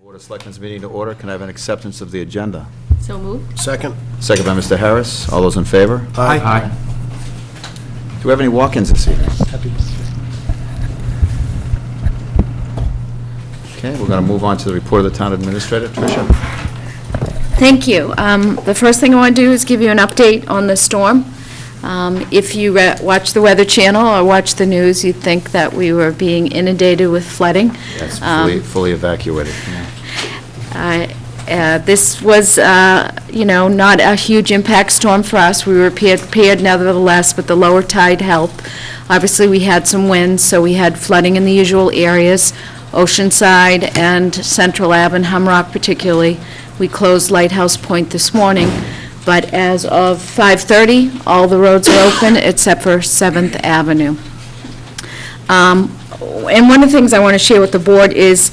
Board of Selectmen's meeting to order. Can I have an acceptance of the agenda? So moved. Second. Second by Mr. Harris. All those in favor? Aye. Do we have any walk-ins this evening? Okay, we're going to move on to the report of the town administrator. Tricia? Thank you. The first thing I want to do is give you an update on the storm. If you watch the Weather Channel or watch the news, you'd think that we were being inundated with flooding. Yes, fully evacuated. Yeah. This was, not a huge impact storm for us. We were prepared nevertheless, but the lower tide helped. Obviously, we had some winds, so we had flooding in the usual areas, Oceanside and Central Ave and Humrock particularly. We closed Lighthouse Point this morning, but as of 5:30, all the roads are open except for 7th Avenue. And one of the things I want to share with the board is,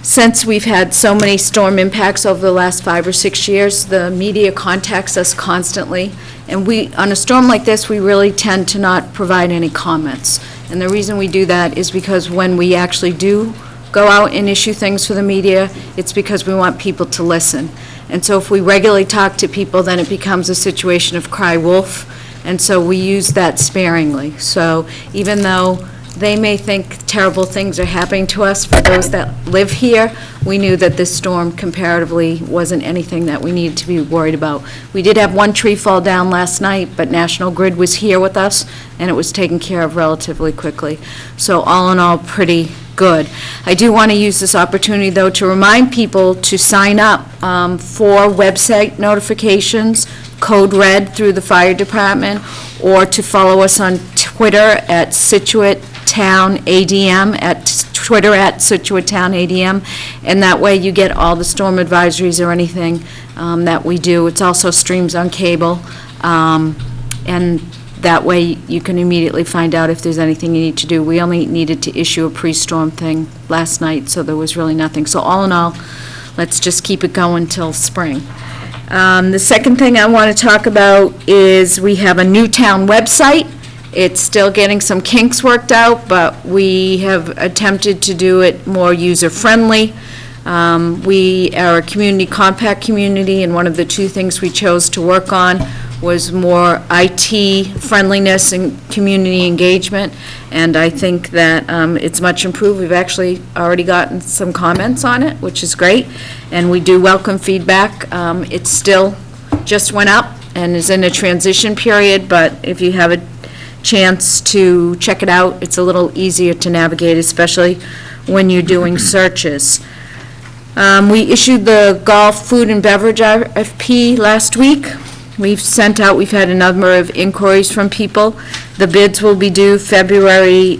since we've had so many storm impacts over the last 5 or 6 years, the media contacts us constantly, and on a storm like this, we really tend to not provide any comments. And the reason we do that is because when we actually do go out and issue things for the media, it's because we want people to listen. And so if we regularly talk to people, then it becomes a situation of cry wolf, and so we use that sparingly. So even though they may think terrible things are happening to us, for those that live here, we knew that this storm comparatively wasn't anything that we needed to be worried about. We did have one tree fall down last night, but National Grid was here with us, and it was taken care of relatively quickly. So all in all, pretty good. I do want to use this opportunity, though, to remind people to sign up for website notifications, code red through the fire department, or to follow us on Twitter at Scituate Town ADM, at Twitter at Scituate Town ADM, and that way you get all the storm advisories or anything that we do. It's also streams on cable, and that way you can immediately find out if there's anything you need to do. We only needed to issue a pre-storm thing last night, so there was really nothing. So all in all, let's just keep it going till spring. The second thing I want to talk about is we have a new town website. It's still getting some kinks worked out, but we have attempted to do it more user-friendly. We are a community compact community, and one of the two things we chose to work on was more IT friendliness and community engagement, and I think that it's much improved. We've actually already gotten some comments on it, which is great, and we do welcome feedback. It still just went up and is in a transition period, but if you have a chance to check it out, it's a little easier to navigate, especially when you're doing searches. We issued the golf food and beverage RFP last week. We've had a number of inquiries from people. The bids will be due February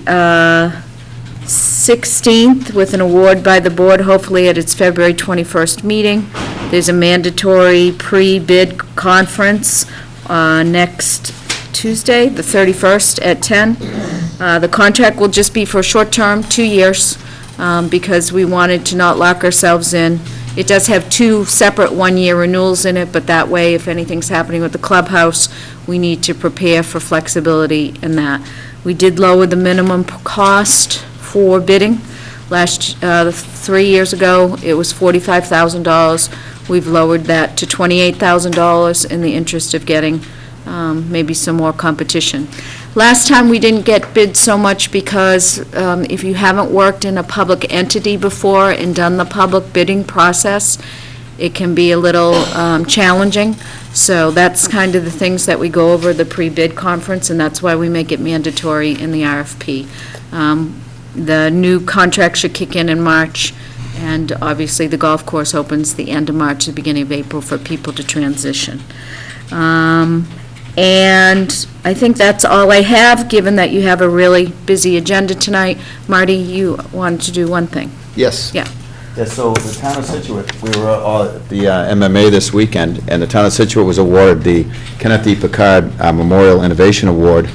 16th with an award by the board, hopefully at its February 21st meeting. There's a mandatory pre-bid conference next Tuesday, the 31st at 10. The contract will just be for a short term, 2 years, because we wanted to not lock ourselves in. It does have 2 separate one-year renewals in it, but that way, if anything's happening with the clubhouse, we need to prepare for flexibility in that. We did lower the minimum cost for bidding. 3 years ago, it was $45,000. We've lowered that to $28,000 in the interest of getting maybe some more competition. Last time we didn't get bid so much because if you haven't worked in a public entity before and done the public bidding process, it can be a little challenging. So that's kind of the things that we go over the pre-bid conference, and that's why we make it mandatory in the RFP. The new contract should kick in March, and obviously the golf course opens the end of March, the beginning of April for people to transition. And I think that's all I have, given that you have a really busy agenda tonight. Marty, you wanted to do one thing. Yes. Yeah. Yeah, so the town of Scituate, we were all at the MMA this weekend, and the town of Scituate was awarded the Kenneth D. Pickard Memorial Innovation Award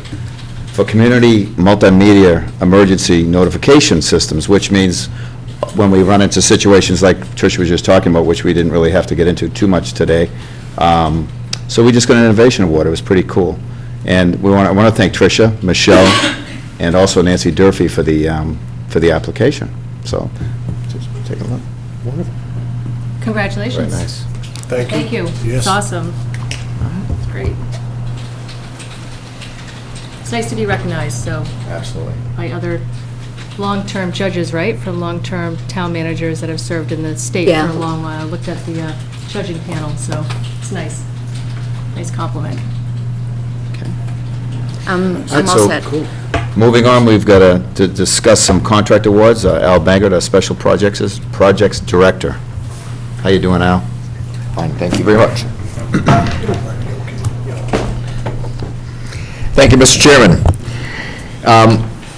for Community Multimedia Emergency Notification Systems, which means when we run into situations like Tricia was just talking about, which we didn't really have to get into too much today, so we just got an innovation award. It was pretty cool. And I want to thank Tricia, Michelle, and also Nancy Durfee for the application. So just take a look. Congratulations. Very nice. Thank you. Yes. It's awesome. It's great. It's nice to be recognized, so, Absolutely. by other long-term judges, right? For long-term town managers that have served in the state Yeah. for a long while. I looked at the judging panel, so it's nice. Nice compliment. I'm All right, all so, set. moving on, we've got to discuss some contract awards. Al Bangert, our Special Projects Director. How you doing, Al? Fine, thank you very much. Thank you, Mr. Chairman.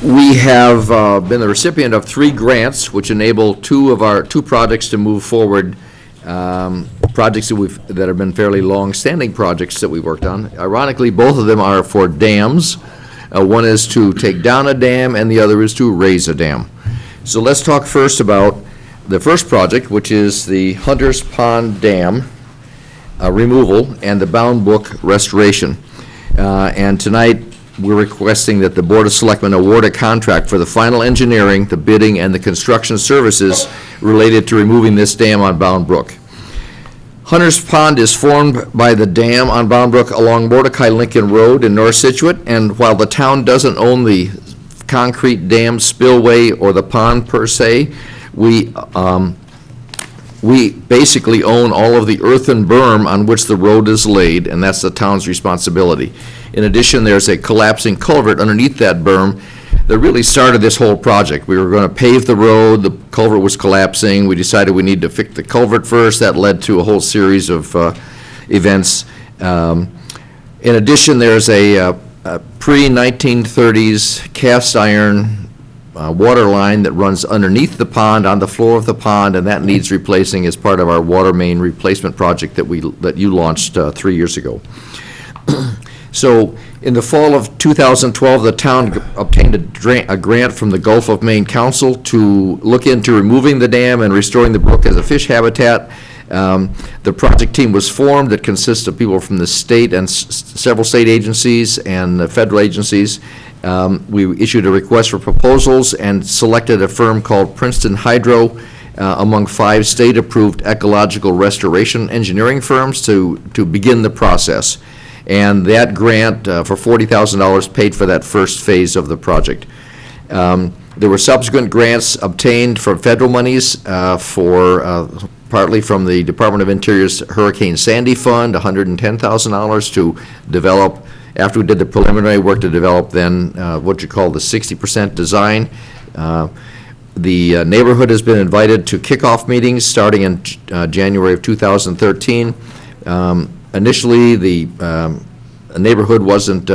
We have been the recipient of 3 grants, which enable two projects to move forward, projects that have been fairly long-standing projects that we've worked on. Ironically, both of them are for dams. One is to take down a dam, and the other is to raise a dam. So let's talk first about the first project, which is the Hunter's Pond Dam removal and the Bound Brook restoration. And tonight, we're requesting that the Board of Selectmen award a contract for the final engineering, the bidding, and the construction services related to removing this dam on Bound Brook. Hunter's Pond is formed by the dam on Bound Brook along Mordecai Lincoln Road in North Situate, and while the town doesn't own the concrete dam spillway or the pond per se, we basically own all of the earthen berm on which the road is laid, and that's the town's responsibility. In addition, there's a collapsing culvert underneath that berm that really started this whole project. We were going to pave the road, the culvert was collapsing, we decided we need to fix the culvert first. That led to a whole series of events. In addition, there's a pre-1930s cast iron water line that runs underneath the pond, on the floor of the pond, and that needs replacing as part of our water main replacement project that you launched 3 years ago. So, in the fall of 2012, the town obtained a grant from the Gulf of Maine Council to look into removing the dam and restoring the brook as a fish habitat. The project team was formed that consists of people from the state and several state agencies and federal agencies. We issued a request for proposals and selected a firm called Princeton Hydro among 5 state-approved ecological restoration engineering firms to begin the process. And that grant for $40,000 paid for that first phase of the project. There were subsequent grants obtained from federal monies partly from the Department of Interior's Hurricane Sandy Fund, $110,000 to develop, after we did the preliminary work, to develop then what you call the 60% design. The neighborhood has been invited to kickoff meetings starting in January of 2013. Initially, the neighborhood wasn't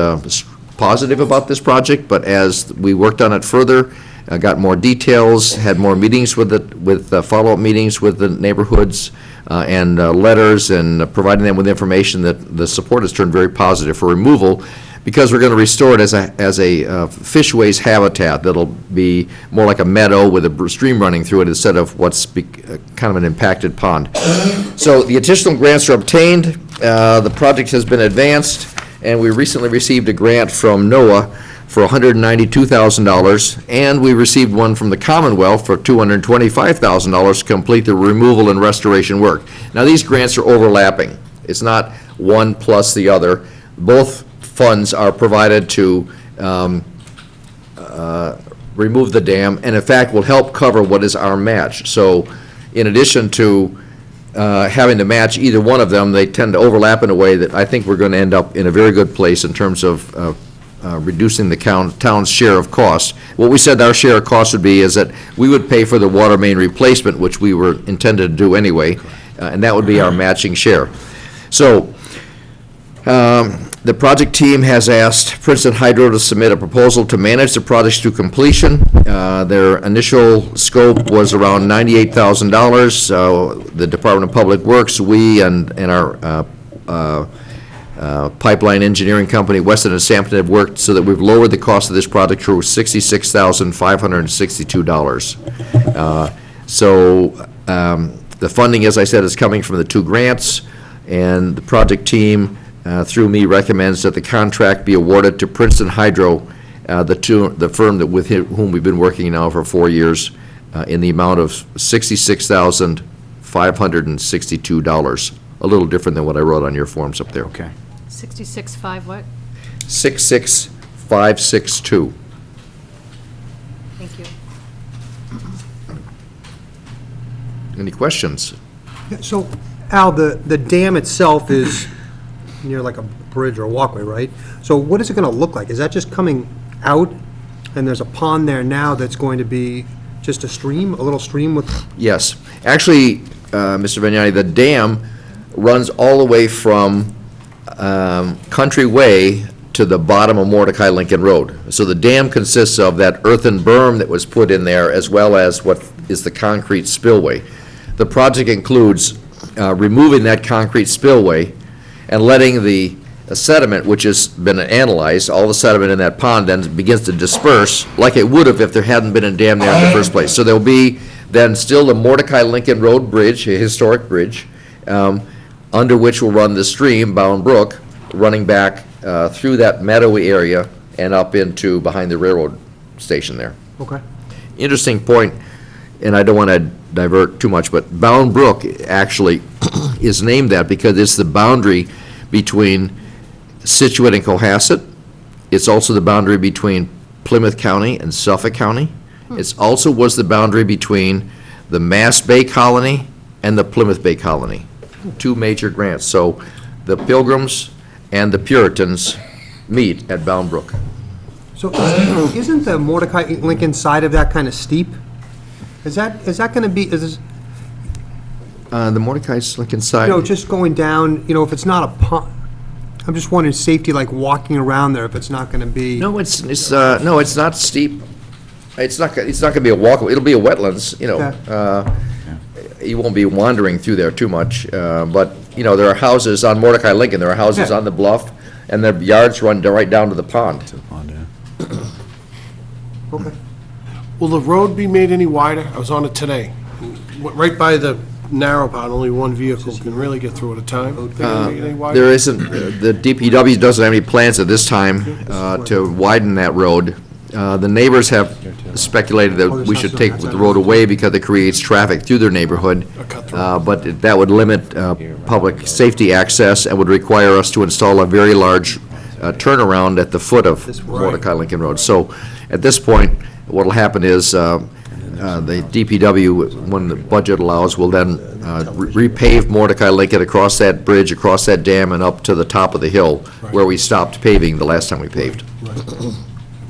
positive about this project, but as we worked on it further, got more details, had more meetings with follow-up meetings with the neighborhoods, and letters, and providing them with information, that the support has turned very positive for removal, because we're going to restore it as a fishways habitat that'll be more like a meadow with a stream running through it instead of what's kind of an impacted pond. So the additional grants are obtained, the project has been advanced, and we recently received a grant from NOAA for $192,000, and we received one from the Commonwealth for $225,000 to complete the removal and restoration work. Now, these grants are overlapping. It's not one plus the other. Both funds are provided to remove the dam, and in fact will help cover what is our match. So in addition to having to match either one of them, they tend to overlap in a way that I think we're going to end up in a very good place in terms of reducing the town's share of cost. What we said our share of cost would be is that we would pay for the water main replacement, which we were intended to do anyway, and that would be our matching share. So the project team has asked Princeton Hydro to submit a proposal to manage the project to completion. Their initial scope was around $98,000. The Department of Public Works, we and our pipeline engineering company, Weston and Sampson, have worked so that we've lowered the cost of this project to $66,562. The funding, as I said, is coming from the 2 grants, and the project team, through me, recommends that the contract be awarded to Princeton Hydro, the firm with whom we've been working now for 4 years, in the amount of $66,562. $562. A little different than what I wrote on your forms up there. Okay. 66.5 what? 66562. Thank you. Any questions? So, Al, the dam itself is near like a bridge or a walkway, right? So what is it going to look like? Is that just coming out, and there's a pond there now that's going to be just a stream, a little stream with, Yes. Actually, Mr. Vignani, the dam runs all the way from Country Way to the bottom of Mordecai Lincoln Road. So the dam consists of that earthen berm that was put in there, as well as what is the concrete spillway. The project includes removing that concrete spillway and letting the sediment, which has been analyzed, all the sediment in that pond then begins to disperse like it would have if there hadn't been a dam there in the first place. So there'll be then still the Mordecai Lincoln Road Bridge, a historic bridge, under which will run the stream, Bound Brook, running back through that meadowy area and up into behind the railroad station there. okay. Interesting point, and I don't want to divert too much, but Bound Brook actually is named that because it's the boundary between Scituate and Cohasset. It's also the boundary between Plymouth County and Suffolk County. It also was the boundary between the Mass Bay Colony and the Plymouth Bay Colony, two major grants. So the Pilgrims and the Puritans meet at Bound Brook. So isn't the Mordecai Lincoln side of that kind of steep? Is that going to be, The Mordecai Lincoln side. just going down, if it's not a pond, I'm just wondering safety, like walking around there, if it's not going to be. No, it's not steep. It's not going to be a walk, it'll be a wetlands, You won't be wandering through there too much, but, there are houses on Mordecai Lincoln, there are houses Yeah. on the bluff, and the yards run right down to the pond. Okay. Will the road be made any wider? I was on it today. Right by the narrow part, only one vehicle can really get through at a time. Think it'll make it any wider? There isn't, the DPW doesn't have any plans at this time to widen that road. The neighbors have speculated that we should take the road away because it creates traffic through their neighborhood, A cut-through. but that would limit public safety access and would require us to install a very large turnaround at the foot of Mordecai Lincoln Road. So at this point, what'll happen is the DPW, when the budget allows, will then repave Mordecai Lincoln across that bridge, across that dam, and up to the top of the hill where we stopped paving the last time we paved. Right.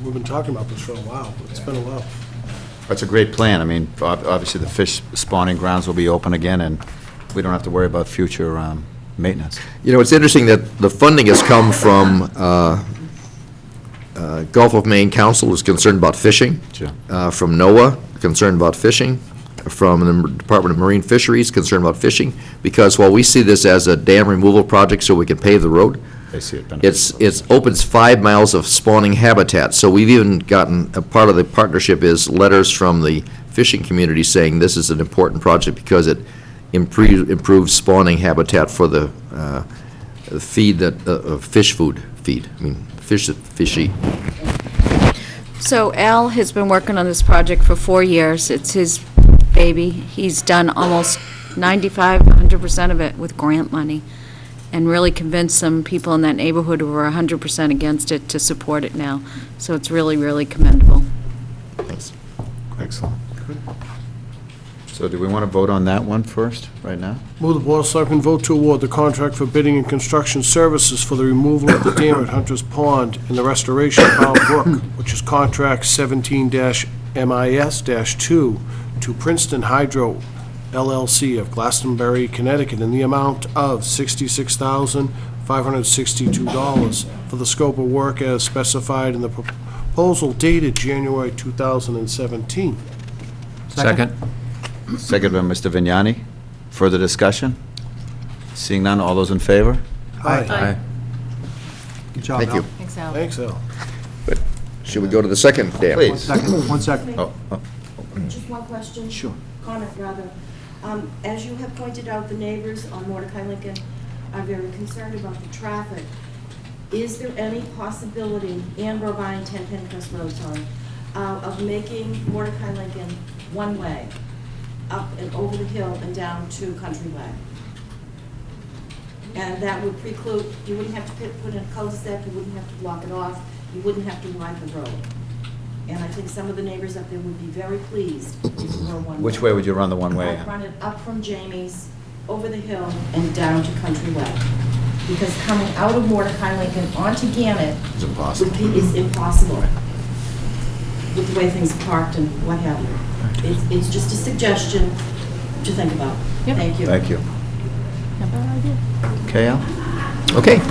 We've been talking about this for a while. It's been a while. That's a great plan. I mean, obviously, the fish spawning grounds will be open again, and we don't have to worry about future maintenance. It's interesting that the funding has come from Gulf of Maine Council, who's concerned about fishing. Sure. From NOAA, concerned about fishing. From the Department of Marine Fisheries, concerned about fishing. Because while we see this as a dam removal project so we can pave the road, They see it benefit. it opens 5 miles of spawning habitat. So we've even gotten, a part of the partnership is letters from the fishing community saying this is an important project because it improves spawning habitat for the feed fish food feed. I mean, fish that fish eat. So Al has been working on this project for 4 years. It's his baby. He's done almost 95, 100% of it with grant money, and really convinced some people in that neighborhood who were 100% against it to support it now. So it's really, really commendable. Thanks. Excellent. So do we want to vote on that one first, right now? Move the Board of Selectmen vote to award the contract for bidding and construction services for the removal of the dam at Hunter's Pond and the restoration of Bound Brook, which is contract 17-MIS-2 to Princeton Hydro LLC of Glastonbury, Connecticut, in the amount of $66,562 for the scope of work as specified in the proposal dated January 2017. Second. Second by Mr. Vignani. Further discussion? Seeing none, all those in favor? Aye. Good job, Thank Al. you. Thanks, Al. Thanks, Al. Should we go to the second dam? Please. One second. Oh, Just one question. Sure. Comment, rather. As you have pointed out, the neighbors on Mordecai Lincoln are very concerned about the traffic. Is there any possibility, and we're buying 10 Pencrest Road, sorry, of making Mordecai Lincoln one-way up and over the hill and down to Country Way. And that would preclude, you wouldn't have to put in a cul-de-sac, you wouldn't have to block it off, you wouldn't have to widen the road. And I think some of the neighbors up there would be very pleased if it were one way. Which way would you run the one-way? I'd run it up from Jamie's, over the hill, and down to Country Way. Because coming out of Mordecai Lincoln onto Gannett It's impossible. is impossible with the way things are parked and what have you. It's just a suggestion to think about. Yep. Thank you. Thank you. Not a bad idea. Okay, Al? Okay.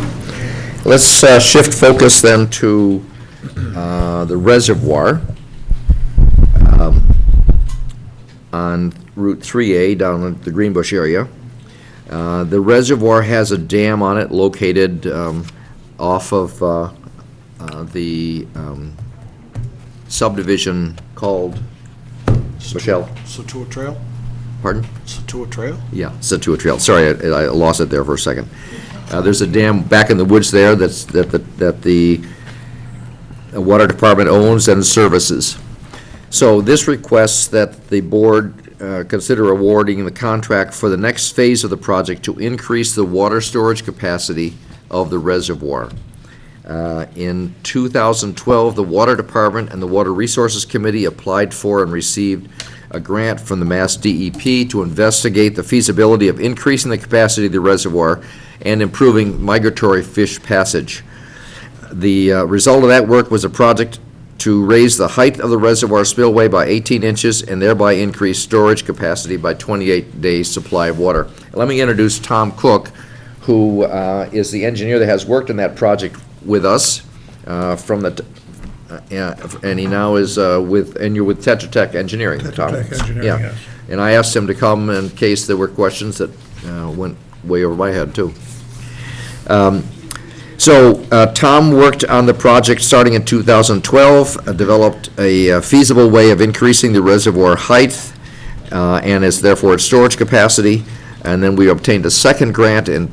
Let's shift focus then to the reservoir on Route 3A down in the Greenbush area. The reservoir has a dam on it located off of the subdivision called, Michelle, Scituate Trail? pardon? Scituate Trail? Yeah, Scituate Trail. Sorry, I lost it there for a second. There's a dam back in the woods there that the Water Department owns and services. So this requests that the board consider awarding the contract for the next phase of the project to increase the water storage capacity of the reservoir. In 2012, the Water Department and the Water Resources Committee applied for and received a grant from the Mass DEP to investigate the feasibility of increasing the capacity of the reservoir and improving migratory fish passage. The result of that work was a project to raise the height of the reservoir spillway by 18 inches and thereby increase storage capacity by 28 days' supply of water. Let me introduce Tom Cook, who is the engineer that has worked on that project with us from the, and he now is and you're with Tetra Tech Engineering, Tom. Tetra Tech Engineering, Yeah. yes. And I asked him to come in case there were questions that went way over my head, too. So Tom worked on the project starting in 2012, developed a feasible way of increasing the reservoir height and is therefore its storage capacity. And then we obtained a second grant in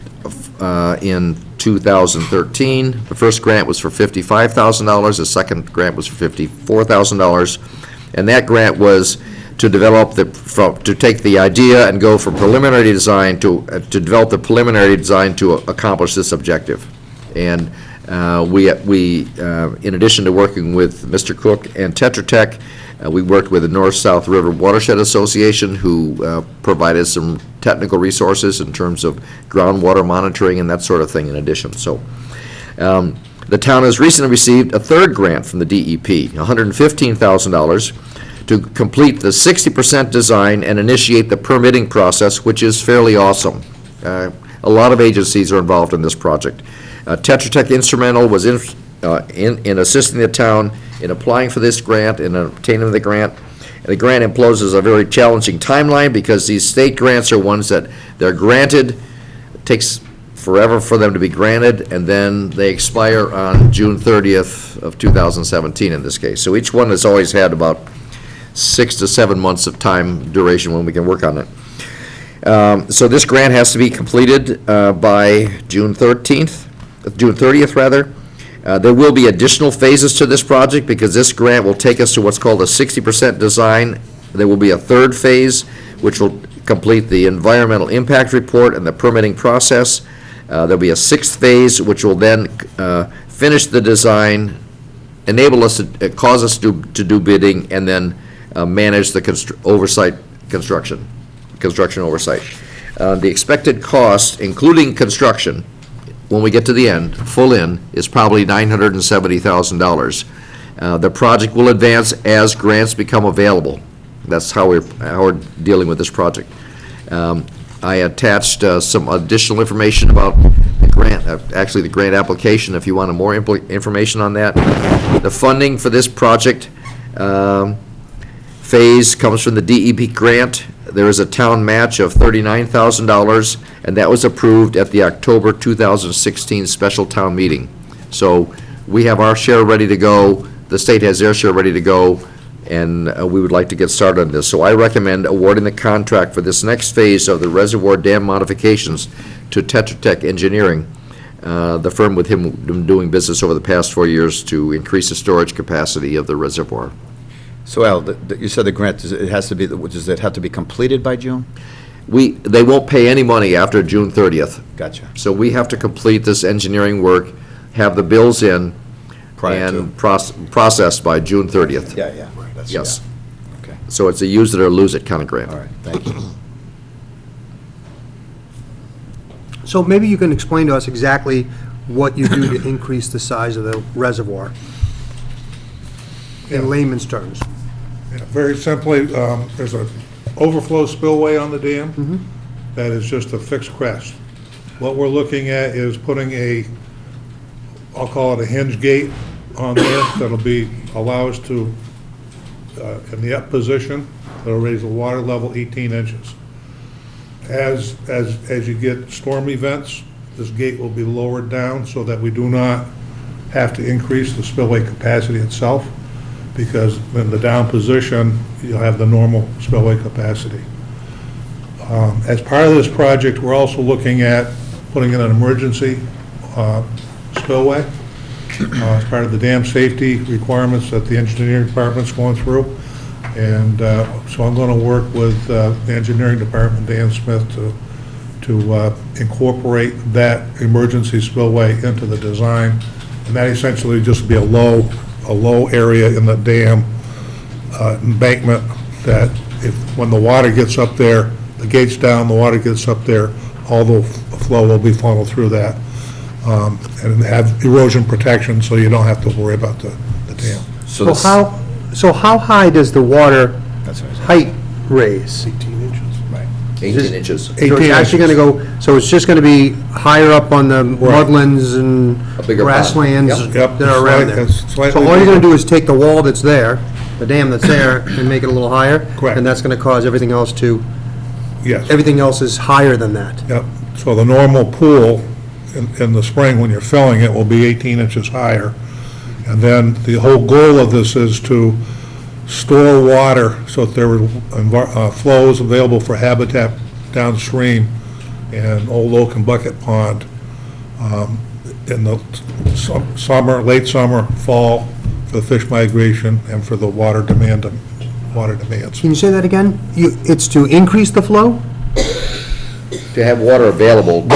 2013. The first grant was for $55,000. The second grant was for $54,000. And that grant was to develop to take the idea and go from preliminary design to develop the preliminary design to accomplish this objective. And we in addition to working with Mr. Cook and Tetra Tech, we worked with the North-South River Watershed Association, who provided some technical resources in terms of groundwater monitoring and that sort of thing in addition. So the town has recently received a third grant from the DEP, $115,000, to complete the 60% design and initiate the permitting process, which is fairly awesome. A lot of agencies are involved in this project. Tetra Tech Instrumental was in assisting the town in applying for this grant and obtaining the grant. And the grant imposes a very challenging timeline because these state grants are ones that they're granted, it takes forever for them to be granted, and then they expire on June 30th of 2017 in this case. So each one has always had about 6 to 7 months of time duration when we can work on it. So this grant has to be completed by June 30th. There will be additional phases to this project because this grant will take us to what's called a 60% design. There will be a third phase, which will complete the environmental impact report and the permitting process. There'll be a sixth phase, which will then finish the design, enable us to cause us to do bidding, and then manage the construction oversight. The expected cost, including construction, when we get to the end, full in, is probably $970,000. The project will advance as grants become available. That's how we're dealing with this project. I attached some additional information about the grant, actually the grant application, if you want more information on that. The funding for this project phase comes from the DEP grant. There is a town match of $39,000, and that was approved at the October 2016 special town meeting. So we have our share ready to go, the state has their share ready to go, and we would like to get started on this. So I recommend awarding the contract for this next phase of the reservoir dam modifications to Tetra Tech Engineering, the firm with him doing business over the past 4 years to increase the storage capacity of the reservoir. So Al, you said the grant, does it have to be completed by June? They won't pay any money after June 30th. Gotcha. So we have to complete this engineering work, have the bills in, Prior to. and processed by June 30th. Yeah, yeah. That's- Yes. yeah. Okay, So it's a use it or lose it kind of grant. all right, thank you. So maybe you can explain to us exactly what you do to increase the size of the reservoir, in layman's terms. Yeah, very simply, there's an overflow spillway on the dam that is just a fixed crest. What we're looking at is putting I'll call it a hinge gate on there that'll allow us to, in the up position, that'll raise the water level 18 inches. As you get storm events, this gate will be lowered down so that we do not have to increase the spillway capacity itself, because in the down position, you'll have the normal spillway capacity. As part of this project, we're also looking at putting in an emergency spillway as part of the dam safety requirements that the engineering department's going through. And so I'm going to work with the engineering department, Dan Smith, to incorporate that emergency spillway into the design. And that essentially just be a low area in the dam embankment that when the water gets up there, the gate's down, the water gets up there, all the flow will be funneled through that. And have erosion protection, so you don't have to worry about the dam. So how high does the water That's what I said. height raise? 18 inches. Right. 18 inches. So it's actually going to go, so it's just going to be higher up on the mudlands and A bigger pond. grasslands Yep. that are around there? It's slightly So all you're going to bigger. do is take the wall that's there, the dam that's there, and make it a little higher? Correct. And that's going to cause everything else Yes. everything else is higher than that? Yep. So the normal pool in the spring, when you're filling it, will be 18 inches higher. And then the whole goal of this is to store water so that there are flows available for habitat downstream in Old Oak and Bucket Pond in the summer, late summer, fall, for the fish migration and for the water demands. Can you say that again? It's to increase the flow? To have water available.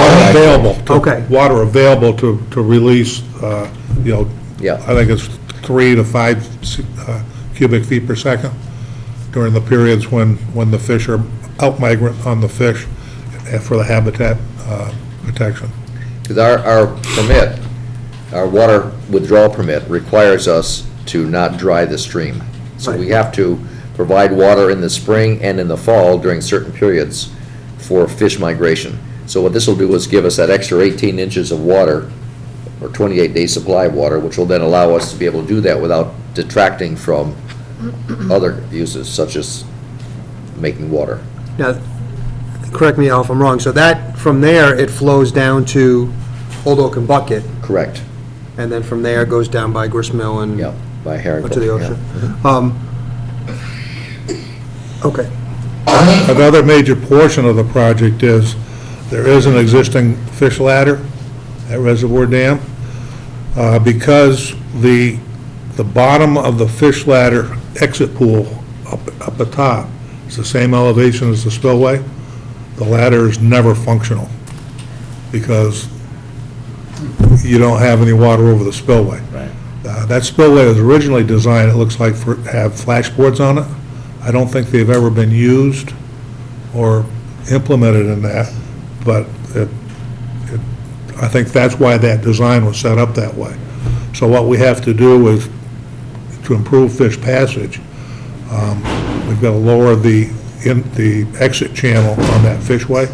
Okay. Water available to release, Yeah. I think it's 3 to 5 cubic feet per second during the periods when the fish are out migrant on the fish for the habitat protection. Because our permit, our water withdrawal permit requires us to not dry the stream. So we have to provide water in the spring and in the fall during certain periods for fish migration. So what this will do is give us that extra 18 inches of water, or 28-day supply of water, which will then allow us to be able to do that without detracting from other uses, such as making water. Now, correct me if I'm wrong, so that, from there, it flows down to Old Oak and Bucket, Correct. and then from there it goes down by Gristmill and Yeah, by Herrington. to the ocean? Okay. Another major portion of the project is, there is an existing fish ladder at Reservoir Dam. Because the bottom of the fish ladder exit pool up the top is the same elevation as the spillway, the ladder is never functional because you don't have any water over the spillway. Right. That spillway was originally designed, it looks like, have flashboards on it. I don't think they've ever been used or implemented in that, but I think that's why that design was set up that way. So what we have to do is, to improve fish passage, we've got to lower the exit channel on that fishway,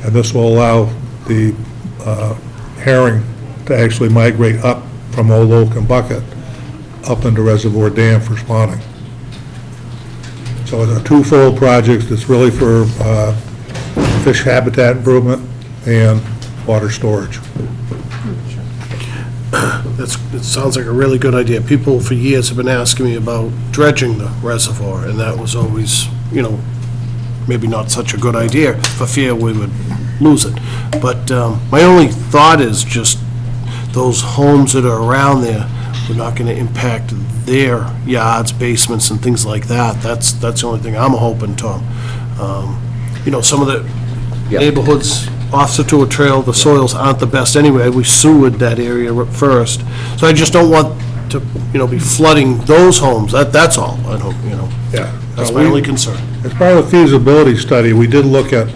and this will allow the herring to actually migrate up from Old Oak and Bucket up into Reservoir Dam for spawning. So it's a twofold project. It's really for fish habitat improvement and water storage. It sounds like a really good idea. People for years have been asking me about dredging the reservoir, and that was always, maybe not such a good idea, for fear we would lose it. But my only thought is just those homes that are around there, we're not going to impact their yards, basements, and things like that. That's the only thing I'm hoping, Tom. You know, some of the Yeah. neighborhoods off Scituate Trail, the soils aren't the best anyway. We sewered that area first. So I just don't want to, you know, be flooding those homes. That's all. I don't, you know, Yeah. that's my only concern. As part of the feasibility study, we did look at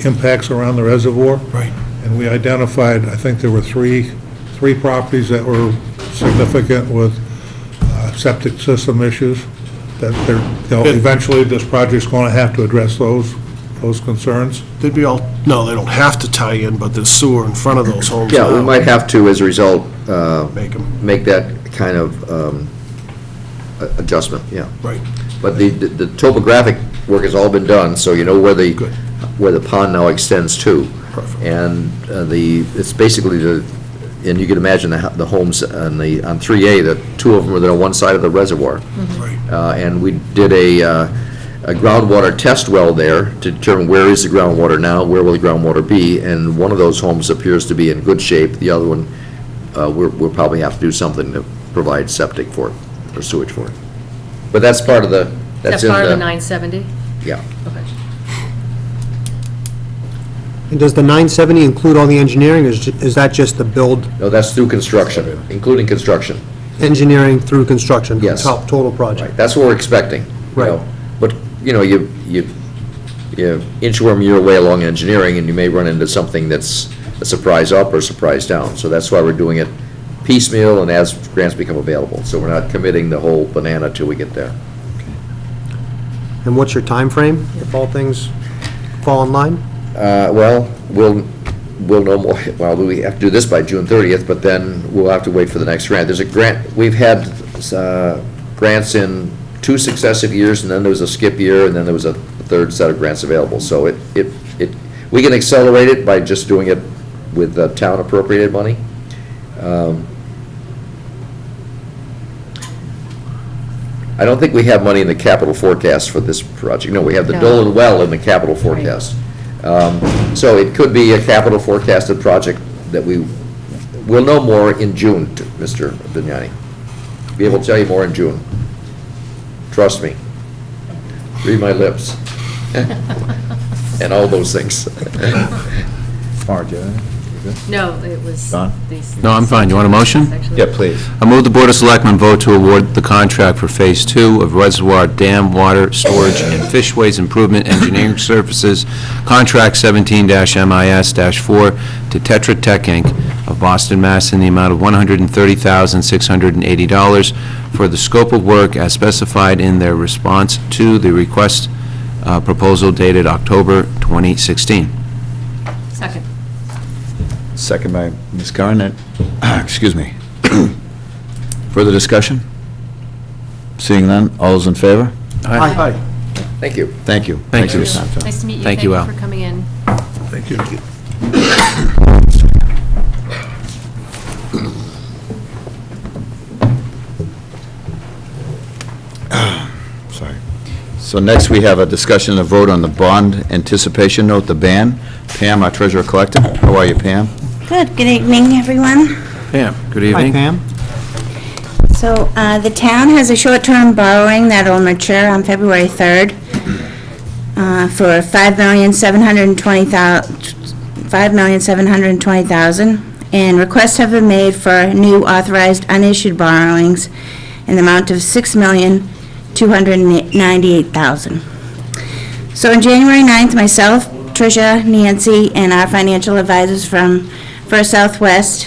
impacts around the reservoir. Right. And we identified, I think there were three properties that were significant with septic system issues, that they're, you know, eventually this project's going to have to address those concerns. They'd be all, no, they don't have to tie in, but there's sewer in front of those homes Yeah, we now. might have to, as a result, Make 'em. make that kind of adjustment, yeah. Right. But the topographic work has all been done, so you know where Good. where the pond now extends to. Perfect. And it's basically and you can imagine the homes on 3A, the two of them are on one side of the reservoir. Right. And we did a groundwater test well there to determine where is the groundwater now, where will the groundwater be, and one of those homes appears to be in good shape. The other one, we'll probably have to do something to provide septic for it, or sewage for it. But that's part of the, That's part of the 970? yeah. Okay. And does the 970 include all the engineering, or is that just the build, No, that's through construction, including construction. engineering through construction? Yes. Total project? Right, that's what we're expecting. You Right. know. But, you know, you inchworm your way along engineering, and you may run into something that's a surprise up or a surprise down. So that's why we're doing it piecemeal and as grants become available. So we're not committing the whole banana till we get there. And what's your time frame if all things fall in line? Well, we'll know more, well, we have to do this by June 30th, but then we'll have to wait for the next grant. There's a grant, we've had grants in 2 successive years, and then there was a skip year, and then there was a third set of grants available. So we can accelerate it by just doing it with town appropriated money. I don't think we have money in the capital forecast for this project. No, we have the No. Dolan well in the capital forecast. So it could be a capital forecasted project that we'll know more in June, Mr. Vignani. Be able to tell you more in June. Trust me. Read my lips. And all those things. Mark, do you have anything? No, it was Don? these. No, I'm fine. You want a motion? Actually. Yeah, please. I move the Board of Selectmen vote to award the contract for Phase 2 of Reservoir Dam Water Storage and Fishways Improvement Engineering Services, Contract 17-MIS-4 to Tetra Tech, Inc. of Boston, Mass. in the amount of $130,680 for the scope of work as specified in their response to the request proposal dated October 2016. Second. Second by Ms. Garnett. Excuse me. Further discussion? Seeing none, all those in favor? Hi. Thank you. Thank you. Thank you. for your time, Tom. Nice to meet you. Thank you, Al. for coming in. Thank you. Sorry. So next, we have a discussion and a vote on the bond anticipation note, the ban. Pam, our treasurer collector. How are you, Pam? Good Evening, everyone. Pam, good Hi, evening. Pam. So the town has a short-term borrowing that will mature on February 3rd for $5,720,000, and requests have been made for new authorized unissued borrowings in the amount of $6,298,000. So on January 9th, myself, Tricia, Nancy, and our financial advisors from First Southwest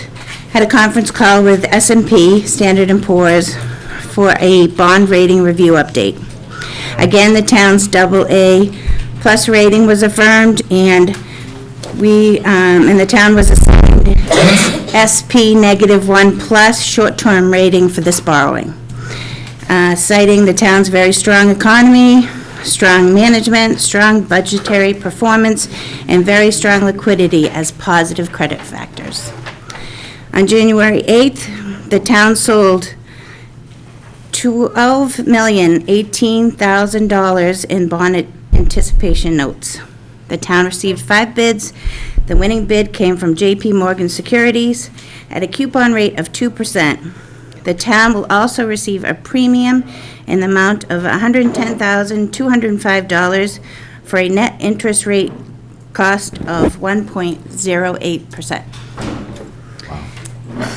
had a conference call with S&P, Standard & Poor's, for a bond rating review update. Again, the town's AA+ rating was affirmed, and the town was assigned SP -1+ short-term rating for this borrowing, citing the town's very strong economy, strong management, strong budgetary performance, and very strong liquidity as positive credit factors. On January 8th, the town sold $12,018,000 in bond anticipation notes. The town received 5 bids. The winning bid came from J.P. Morgan Securities at a coupon rate of 2%. The town will also receive a premium in the amount of $110,205 for a net interest rate cost of 1.08%.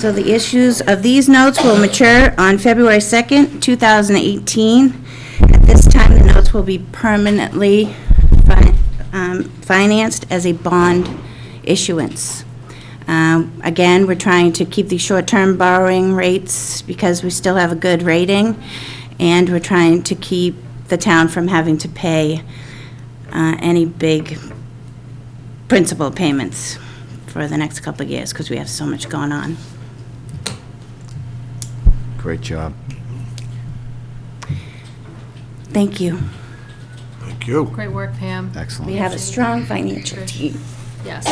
So the issues of these notes will mature on February 2nd, 2018. At this time, the notes will be permanently financed as a bond issuance. Again, we're trying to keep the short-term borrowing rates because we still have a good rating, and we're trying to keep the town from having to pay any big principal payments for the next couple of years because we have so much going on. Great job. Thank you. Thank you. Great work, Pam. Excellent. We have a strong financial team. Yes.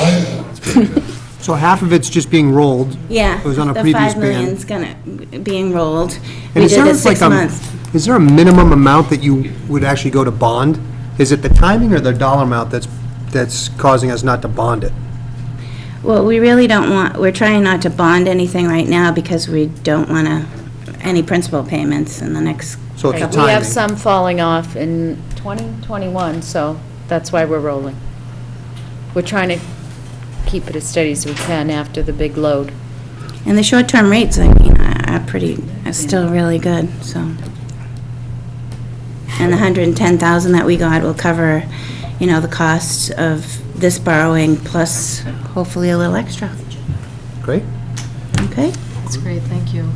So half of it's just being rolled. Yeah. It was on a the previous 5 ban. million's be enrolled. And We is did there it 6 like months. Is there a minimum amount that you would actually go to bond? Is it the timing or the dollar amount that's causing us not to bond it? Well, we really don't want, we're trying not to bond anything right now because we don't want any principal payments in the next. So it's the We have timing. some falling off in 2021, so that's why we're rolling. We're trying to keep it as steady as we can after the big load. And the short-term rates, I mean, are still really good, so. And the 110,000 that we got will cover, the costs of this borrowing plus hopefully a little extra. Great. Okay? That's great, thank you.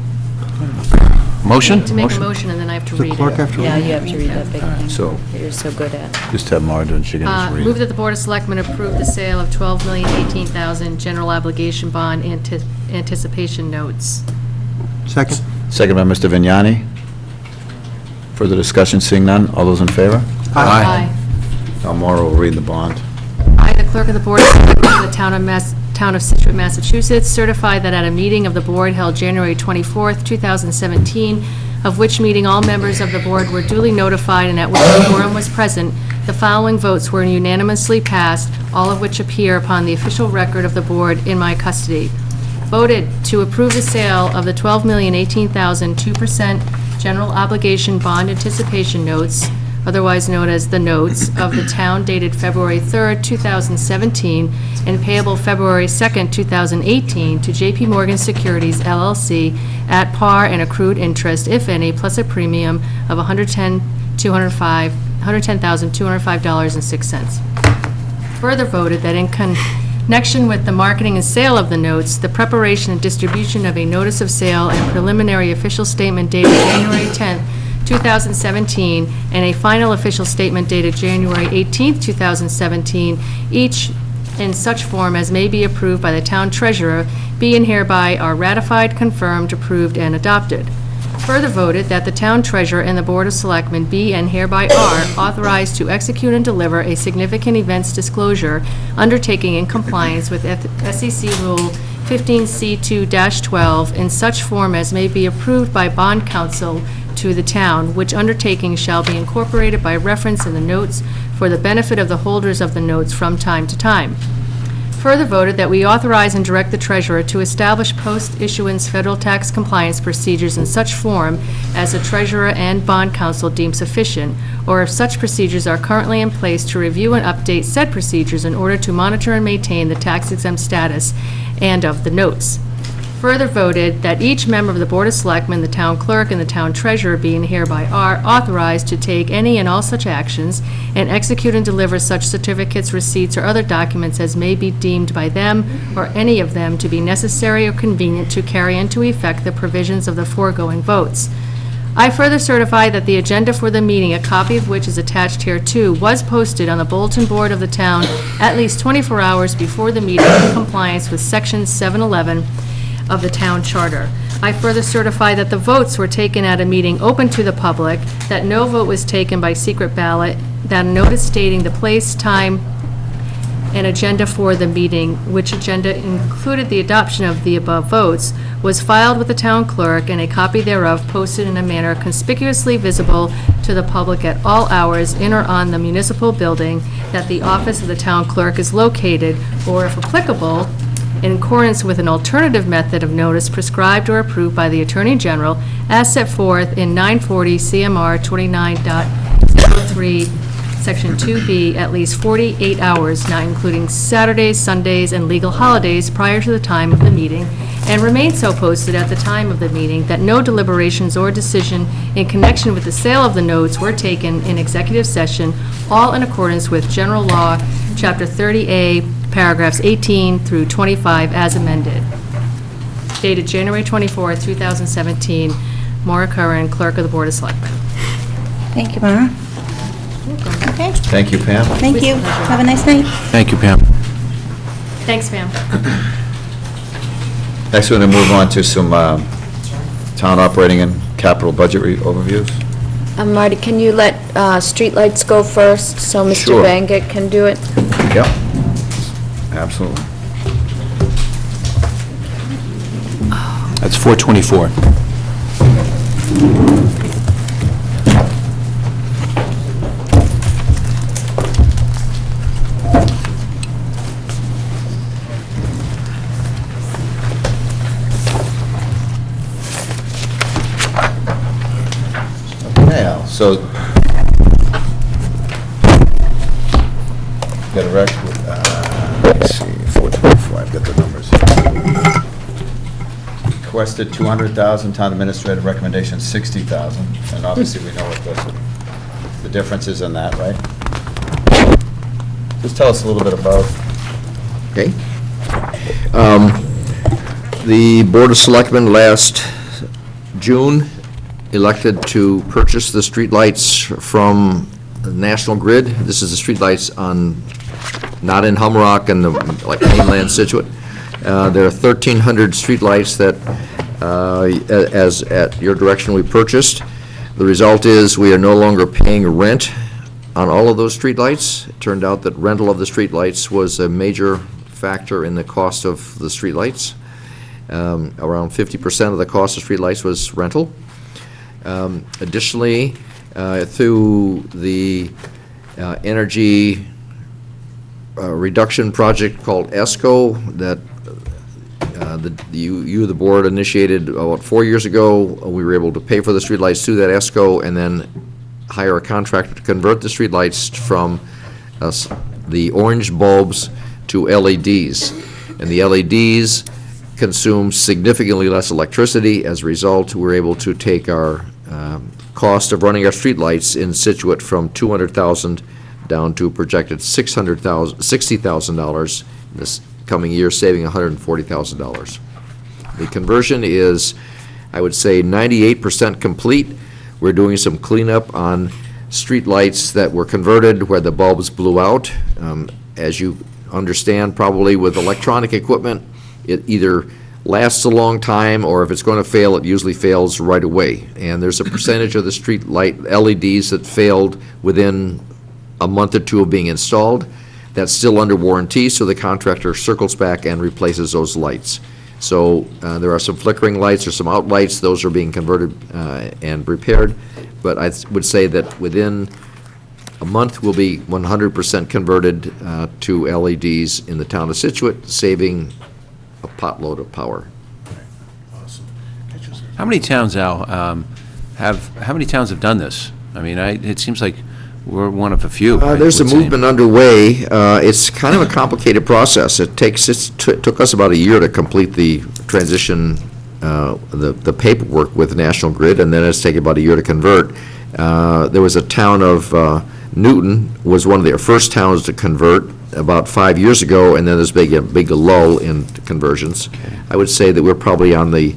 Motion? To make a motion, and then I have to The read clerk it. have to Yeah, read? you have to read that big thing So, that you're so good at. just have Marta, she can just read Move it. that the Board of Selectmen approve the sale of $12,018,000 general obligation bond anticipation notes. Second? Second by Mr. Vignani. Further discussion, seeing none, all those in favor? Aye. Now Maura will read the bond. I, the clerk of the Board of Selectmen of the Town of Scituate, Massachusetts, certify that at a meeting of the Board held January 24th, 2017, of which meeting all members of the Board were duly notified and at which a quorum was present, the following votes were unanimously passed, all of which appear upon the official record of the Board in my custody. Voted to approve the sale of the $12,018,000 2% general obligation bond anticipation notes, otherwise known as the notes, of the town dated February 3rd, 2017, and payable February 2nd, 2018, to J.P. Morgan Securities LLC at par and accrued interest, if any, plus a premium of $110,205.06. Further voted that in connection with the marketing and sale of the notes, the preparation and distribution of a notice of sale and preliminary official statement dated January 10th, 2017, and a final official statement dated January 18th, 2017, each in such form as may be approved by the town treasurer, be and hereby are ratified, confirmed, approved, and adopted. Further voted that the town treasurer and the Board of Selectmen be and hereby are authorized to execute and deliver a significant events disclosure undertaking in compliance with SEC Rule 15C2-12 in such form as may be approved by bond counsel to the town, which undertaking shall be incorporated by reference in the notes for the benefit of the holders of the notes from time to time. Further voted that we authorize and direct the treasurer to establish post-issuance federal tax compliance procedures in such form as the treasurer and bond counsel deem sufficient, or if such procedures are currently in place, to review and update said procedures in order to monitor and maintain the tax-exempt status and of the notes. Further voted that each member of the Board of Selectmen, the town clerk, and the town treasurer being hereby are authorized to take any and all such actions and execute and deliver such certificates, receipts, or other documents as may be deemed by them or any of them to be necessary or convenient to carry into effect the provisions of the foregoing votes. I further certify that the agenda for the meeting, a copy of which is attached hereto, was posted on the bulletin board of the town at least 24 hours before the meeting in compliance with Section 711 of the town charter. I further certify that the votes were taken at a meeting open to the public, that no vote was taken by secret ballot, that a notice stating the place, time, and agenda for the meeting, which agenda included the adoption of the above votes, was filed with the town clerk, and a copy thereof posted in a manner conspicuously visible to the public at all hours in or on the municipal building that the office of the town clerk is located, or if applicable, in accordance with an alternative method of notice prescribed or approved by the Attorney General as set forth in 940 CMR 29.03, Section 2B, at least 48 hours, not including Saturdays, Sundays, and legal holidays prior to the time of the meeting, and remain so posted at the time of the meeting, that no deliberations or decision in connection with the sale of the notes were taken in executive session, all in accordance with General Law, Chapter 30A, paragraphs 18 through 25, as amended. Dated January 24, 2017, Maura Curran, Clerk of the Board of Selectmen. Thank you, Mara. Okay, Thank you, Pam. thank you. Have a nice night. Thank you, Pam. Thanks, Pam. Next, we're going to move on to some town operating and capital budget overviews. Marty, can you let streetlights go first, so Mr. Sure. Bankett can do it? Yep, absolutely. That's 424. Now, so, got a rec, let's see, 424, I've got the numbers here. Requested 200,000, town administrative recommendation 60,000, and obviously we know what the difference is in that, right? Just tell us a little bit about. Okay. The Board of Selectmen last June elected to purchase the streetlights from National Grid. This is the streetlights on, not in Humrock and the, like, mainland Scituate. There are 1,300 streetlights that, as at your direction, we purchased. The result is we are no longer paying rent on all of those streetlights. It turned out that rental of the streetlights was a major factor in the cost of the streetlights. Around 50% of the cost of streetlights was rental. Additionally, through the energy reduction project called ESCO that the board initiated about 4 years ago, we were able to pay for the streetlights through that ESCO and then hire a contractor to convert the streetlights from the orange bulbs to LEDs. And the LEDs consume significantly less electricity. As a result, we're able to take our cost of running our streetlights in Scituate from $200,000 down to projected $60,000 this coming year, saving $140,000. The conversion is, I would say, 98% complete. We're doing some cleanup on streetlights that were converted where the bulbs blew out. As you understand, probably with electronic equipment, it either lasts a long time, or if it's going to fail, it usually fails right away. And there's a percentage of the street light LEDs that failed within a month or two of being installed. That's still under warranty, so the contractor circles back and replaces those lights. So there are some flickering lights or some out lights. Those are being converted and repaired. But I would say that within a month, we'll be 100% converted to LEDs in the town of Scituate, saving a potload of power. How many towns, Al, how many towns have done this? I mean, it seems like we're one of a few. There's a movement underway. It's kind of a complicated process. It took us about a year to complete the transition, the paperwork with National Grid, and then it's taken about a year to convert. There was a town of Newton was one of their first towns to convert about 5 years ago, and then there's a big lull in conversions. Okay. I would say that we're probably on the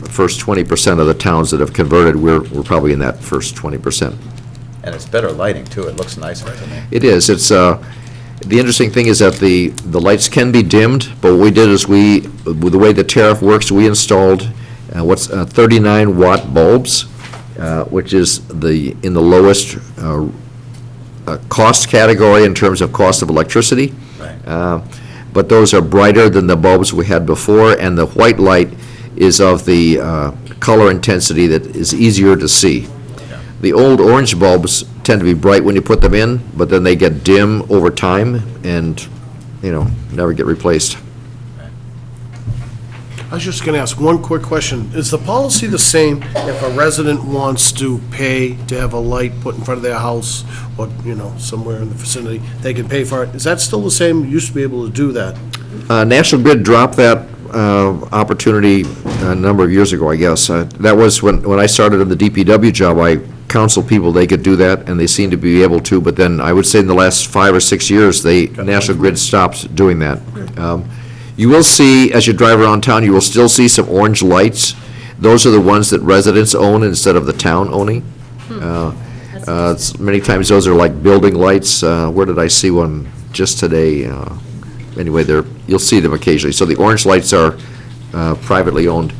first 20% of the towns that have converted. We're probably in that first 20%. And it's better lighting, too. It looks nicer to me. It is. It's the interesting thing is that the lights can be dimmed, but what we did is with the way the tariff works, we installed 39-watt bulbs, which is in the lowest cost category in terms of cost of electricity. Right. But those are brighter than the bulbs we had before, and the white light is of the color intensity that is easier to see. The old orange bulbs tend to be bright when you put them in, but then they get dim over time, and never get replaced. I was just going to ask one quick question. Is the policy the same if a resident wants to pay to have a light put in front of their house or, somewhere in the vicinity, they can pay for it? Is that still the same? You used to be able to do that. National Grid dropped that opportunity a number of years ago, I guess. That was when I started in the DPW job, I counseled people they could do that, and they seemed to be able to, but then I would say in the last 5 or 6 years, National Grid stopped doing that. You will see, as you drive around town, you will still see some orange lights. Those are the ones that residents own instead of the town owning. Many times those are like building lights. Where did I see one just today? Anyway, you'll see them occasionally. So the orange lights are privately owned.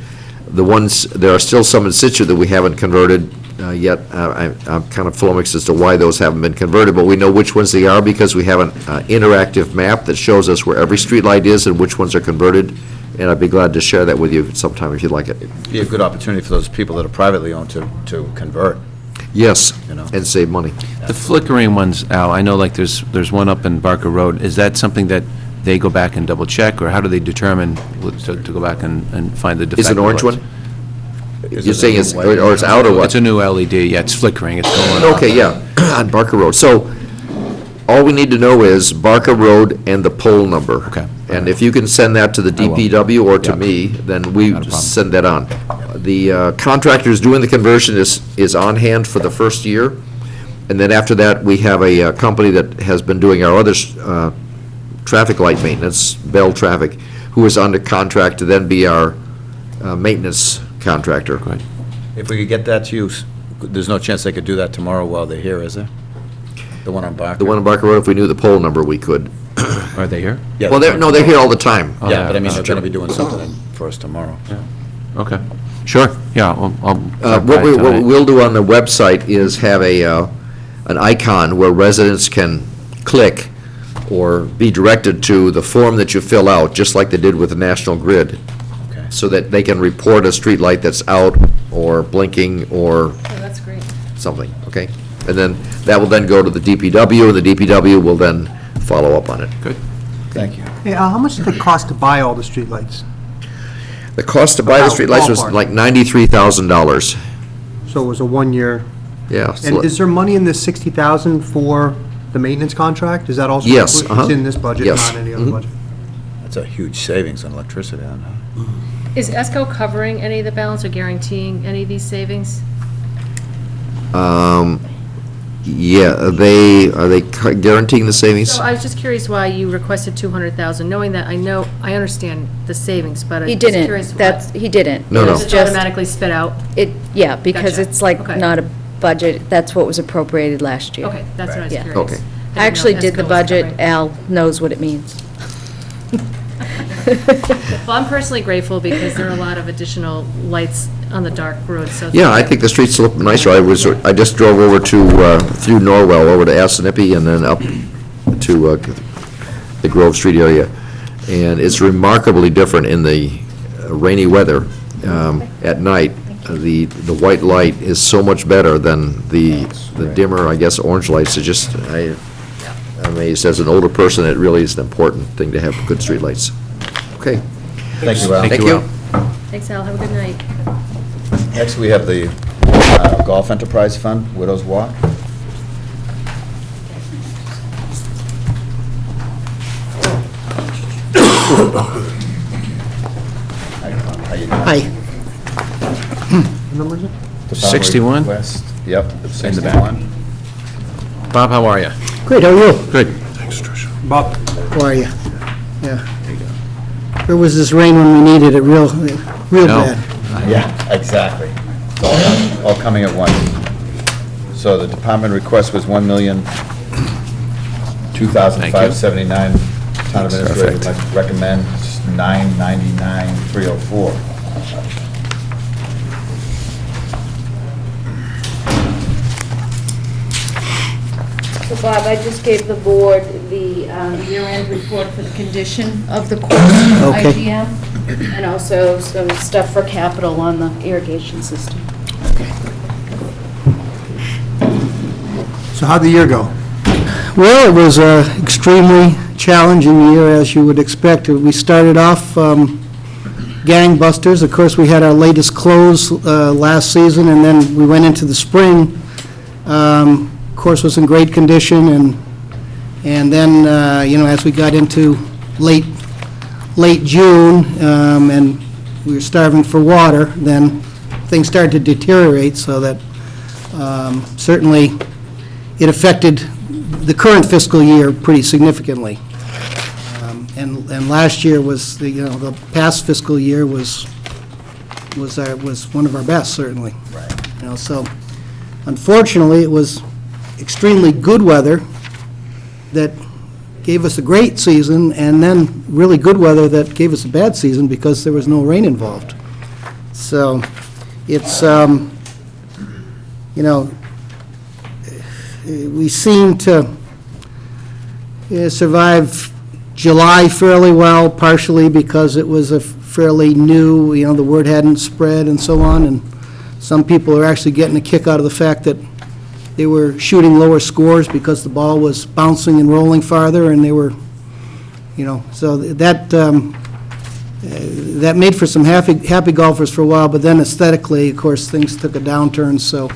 There are still some in situ that we haven't converted yet. I'm kind of flummoxed as to why those haven't been converted, but we know which ones they are because we have an interactive map that shows us where every street light is and which ones are converted, and I'd be glad to share that with you sometime if you'd like it. It'd be a good opportunity for those people that are privately owned to convert. Yes, You know. and save money. The flickering ones, Al, I know like there's one up in Barker Road. Is that something that they go back and double check, or how do they determine to go back and find the defective Is it an orange lights? one? You're saying it's, or it's out or what? It's a new LED, yeah, it's flickering, it's going on. Okay, yeah, on Barker Road. So, all we need to know is Barker Road and the pole number. Okay. And if you can send that to the I will. DPW or to Yeah. me, then we Not a problem. send that on. The contractor who's doing the conversion is on hand for the first year, and then after that, we have a company that has been doing our other traffic light maintenance, Bell Traffic, who is under contract to then be our maintenance contractor. Good. If we could get that to you, there's no chance they could do that tomorrow while they're here, is there? The one on Barker? The one on Barker Road, if we knew the pole number, we could. Are they here? Yeah, Well, they're here all the time. Oh, Yeah, but I mean, they're sure. going to be doing something for us tomorrow. Okay, sure, yeah, I'll drop What by we tonight. will do on the website is have an icon where residents can click or be directed to the form that you fill out, just like they did with the National Grid, Okay. so that they can report a street light that's out or blinking or Oh, that's great. something, okay? And then, that will then go to the DPW, and the DPW will then follow up on it. Good. Thank you. Hey, Al, how much did it cost to buy all the streetlights? The cost to buy the About street lights was ballpark. like $93,000. So it was a one-year, Yeah. and is there money in this 60,000 for the maintenance contract? Is that also? Yes, included? It's in this budget, yes. not any other Mhm. budget? That's a huge savings on electricity, I don't know. Is ESCO covering any of the balance or guaranteeing any of these savings? Yeah, are they guaranteeing the savings? So I was just curious why you requested 200,000, knowing that I understand the savings, but I'm He just curious didn't, why. he didn't. No, It no. was It's just, automatically spit out? yeah, because Gotcha. it's like Okay. not a budget, that's what was appropriated last year. Okay, that's what I was Yeah. curious. Okay. didn't I know actually if did the ESCO was budget, covering. Al knows what it means. Well, I'm personally grateful because there are a lot of additional lights on the dark road, so. Yeah, I think the streets look nicer. I just drove over through Norwell, over to Assinippy, and then up to the Grove Street area. And it's remarkably different in the rainy weather. At night, the white light is so much better than the dimmer, I guess, orange lights. It just, I'm amazed. As an older person, it really is an important thing to have good streetlights. Okay. Thank you, Al. Thank you, you. Al. Thanks, Al, have a good night. Next, we have the Golf Enterprise Fund, Widows Walk. How you doing? Hi. What number is it? Department 61? request. Yep, 61. Bob, how are you? Great, how are you? Good. Thanks, Tricia. Bob, How are you? Yeah. Where was this rain when we needed it real No. bad? Yeah, exactly. It's all coming at once. So the department request was $1,002,579. Town administrator Perfect. recommends $999,304. So Bob, I just gave the board the year-end report for the condition of the course Okay. IGM, and also some stuff for capital on the irrigation system. so how'd the year go? Well, it was an extremely challenging year, as you would expect. We started off gangbusters. Of course, we had our latest close last season, and then we went into the spring. Course was in great condition, and then, as we got into late June, and we were starving for water, then things started to deteriorate, so that certainly it affected the current fiscal year pretty significantly. And last year was, the past fiscal year was one of our best, certainly. Right. So unfortunately, it was extremely good weather that gave us a great season, and then really good weather that gave us a bad season because there was no rain involved. So it's, we seem to survive July fairly well, partially because it was a fairly new, the word hadn't spread and so on, and some people are actually getting a kick out of the fact that they were shooting lower scores because the ball was bouncing and rolling farther, and they were, so that made for some happy golfers for a while, but then aesthetically, of course, things took a downturn, so,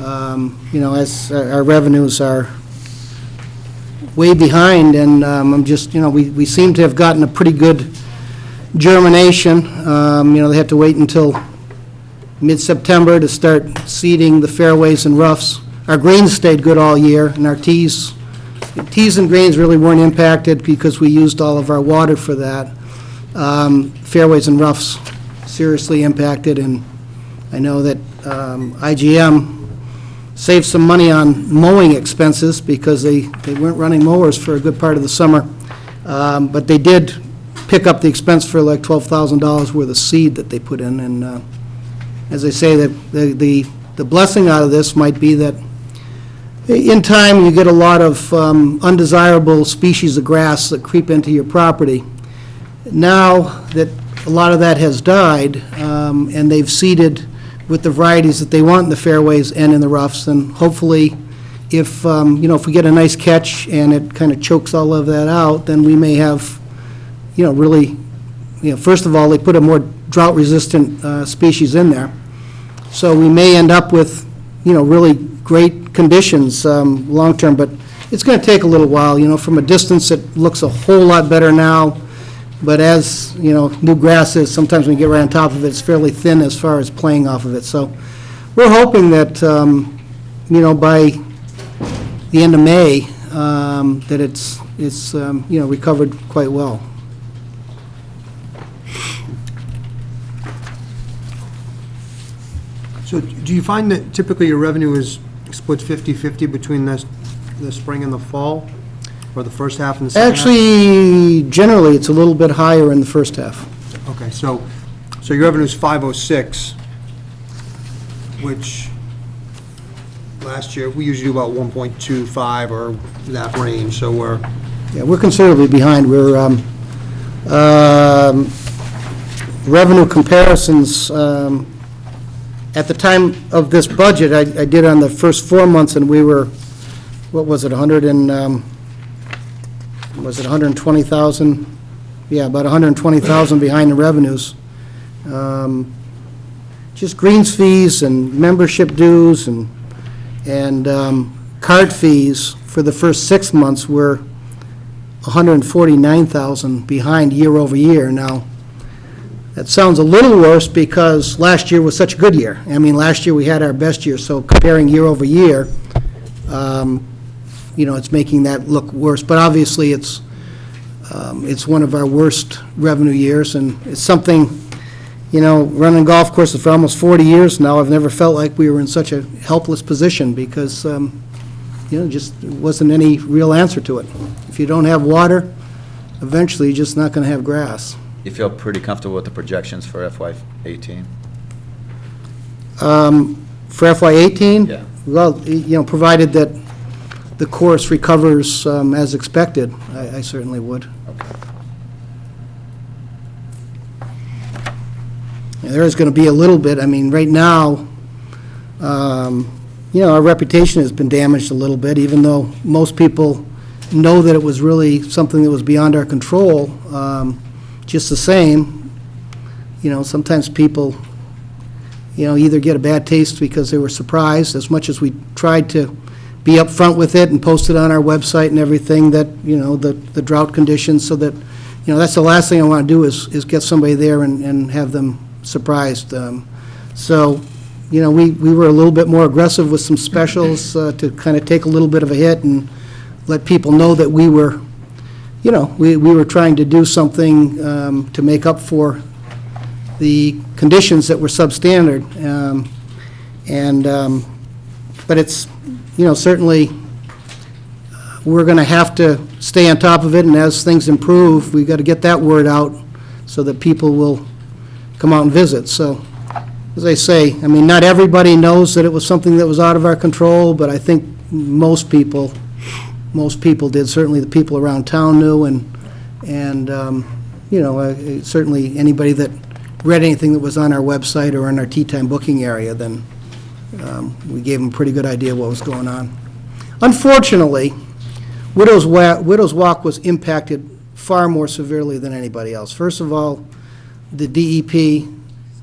as our revenues are way behind, and I'm just, we seem to have gotten a pretty good germination. They had to wait until mid-September to start seeding the fairways and roughs. Our greens stayed good all year, and our tees and greens really weren't impacted because we used all of our water for that. Fairways and roughs seriously impacted, and I know that IGM saved some money on mowing expenses because they weren't running mowers for a good part of the summer. But they did pick up the expense for like $12,000 worth of seed that they put in, and as I say, that the blessing out of this might be that in time you get a lot of undesirable species of grass that creep into your property. Now that a lot of that has died, and they've seeded with the varieties that they want in the fairways and in the roughs, and hopefully if we get a nice catch and it kind of chokes all of that out, then we may have, really, first of all, they put a more drought-resistant species in there. So we may end up with, really great conditions long-term, but it's going to take a little while. From a distance, it looks a whole lot better now, but as, new grass is, sometimes when you get right on top of it, it's fairly thin as far as playing off of it. So we're hoping that, by the end of May, that it's recovered quite well. So do you find that typically your revenue is split 50/50 between the spring and the fall, or the first half and the second half? Actually, generally, it's a little bit higher in the first half. Okay, so your revenue is 506, which last year, we usually do about 1.25 or that range, so we're... Yeah, we're considerably behind. We're, revenue comparisons, at the time of this budget, I did on the first 4 months, and we were, what was it, 120,000? Yeah, about 120,000 behind the revenues. Just greens fees and membership dues and card fees for the first 6 months were 149,000 behind year over year. Now, that sounds a little worse because last year was such a good year. I mean, last year we had our best year, so comparing year over year, it's making that look worse. But obviously, it's one of our worst revenue years, and it's something, running golf courses for almost 40 years now, I've never felt like we were in such a helpless position because, just wasn't any real answer to it. If you don't have water, eventually you're just not going to have grass. You feel pretty comfortable with the projections for FY18? For FY18? Yeah. Well, provided that the course recovers as expected, I certainly would. Okay. There is going to be a little bit, I mean, right now, our reputation has been damaged a little bit, even though most people know that it was really something that was beyond our control. Just the same, sometimes people, either get a bad taste because they were surprised, as much as we tried to be upfront with it and post it on our website and everything, that, the drought conditions, so that, that's the last thing I want to do is get somebody there and have them surprised. So, we were a little bit more aggressive with some specials to kind of take a little bit of a hit and let people know that we were, we were trying to do something to make up for the conditions that were substandard. But it's, certainly, we're going to have to stay on top of it, and as things improve, we've got to get that word out so that people will come out and visit. So, as I say, not everybody knows that it was something that was out of our control, but I think most people did. Certainly the people around town knew, and certainly anybody that read anything that was on our website or in our tea time booking area, then we gave them a pretty good idea what was going on. Unfortunately, Widows Walk was impacted far more severely than anybody else. First of all, the DEP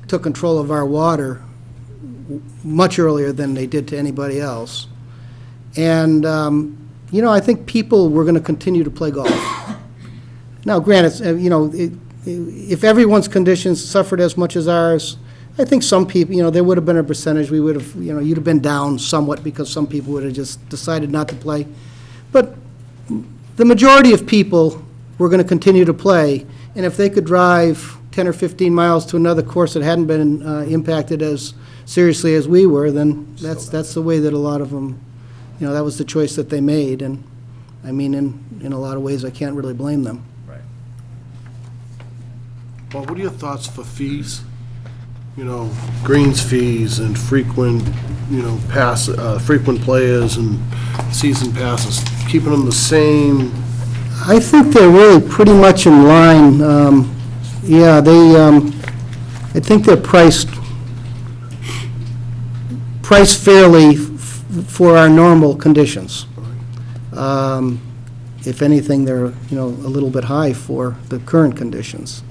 took control of our water much earlier than they did to anybody else. And, I think people were going to continue to play golf. Now, granted, if everyone's conditions suffered as much as ours, I think some people, there would have been a percentage, we would have, you'd have been down somewhat because some people would have just decided not to play. But the majority of people were going to continue to play, and if they could drive 10 or 15 miles to another course that hadn't been impacted as seriously as we were, then that's the way that a lot of them, that was the choice that they made. And, in a lot of ways, I can't really blame them. Right. Well, what are your thoughts for fees? Greens fees and frequent, frequent players and season passes, keeping them the same? I think they're really pretty much in line. I think they're priced fairly for our normal conditions. If anything, they're, a little bit high for the current conditions.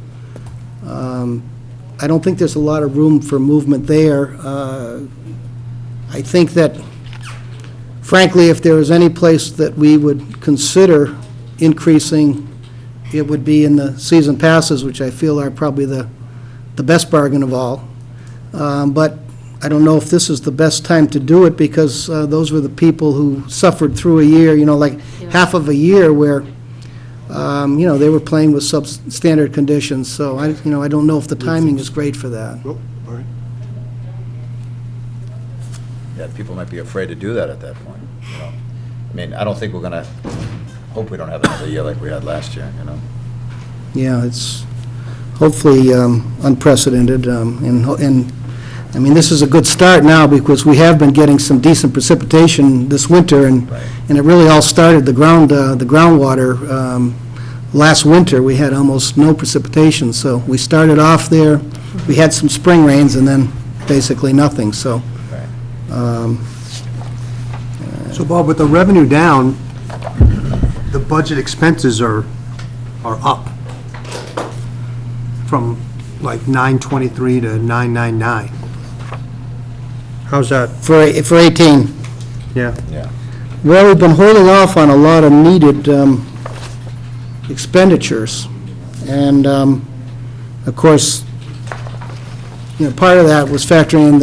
I don't think there's a lot of room for movement there. I think that, frankly, if there was any place that we would consider increasing, it would be in the season passes, which I feel are probably the best bargain of all. But I don't know if this is the best time to do it, because those were the people who suffered through a year, half of a year where, they were playing with substandard conditions. So I don't know if the timing is great for that. Nope, all right. Yeah, people might be afraid to do that at that point, I don't think we're going to, hope we don't have another year like we had last year, Yeah, it's hopefully unprecedented, and this is a good start now, because we have been getting some decent precipitation this winter, and Right. and it really all started, the groundwater, last winter. We had almost no precipitation, so we started off there, we had some spring rains, and then basically nothing, so. Right. So Bob, with the revenue down, the budget expenses are up from like 923 to 999. How's that? For 18. Yeah. Yeah. Well, we've been holding off on a lot of needed expenditures, and of course, part of that was factoring in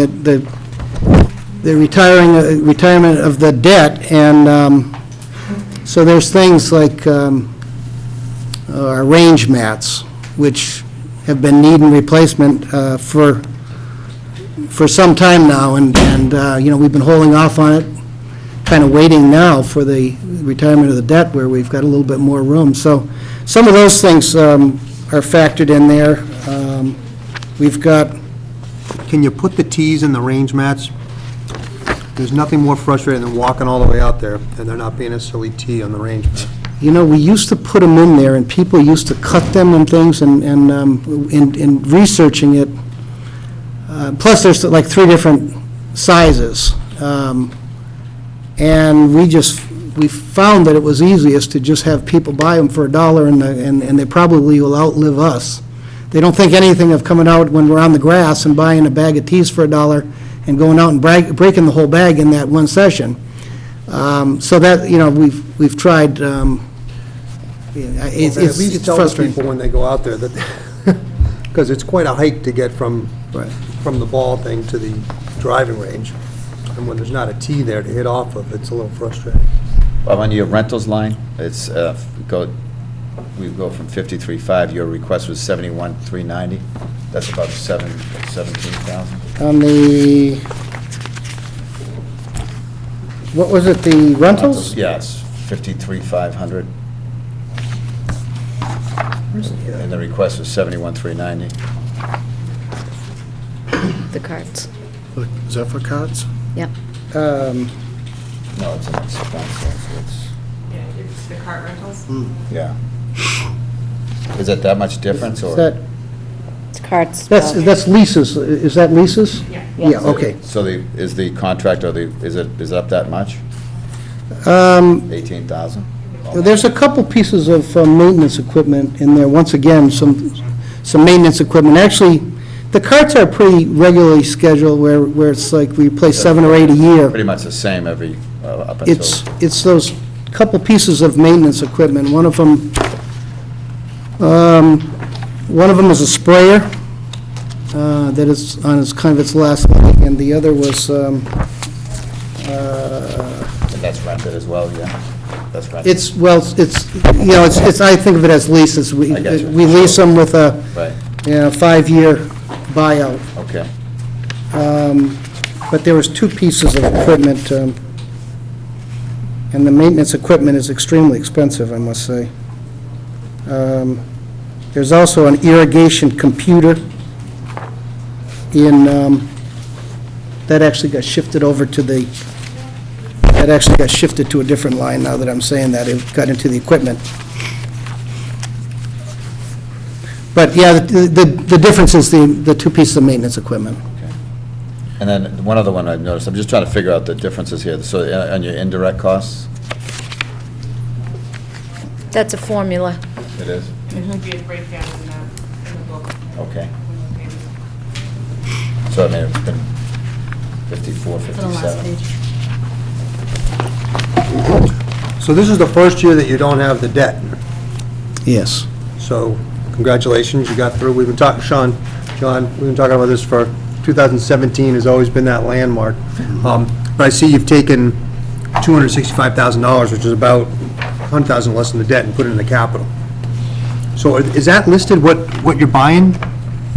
the retirement of the debt, and so there's things like our range mats, which have been needing replacement for some time now, and we've been holding off on it, kind of waiting now for the retirement of the debt, where we've got a little bit more room. So some of those things are factored in there. We've got, Can you put the tees in the range mats? There's nothing more frustrating than walking all the way out there and there not being a silly tee on the range mat. we used to put them in there, and people used to cut them and things, and in researching it, plus there's like 3 different sizes. And we found that it was easiest to just have people buy them for $1, and they probably will outlive us. They don't think anything of coming out when we're on the grass and buying a bag of teas for $1 and going out and breaking the whole bag in that one session. So that, we've tried, At least it's tell frustrating. people when they go out there that, because it's quite a hike to get from the ball thing to the driving range. And when there's not a tee there to hit off of, it's a little frustrating. Bob, on your rentals line, it's, we go from 53.5, your request was 71,390. That's about 17,000. On the, what was it, the rentals? Yes, 53,500. And the request was 71,390. The cards. Is that for cards? Yep. No, it's an expense, so it's, Yeah, it's the cart rentals. yeah. Is it that much difference, or? Is that, It's cards. that's leases, is that leases? Yeah. Yeah, okay. So is the contract, or is it up that much? 18,000? There's a couple pieces of maintenance equipment in there, once again, some maintenance equipment. Actually, the carts are pretty regularly scheduled, where it's like we replace 7 or 8 a year. Pretty much the same every, up until. It's those couple pieces of maintenance equipment. One of them is a sprayer that is on its kind of its last leg, and the other was, And that's rented as well, yeah? That's rented? it's, I think of it as leases. We I got you. lease them with a, Right, 5-year buyout. okay. But there was 2 pieces of equipment, and the maintenance equipment is extremely expensive, I must say. There's also an irrigation computer that actually got shifted over to to a different line now that I'm saying that. It got into the equipment. But, yeah, the difference is the 2 pieces of maintenance equipment. And then one other one I've noticed, I'm just trying to figure out the differences here. So on your indirect costs? That's a formula. It is? There should be a breakdown in the book. Okay. So I mean, it's been 54, For the last 57. page. So this is the first year that you don't have the debt. Yes. So congratulations, you got through. We've been talking, John, we've been talking about this for 2017 has always been that landmark. But I see you've taken $265,000, which is about $100,000 less than the debt, and put it in the capital. So is that listed what you're buying?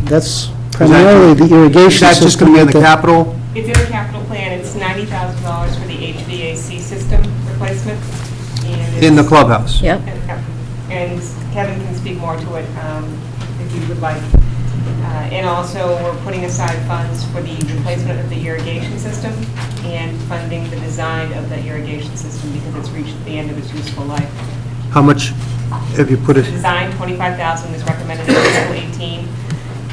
That's primarily the irrigation Is that system. just going to be in the capital? It's in the capital plan, it's $90,000 for the HVAC system replacement. And In the it's- clubhouse? Yep. And Kevin can speak more to it if you would like. And also, we're putting aside funds for the replacement of the irrigation system and funding the design of the irrigation system because it's reached the end of its useful life. How much have you put it? Design, $25,000 is recommended in Article 18,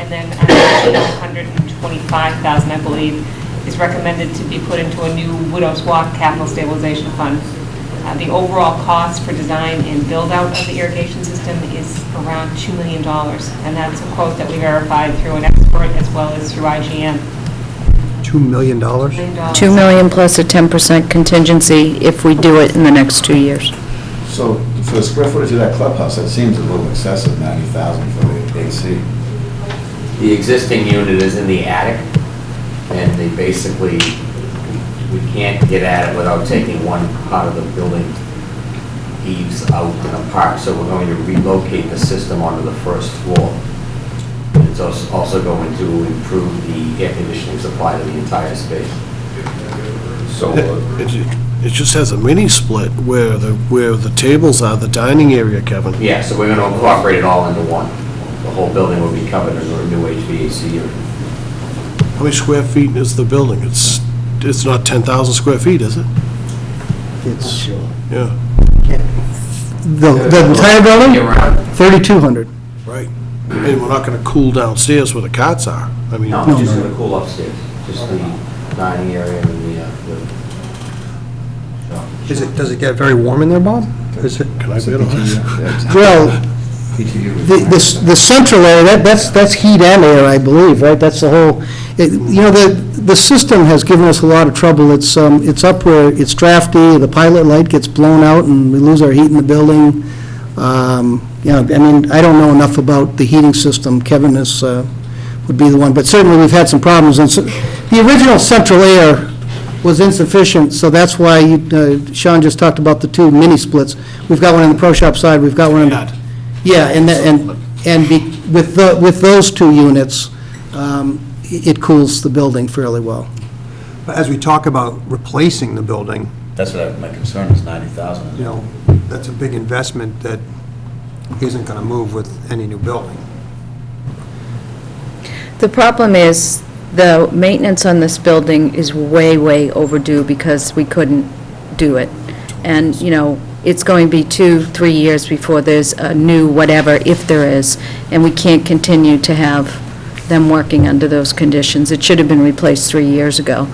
and then an additional $125,000, I believe, is recommended to be put into a new Widow's Walk capital stabilization fund. The overall cost for design and build-out of the irrigation system is around $2 million, and that's a quote that we verified through an expert as well as through IGM. $2 million? $2 million plus a 10% contingency if we do it in the next 2 years. So for the square footage of that clubhouse, that seems a little excessive, 90,000 for the AC. The existing unit is in the attic, and they basically, we can't get at it without taking one part of the building eaves out and apart, so we're going to relocate the system onto the first floor. And it's also going to improve the air conditioning supply to the entire space. So, It just has a mini split where the tables are, the dining area, Kevin. Yeah, so we're going to incorporate it all into one. The whole building will be covered under a new HVAC unit. How many square feet is the building? It's not 10,000 square feet, is it? It's, Yeah, the entire building? Year-round. 3,200. right. And we're not going to cool downstairs where the cots are. I mean, No, it's just going to cool upstairs, just the dining area and the Does it get very warm in there, Bob? Is it? Can I bid on this? Well, the central area, that's heat and air, I believe, right? That's the whole, the system has given us a lot of trouble. It's up where it's drafty, the pilot light gets blown out, and we lose our heat in the building. I mean, I don't know enough about the heating system. Kevin would be the one, but certainly we've had some problems. And the original central air was insufficient, so that's why Sean just talked about the two mini splits. We've got one on the pro shop side, we've got one on the... Yeah, with those two units, it cools the building fairly well. But as we talk about replacing the building, That's what my concern is, 90,000. That's a big investment that isn't going to move with any new building. The problem is, the maintenance on this building is way, way overdue because we couldn't do it. And, it's going to be 2-3 years before there's a new whatever, if there is, and we can't continue to have them working under those conditions. It should have been replaced 3 years ago.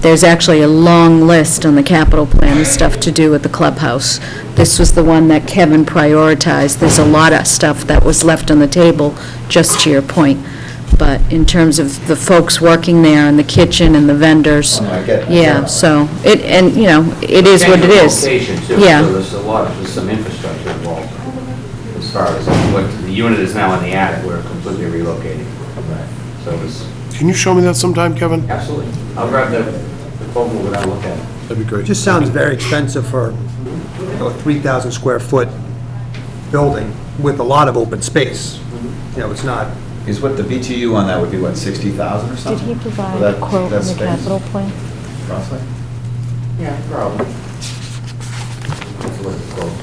There's actually a long list on the capital plan of stuff to do with the clubhouse. This was the one that Kevin prioritized. There's a lot of stuff that was left on the table, just to your point. But in terms of the folks working there, and the kitchen, and the vendors, I get it. yeah, so, it is what it is. Location, too, Yeah. so there's some infrastructure involved as far as what the unit is now in the attic, we're completely relocating. So it's, Can you show me that sometime, Kevin? absolutely, I'll grab the phone when I look at it. That'd be great. It just sounds very expensive for a 3,000 square foot building with a lot of open space. It's not... Is what the BTU on that would be, what, 60,000 or something? Did he provide For that- a quote that in the space? capital plan? Roughly? Yeah, probably. Let's look at the quote.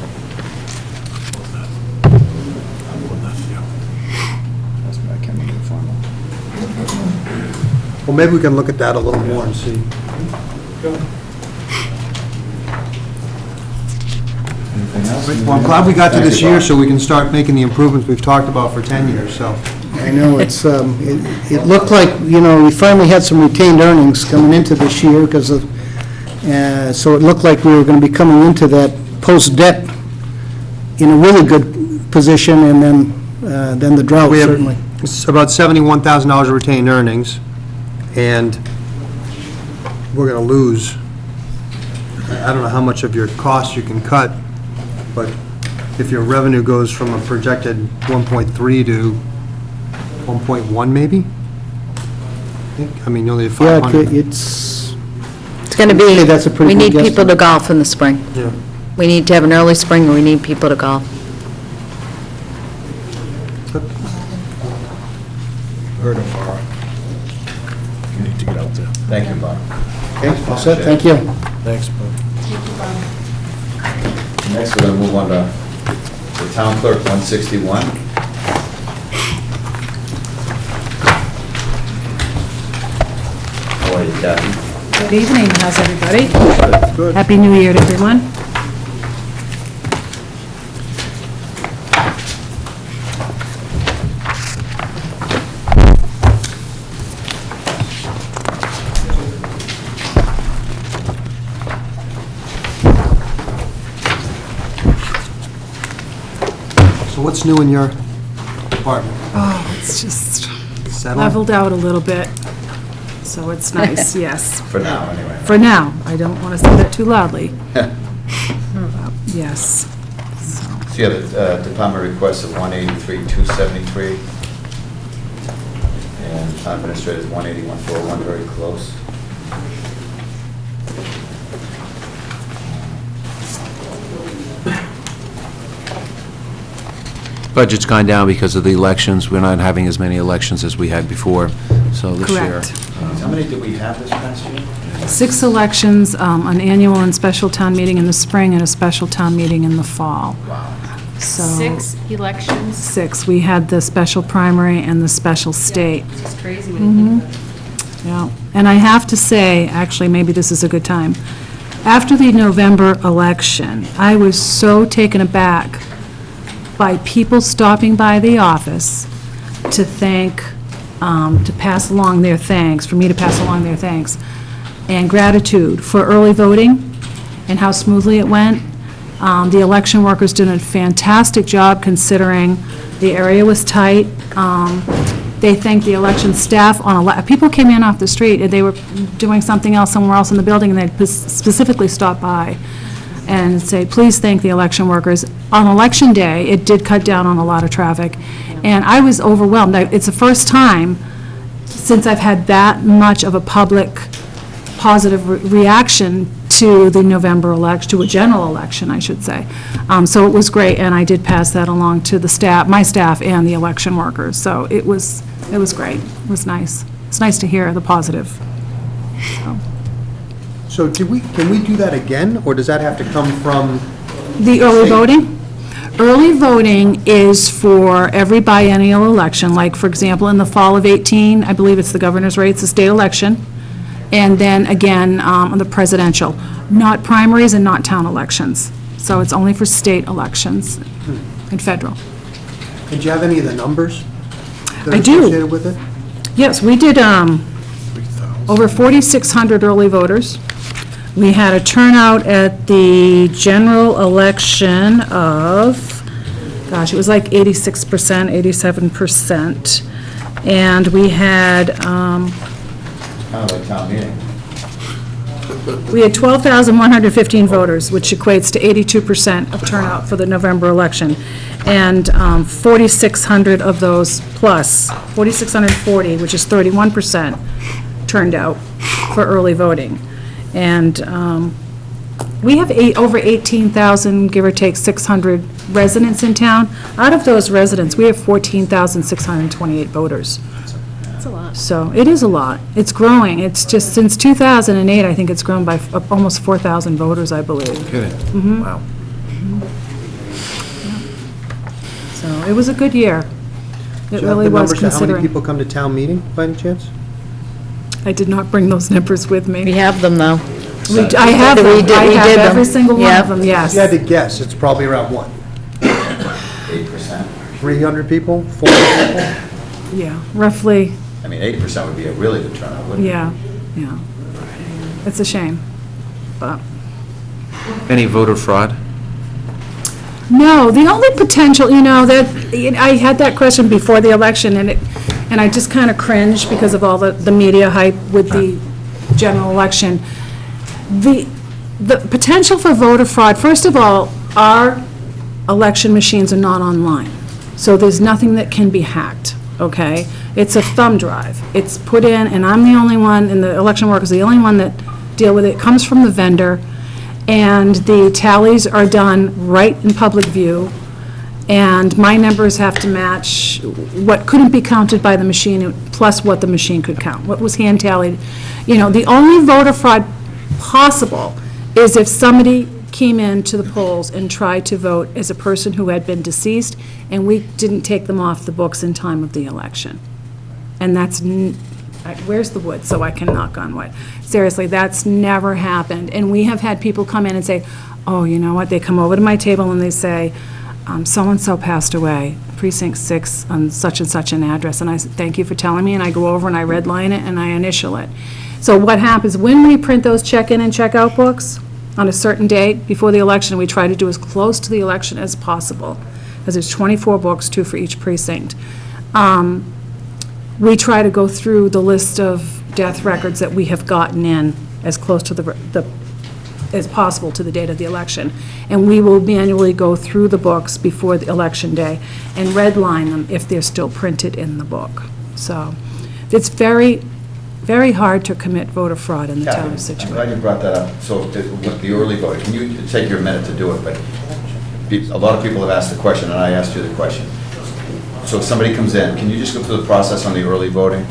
I can't remember the formula. Well, maybe we can look at that a little more and see. Anything else? Well, I'm glad we got to Thank this you, year Bob. so we can start making the improvements we've talked about for 10 years, so. I know, it looked like, we finally had some retained earnings coming into this year because of, so it looked like we were going to be coming into that post-debt in a really good position, and then the drought We have certainly. about $71,000 of retained earnings, and we're going to lose, I don't know how much of your costs you can cut, but if your revenue goes from a projected 1.3 to 1.1 maybe? I mean, you only have Yeah, 500. It's going to be, Okay, that's a pretty we need good people to guesstimate. golf in the spring. Yeah. We need to have an early spring, and we need people to golf. Heard of far. You need to get out there. Thank you, Bob. Okay, all set, thank you. Thanks, Bob. Next, we're going to move on to the town clerk, 161. How are you, Kathy? Good evening, how's everybody? Good. Happy New Year to everyone. So what's new in your department? Oh, it's just Settled? leveled out a little bit, so it's nice, yes. For now, anyway. For now, I don't want to say that too loudly. Yes. So you have a department request of 183,273, and town administrator's 181,401, very close. Budget's gone down because of the elections. We're not having as many elections as we had before, so this year... Correct. How many did we have this past year? 6 elections, an annual and special town meeting in the spring, and a special town meeting in the fall. Wow. So 6 elections. 6. We had the special primary and the special state. It's crazy when you think about it. Yeah, and I have to say, actually, maybe this is a good time. After the November election, I was so taken aback by people stopping by the office to thank, to pass along their thanks, for me to pass along their thanks, and gratitude for early voting. and how smoothly it went. The election workers did a fantastic job considering the area was tight. They thanked the election staff people came in off the street, and they were doing something else somewhere else in the building, and they'd specifically stop by and say, please thank the election workers. On election day, it did cut down on a lot of traffic, and I was overwhelmed. It's the first time since I've had that much of a public positive reaction to the November election, to a general election, I should say. So it was great, and I did pass that along to the staff, my staff, and the election workers. So it was great. It was nice. It's nice to hear the positive. So can we do that again, or does that have to come from? The early voting? Early voting is for every biennial election, like, for example, in the fall of 18, I believe it's the governor's race, the state election, and then again, on the presidential, not primaries and not town elections. So it's only for state elections and federal. Did you have any of the numbers that I are do. associated with it? Yes, we did over 4,600 early voters. We had a turnout at the general election of, gosh, it was like 86%, 87%. And we had, Kind of like town meeting. we had 12,115 voters, which equates to 82% of turnout for the November election. And 4,600 of those plus, 4,640, which is 31%, turned out for early voting. And we have over 18,000, give or take 600 residents in town. Out of those residents, we have 14,628 voters. That's a lot. So it is a lot. It's growing. It's just, since 2008, I think it's grown by almost 4,000 voters, I believe. Kidding? Wow. So it was a good year. It Do you have really the was, numbers to how many considering. people come to town meeting, by any chance? I did not bring those numbers with We me. have them, though. I have them. We did I have them. every single one Yep. of them, If yes. you had to guess, it's probably around what? 8%. 300 people, 400 people? Yeah, roughly, I mean, 8% would be a really good turnout, wouldn't it? yeah, yeah. It's a shame, but. Any voter fraud? No, the only potential, I had that question before the election, and I just kind of cringed because of all the media hype with the general election. The potential for voter fraud, first of all, our election machines are not online, so there's nothing that can be hacked, okay? It's a thumb drive. It's put in, and I'm the only one, and the election workers are the only one that deal with it. It comes from the vendor, and the tallies are done right in public view, and my numbers have to match what couldn't be counted by the machine, plus what the machine could count, what was hand tallied. The only voter fraud possible is if somebody came into the polls and tried to vote as a person who had been deceased, and we didn't take them off the books in time of the election. And that's, where's the wood so I can knock on wood? Seriously, that's never happened. And we have had people come in and say, oh, you know what, they come over to my table and they say, so-and-so passed away, precinct 6 on such and such an address. And I said, thank you for telling me, and I go over and I redline it and I initial it. So what happens, when we print those check-in and check-out books on a certain date before the election, we try to do as close to the election as possible, because there's 24 books, 2 for each precinct. We try to go through the list of death records that we have gotten in as close to as possible to the date of the election. And we will manually go through the books before the election day and redline them if they're still printed in the book. So it's very, very hard to commit voter fraud in the town of I'm Scituate. glad you brought that up. So with the early voting, can you take your minute to do it? But a lot of people have asked the question, and I asked you the question. So if somebody comes in, can you just go through the process on the early voting?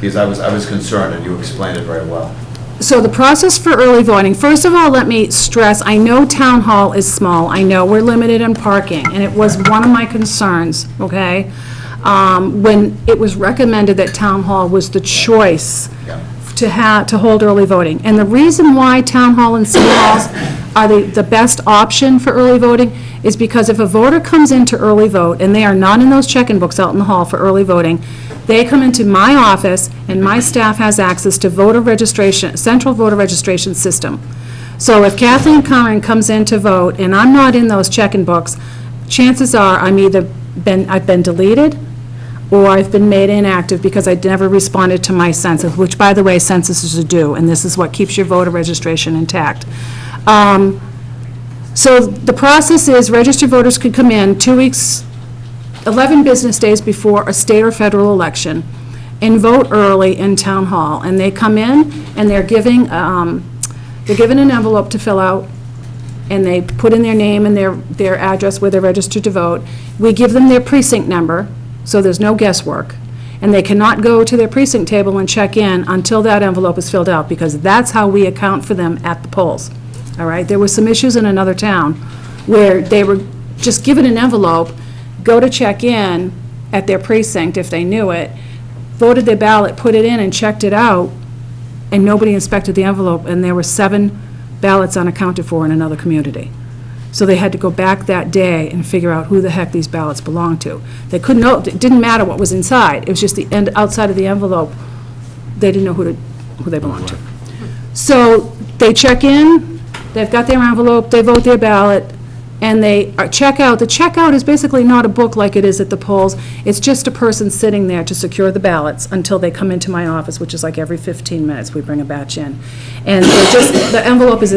Because I was concerned, and you explained it very well. So the process for early voting, first of all, let me stress, I know Town Hall is small. I know we're limited in parking, and it was one of my concerns, okay? When it was recommended that Town Hall was the choice to hold early voting. And the reason why Town Hall and City Halls are the best option for early voting is because if a voter comes in to early vote, and they are not in those check-in books out in the hall for early voting, they come into my office, and my staff has access to voter registration, central voter registration system, So if Kathleen Curran comes in to vote, and I'm not in those check-in books, chances are I've been deleted, or I've been made inactive because I never responded to my census, which, by the way, censuses are due, and this is what keeps your voter registration intact. So the process is registered voters could come in 2 weeks, 11 business days before a state or federal election and vote early in town hall. And they come in and they're given an envelope to fill out, and they put in their name and their address where they're registered to vote. We give them their precinct number, so there's no guesswork. And they cannot go to their precinct table and check in until that envelope is filled out, because that's how we account for them at the polls. All right? There were some issues in another town where they were just given an envelope, go to check in at their precinct if they knew it, voted their ballot, put it in and checked it out, and nobody inspected the envelope, and there were 7 ballots unaccounted for in another community. So they had to go back that day and figure out who the heck these ballots belonged to. They couldn't know, it didn't matter what was inside, it was just the end, outside of the envelope, they didn't know who they belonged to. So they check in, they've got their envelope, they vote their ballot, and they check out. The checkout is basically not a book like it is at the polls. It's just a person sitting there to secure the ballots until they come into my office, which is like every 15 minutes we bring a batch in. And the envelope is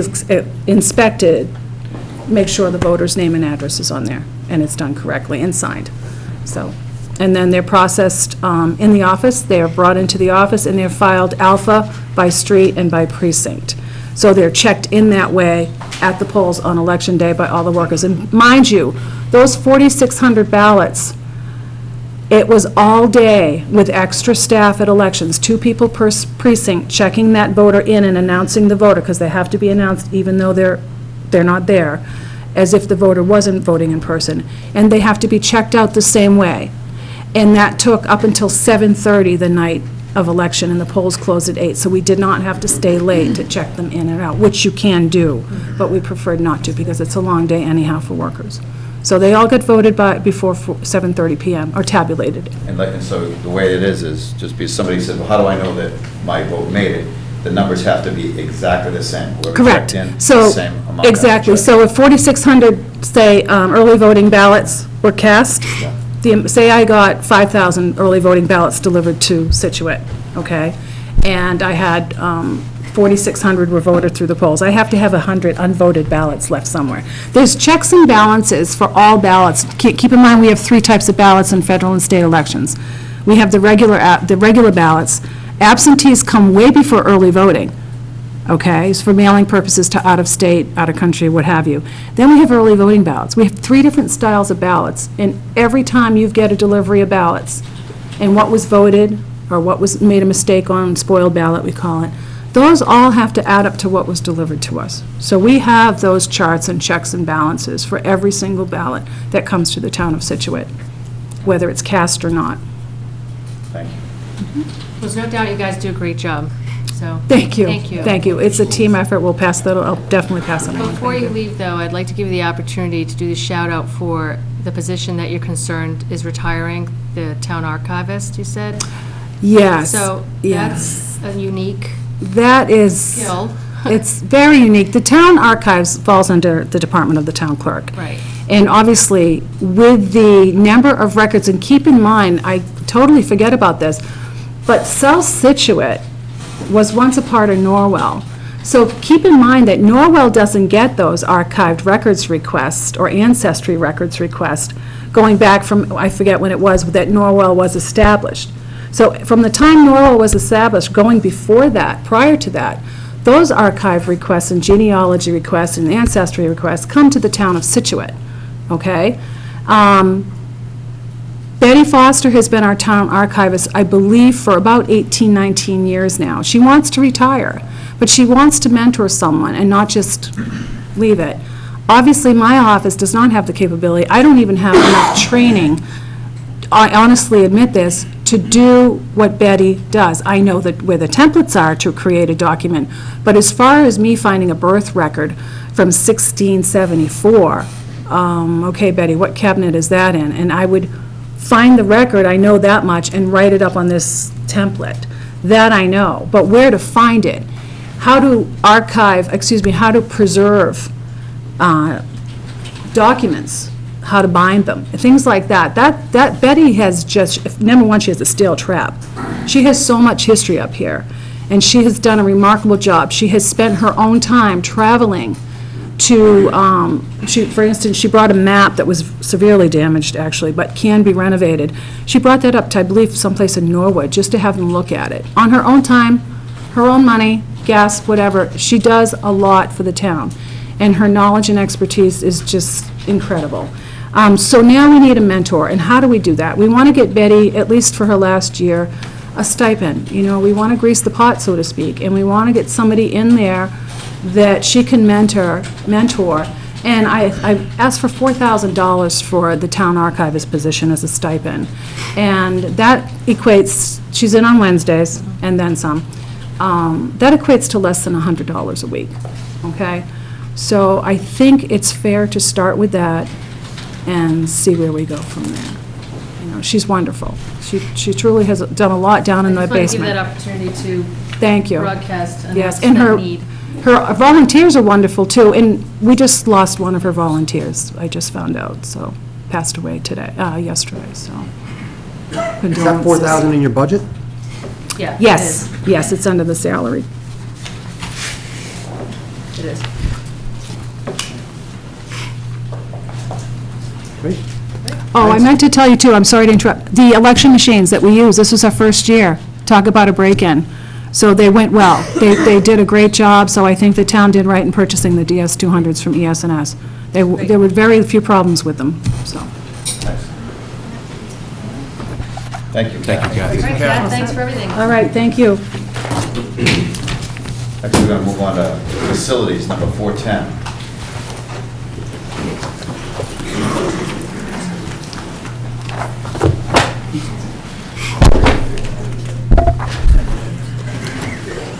inspected, make sure the voter's name and address is on there, and it's done correctly and signed. So, and then they're processed in the office, they're brought into the office, and they're filed alpha by street and by precinct. So they're checked in that way at the polls on Election Day by all the workers. And mind you, those 4,600 ballots, it was all day with extra staff at elections, 2 people per precinct, checking that voter in and announcing the voter, because they have to be announced even though they're not there, as if the voter wasn't voting in person. And they have to be checked out the same way. And that took up until 7:30 the night of election, and the polls closed at 8, so we did not have to stay late to check them in and out, which you can do, but we preferred not to, because it's a long day anyhow for workers. So they all got voted by before 7:30 PM, or tabulated. And so the way it is just because somebody said, well, how do I know that my vote made it? The numbers have to be exactly the same. Whoever Correct. checked in, So, the same amount. exactly. So if 4,600, say, early voting ballots were cast, say I got 5,000 early voting ballots delivered to Scituate, okay? And I had 4,600 were voted through the polls. I have to have 100 unvoted ballots left somewhere. There's checks and balances for all ballots. Keep in mind, we have 3 types of ballots in federal and state elections. We have the regular ballots. Absentees come way before early voting, okay? It's for mailing purposes to out-of-state, out-of-country, what have you. Then we have early voting ballots. We have 3 different styles of ballots, and every time you get a delivery of ballots, and what was voted, or what was made a mistake on, spoiled ballot, we call it, those all have to add up to what was delivered to us. So we have those charts and checks and balances for every single ballot that comes to the town of Scituate, whether it's cast or not. Thank you. There's no doubt you guys do a great job, so. Thank you. Thank you. Thank you. It's a team effort. We'll pass that, I'll definitely pass it on. Before Thank you leave, though, I'd like to give you the opportunity to do the shout-out for the position that you're concerned is retiring, the town archivist, you said? Yes. So yes. that's a unique That is, skill. it's very unique. The town archives falls under the department of the town clerk. Right. And obviously, with the number of records, and keep in mind, I totally forget about this, but South Scituate was once a part of Norwell. So keep in mind that Norwell doesn't get those archived records requests or ancestry records requests going back from, I forget when it was, that Norwell was established. So from the time Norwell was established, going before that, prior to that, those archive requests and genealogy requests and ancestry requests come to the town of Scituate, okay? Betty Foster has been our town archivist, I believe, for about 18, 19 years now. She wants to retire, but she wants to mentor someone and not just leave it. Obviously, my office does not have the capability. I don't even have enough training, I honestly admit this, to do what Betty does. I know that where the templates are to create a document, but as far as me finding a birth record from 1674, okay, Betty, what cabinet is that in? And I would find the record, I know that much, and write it up on this template. That I know, but where to find it? how to how to preserve documents, how to bind them, things like that. That Betty has just, number one, she has a steel trap. She has so much history up here, and she has done a remarkable job. She has spent her own time traveling to, for instance, she brought a map that was severely damaged, actually, but can be renovated. She brought that up to, I believe, someplace in Norwood, just to have them look at it. On her own time, her own money, gas, whatever, she does a lot for the town, and her knowledge and expertise is just incredible. So now we need a mentor, and how do we do that? We want to get Betty, at least for her last year, a stipend. You know, we want to grease the pot, so to speak, and we want to get somebody in there that she can mentor, and I asked for $4,000 for the town archivist position as a stipend, and that equates, she's in on Wednesdays, and then some, that equates to less than $100 a week, okay? So I think it's fair to start with that and see where we go from there. You know, she's wonderful. She truly has done a lot down in the basement. I just want to give that opportunity to Thank you. broadcast and Yes, announce and that need. her volunteers are wonderful, too, and we just lost one of her volunteers, I just found out, so, passed away yesterday, so. Is that 4,000 in your budget? Yeah. it Yes, is. yes, it's under the salary. It is. Great. Oh, I meant to tell you, too, I'm sorry to interrupt, the election machines that we use, this was our first year, talk about a break-in. So they went well. They did a great job, so I think the town did right in purchasing the DS200s from ES&S. There were very few problems with them, so. Thank you. Thank you, Kathy. All right, Kat, thanks for everything. All right, thank you. Actually, we're going to move on to facilities, number 410.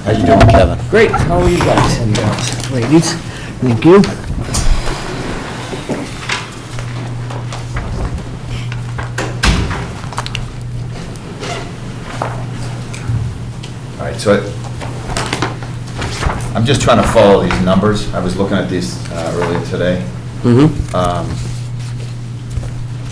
How you doing, Kevin? Great, how are you guys and ladies? Thank you. All right, so I'm just trying to follow these numbers. I was looking at these earlier today. I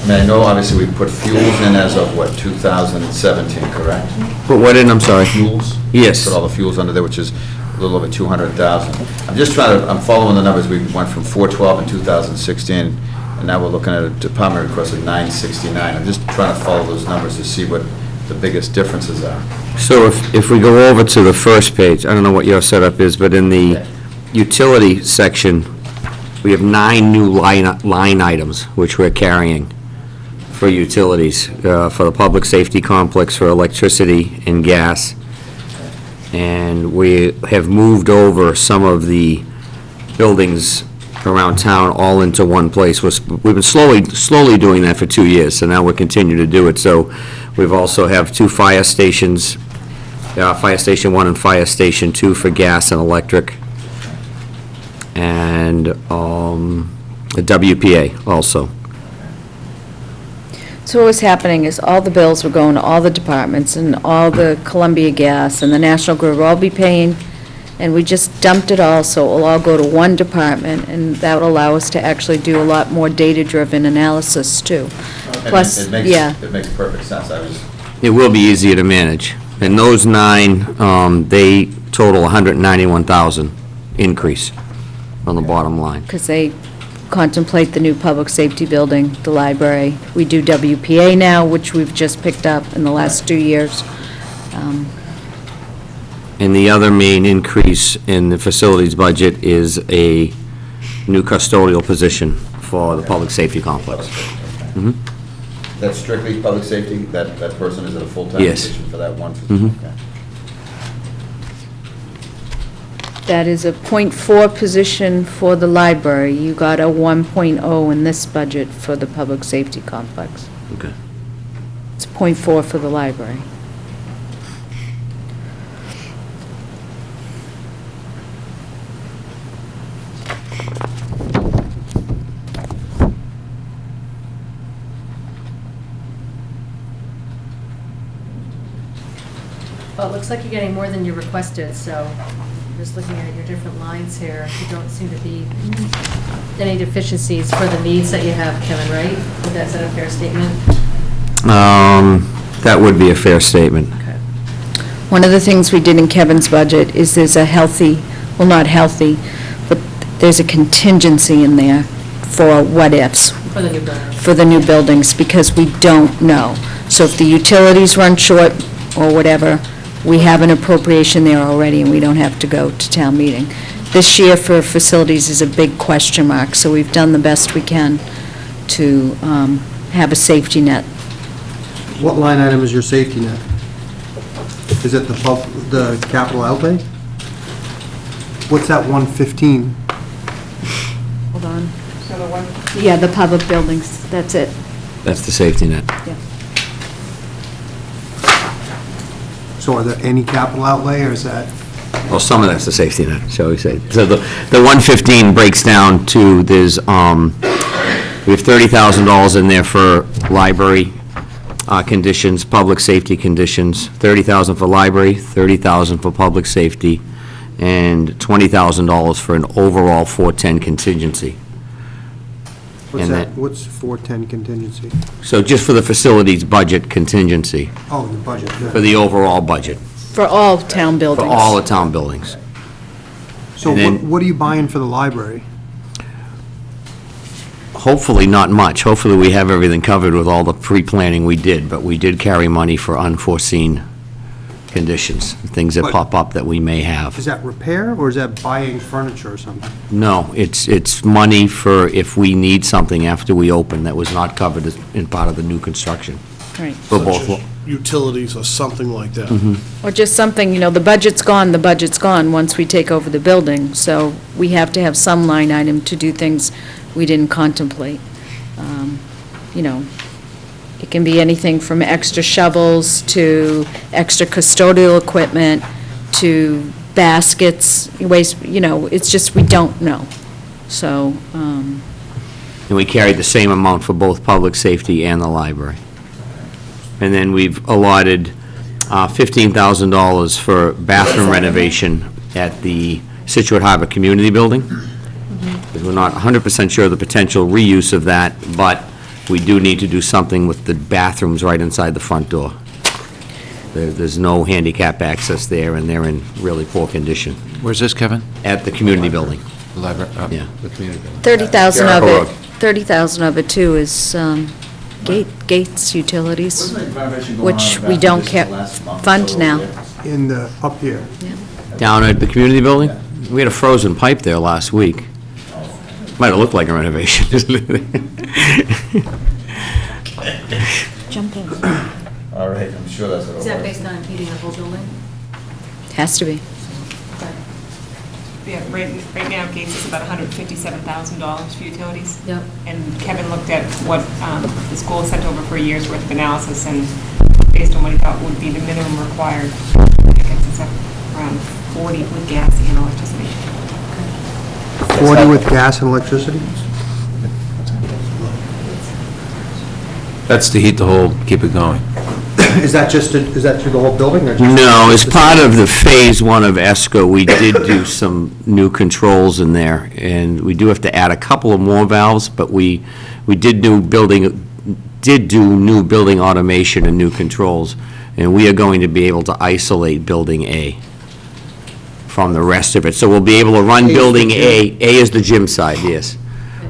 mean, I know obviously we put fuels in as of, what, 2017, correct? But what in, I'm sorry? Fuels? Yes. Put all the fuels under there, which is a little over 200,000. I'm just trying to, I'm following the numbers. We went from 412 in 2016, and now we're looking at a department request of 969. I'm just trying to follow those numbers to see what the biggest differences are. So if we go over to the first page, I don't know what your setup is, but in the utility section, we have 9 new line items which we're carrying for utilities, for the public safety complex, for electricity and gas. And we have moved over some of the buildings around town all into one place. We've been slowly doing that for 2 years, so now we're continuing to do it. So we've also have 2 fire stations, Fire Station 1 and Fire Station 2 for gas and electric, and the WPA also. So what was happening is all the bills were going to all the departments, and all the Columbia Gas and the National Grid will all be paying, and we just dumped it all, so it will all go to one department, and that will allow us to actually do a lot more data-driven analysis, too. Plus, It makes- yeah. It makes perfect sense. It will be easier to manage. And those 9, they total 191,000 increase on the bottom line. Because they contemplate the new public safety building, the library. We do WPA now, which we've just picked up in the last 2 years. And the other main increase in the facilities budget is a new custodial position for the public safety complex. That's strictly public safety? That person is at a full-time Yes. position for that one? Okay. That is a .4 position for the library. You got a 1.0 in this budget for the public safety complex. Okay. It's .4 for the library. Well, it looks like you're getting more than you requested, so Just looking at your different lines here, you don't seem to be any deficiencies for the needs that you have, Kevin, right? Is that a fair statement? That would be a fair statement. Okay. One of the things we did in Kevin's budget is there's a healthy, well, not healthy, but there's a contingency in there for what-ifs, For the new building. for the new buildings, because we don't know. So if the utilities run short or whatever, we have an appropriation there already, and we don't have to go to town meeting. This year for facilities is a big question mark, so we've done the best we can to have a safety net. What line item is your safety net? Is it the capital outlay? What's that 115? Hold on. So the one, Yeah, the public buildings, that's it. That's the safety net. So are there any capital outlay, or is that? Well, some of that's the safety net, shall we say. So the 115 breaks down to, we have $30,000 in there for library conditions, public safety conditions, $30,000 for library, $30,000 for public safety, and $20,000 for an overall 410 contingency. What's And that, what's 410 contingency? So just for the facilities budget contingency, Oh, the budget. for the overall budget, For all town for buildings. all the town buildings. So and then- what are you buying for the library? Hopefully not much. Hopefully we have everything covered with all the pre-planning we did, but we did carry money for unforeseen conditions, things that But- pop up that we may have. Is that repair, or is that buying furniture or something? No, it's money for if we need something after we open that was not covered as in part of the new construction. Right. For such both. as utilities or something like that. Or just something, the budget's gone once we take over the building, so we have to have some line item to do things we didn't contemplate. It can be anything from extra shovels to extra custodial equipment to baskets, waste, it's just, we don't know. So, And we carried the same amount for both public safety and the library. And then we've allotted $15,000 for bathroom renovation at the Scituate Harbor Community Building. Because we're not 100% sure of the potential reuse of that, but we do need to do something with the bathrooms right inside the front door. There's no handicap access there, and they're in really poor condition Where's this, Kevin? At the community building. Library, Yeah. the community building. 30,000 of Jericho it, Road. 30,000 of it too is gates utilities, which we don't fund now. In the, up here? Down at the community building? We had a frozen pipe there last week. Might have looked like a renovation. Jump in. All right, I'm sure that's what it was. Is that based on heating the whole building? Has to be. yeah, right now, Gates is about $157,000 for utilities. Yep. And Kevin looked at what the school sent over for a year's worth of analysis, and based on what he thought would be the minimum required, I guess it's around 40 with gas and electricity. 40 with gas and electricity? That's to heat the whole, keep it going. Is that is that through the whole building, or just? No, as part of the Phase 1 of ESCO, we did do some new controls in there, and we do have to add a couple of more valves, but we did do new building automation and new controls, and we are going to be able to isolate Building A from the rest of it. So we'll be able to run Building A. A is the gym side, yes.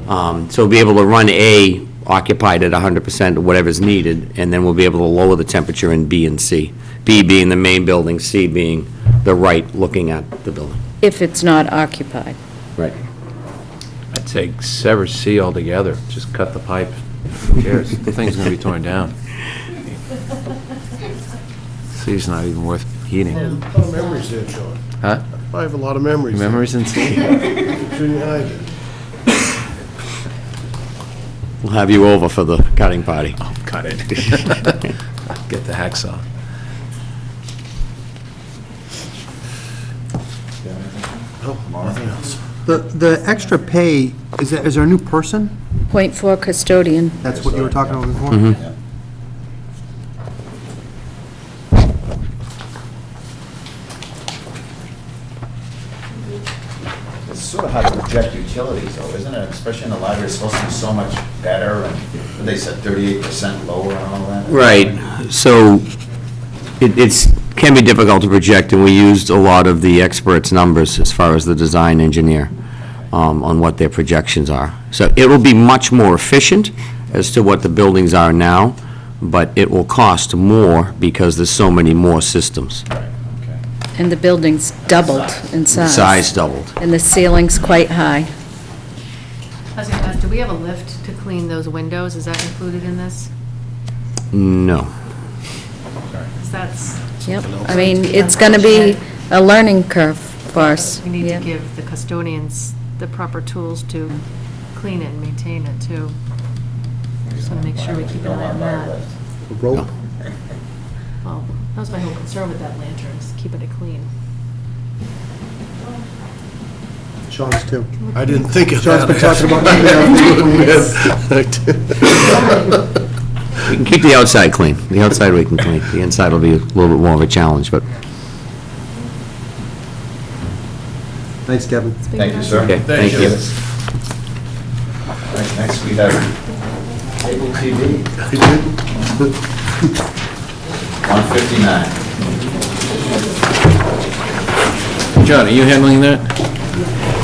So we'll be able to run A occupied at 100% of whatever's needed, and then we'll be able to lower the temperature in B and C. B being the main building, C being the right looking at the building. If it's not occupied. Right. I'd say sever C altogether, just cut the pipe. Who cares? The thing's gonna be torn down. C's not even worth heating. A lot of memories there, John. Huh? I have a lot of memories. Memories in C. Junior high did. We'll have you over for the cutting party. Oh, cut it. Get the hacksaw. Nothing else. The extra pay, is there a new person? .4 custodian. That's what you were talking about before? Yeah. sort of hard to project utilities, though, isn't it? Especially in the library, it's supposed to be so much better, and they said 38% lower and all that. Right, so can be difficult to project, and we used a lot of the experts' numbers as far as the design engineer on what their projections are. So it will be much more efficient as to what the buildings are now, but it will cost more because there's so many more systems. And the building's doubled in size. Size doubled. And the ceiling's quite high. I was going to ask, do we have a lift to clean those windows? Is that included in this? No. 'Cause that's, Yep, I mean, it's going to be a learning curve for us. we need to Yep. give the custodians the proper tools to clean it and maintain it, too. Just want to make sure we keep an eye on that. Rope. Well, that was my whole concern with that lantern, is keeping it clean. Sean's too. I didn't think of Sean's that. been talking about We can keep the outside clean. The outside we can clean. The inside will be a little bit more of a challenge, but. Thanks, Kevin. Thank you, sir. Okay, thank you. All right, next we have cable TV. 159. John, are you handling that?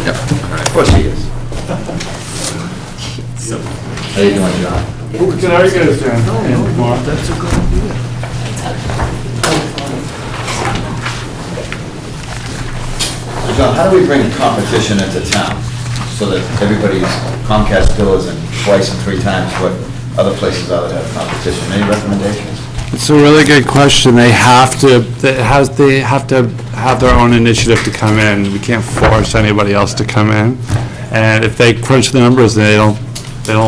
Of course he is. How you doing, John? Good, how are you guys doing? That's a good idea. John, how do we bring competition into town so that everybody's Comcast bill isn't twice and three times what other places out there have competition? Any recommendations? It's a really good question. They have to have their own initiative to come in. We can't force anybody else to come in. And if they crunch the numbers and they don't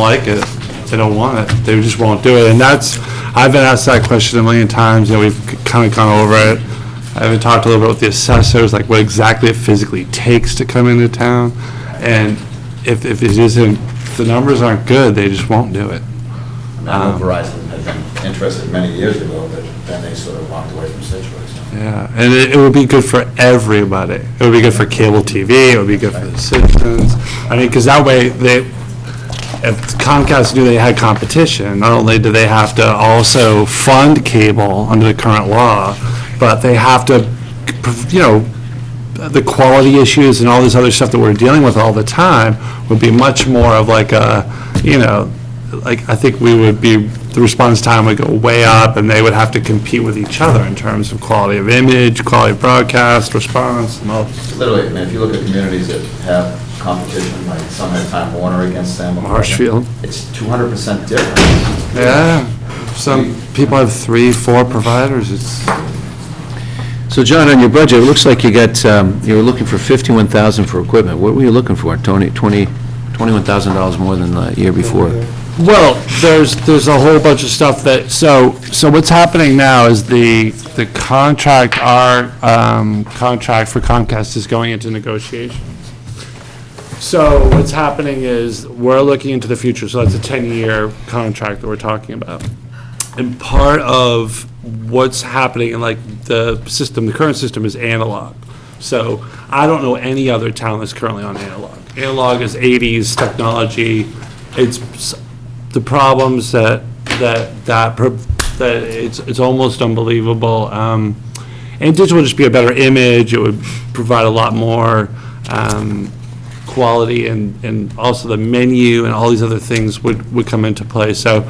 like it, they don't want it, they just won't do it. And I've been asked that question a million times, we've kind of gone over it. I even talked a little bit with the assessors, like what exactly it physically takes to come into town. And if the numbers aren't good, they just won't do it. I know Verizon had been interested many years ago, but then they sort of walked away from Scituate. So. Yeah, and it would be good for everybody. It would be good for cable TV, it would be good for the citizens. I mean, because that way, if Comcast knew they had competition, not only do they have to also fund cable under the current law, but they have to, the quality issues and all this other stuff that we're dealing with all the time would be much more of like a, I think the response time would go way up, and they would have to compete with each other in terms of quality of image, quality of broadcast, response, and all. Literally, I mean, if you look at communities that have competition, like some have Time Warner against them. Marshfield. It's 200% difference. Yeah, some people have 3, 4 providers, So John, on your budget, it looks like you were looking for $51,000 for equipment. What were you looking for, Tony? $21,000 more than the year before? Well, there's a whole bunch of stuff that, so what's happening now is the contract, our contract for Comcast is going into negotiations. So what's happening is, we're looking into the future, so that's a 10-year contract that we're talking about. And part of what's happening, and like the current system is analog. So I don't know any other town that's currently on analog. Analog is 80s technology. It's the problems that it's almost unbelievable. And digital would just be a better image. It would provide a lot more quality, and also the menu and all these other things would come into play. So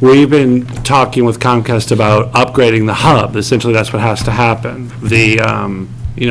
we've been talking with Comcast about upgrading the hub. Essentially, that's what has to happen.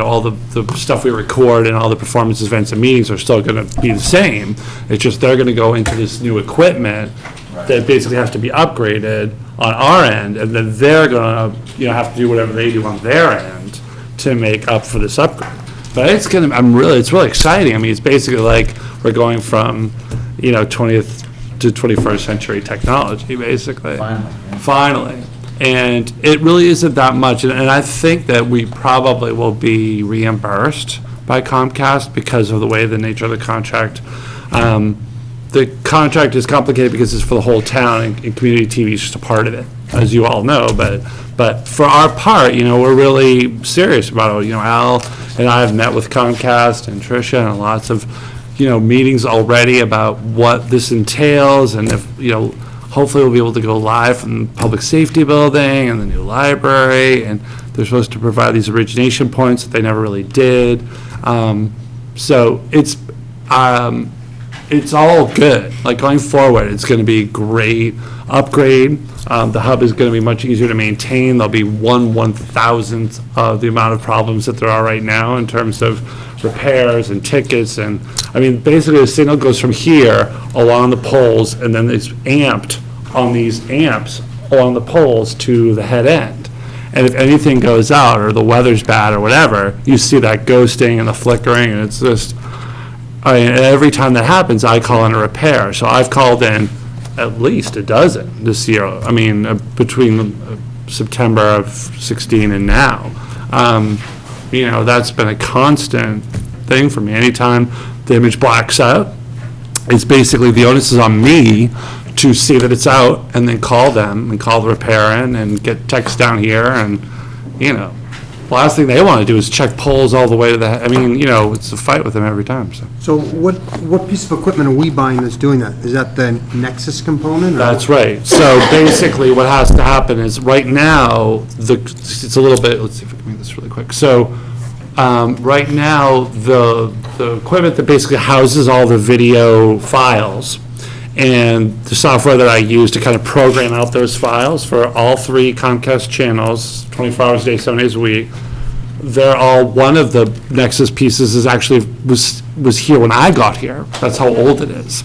All the stuff we record and all the performance events and meetings are still going to be the same. It's just they're going to go into this new equipment that basically has to be upgraded on our end, and then they're going to have to do whatever they do on their end to make up for this upgrade. But it's really exciting. I mean, it's basically like we're going from 20th to 21st century technology, basically. Finally. And it really isn't that much, and I think that we probably will be reimbursed by Comcast because of the way the nature of the contract. The contract is complicated because it's for the whole town, and community TV is just a part of it. as you all know, but for our part, we're really serious about it. Al and I have met with Comcast and Tricia and lots of, meetings already about what this entails, and if, hopefully we'll be able to go live from the public safety building and the new library, and they're supposed to provide these origination points that they never really did. So it's all good. Like, going forward, it's going to be a great upgrade. The hub is going to be much easier to maintain. There'll be 1/1000th of the amount of problems that there are right now in terms of repairs and tickets. And, basically the signal goes from here along the poles, and then it's amped on these amps along the poles to the head end. And if anything goes out, or the weather's bad or whatever, you see that ghosting and the flickering, and it's just, every time that happens, I call in a repair. So I've called in at least a dozen this year, between September of 16 and now. That's been a constant thing for me. Anytime the image blacks out, it's basically, the onus is on me to see that it's out, and then call them, and call the repair in, and get techs down here, and, the last thing they want to do is check poles all the way to the, it's a fight with them every time, so. So what piece of equipment are we buying that's doing that? Is that the Nexus component? Or? That's right. So basically, what has to happen is, right now, it's a little bit, let's see if I can make this really quick. So, right now, the equipment that basically houses all the video files, and the software that I use to kind of program out those files for all 3 Comcast channels, 24 hours a day, 7 days a week, they're all, one of the Nexus pieces is actually, was here when I got here. That's how old it is.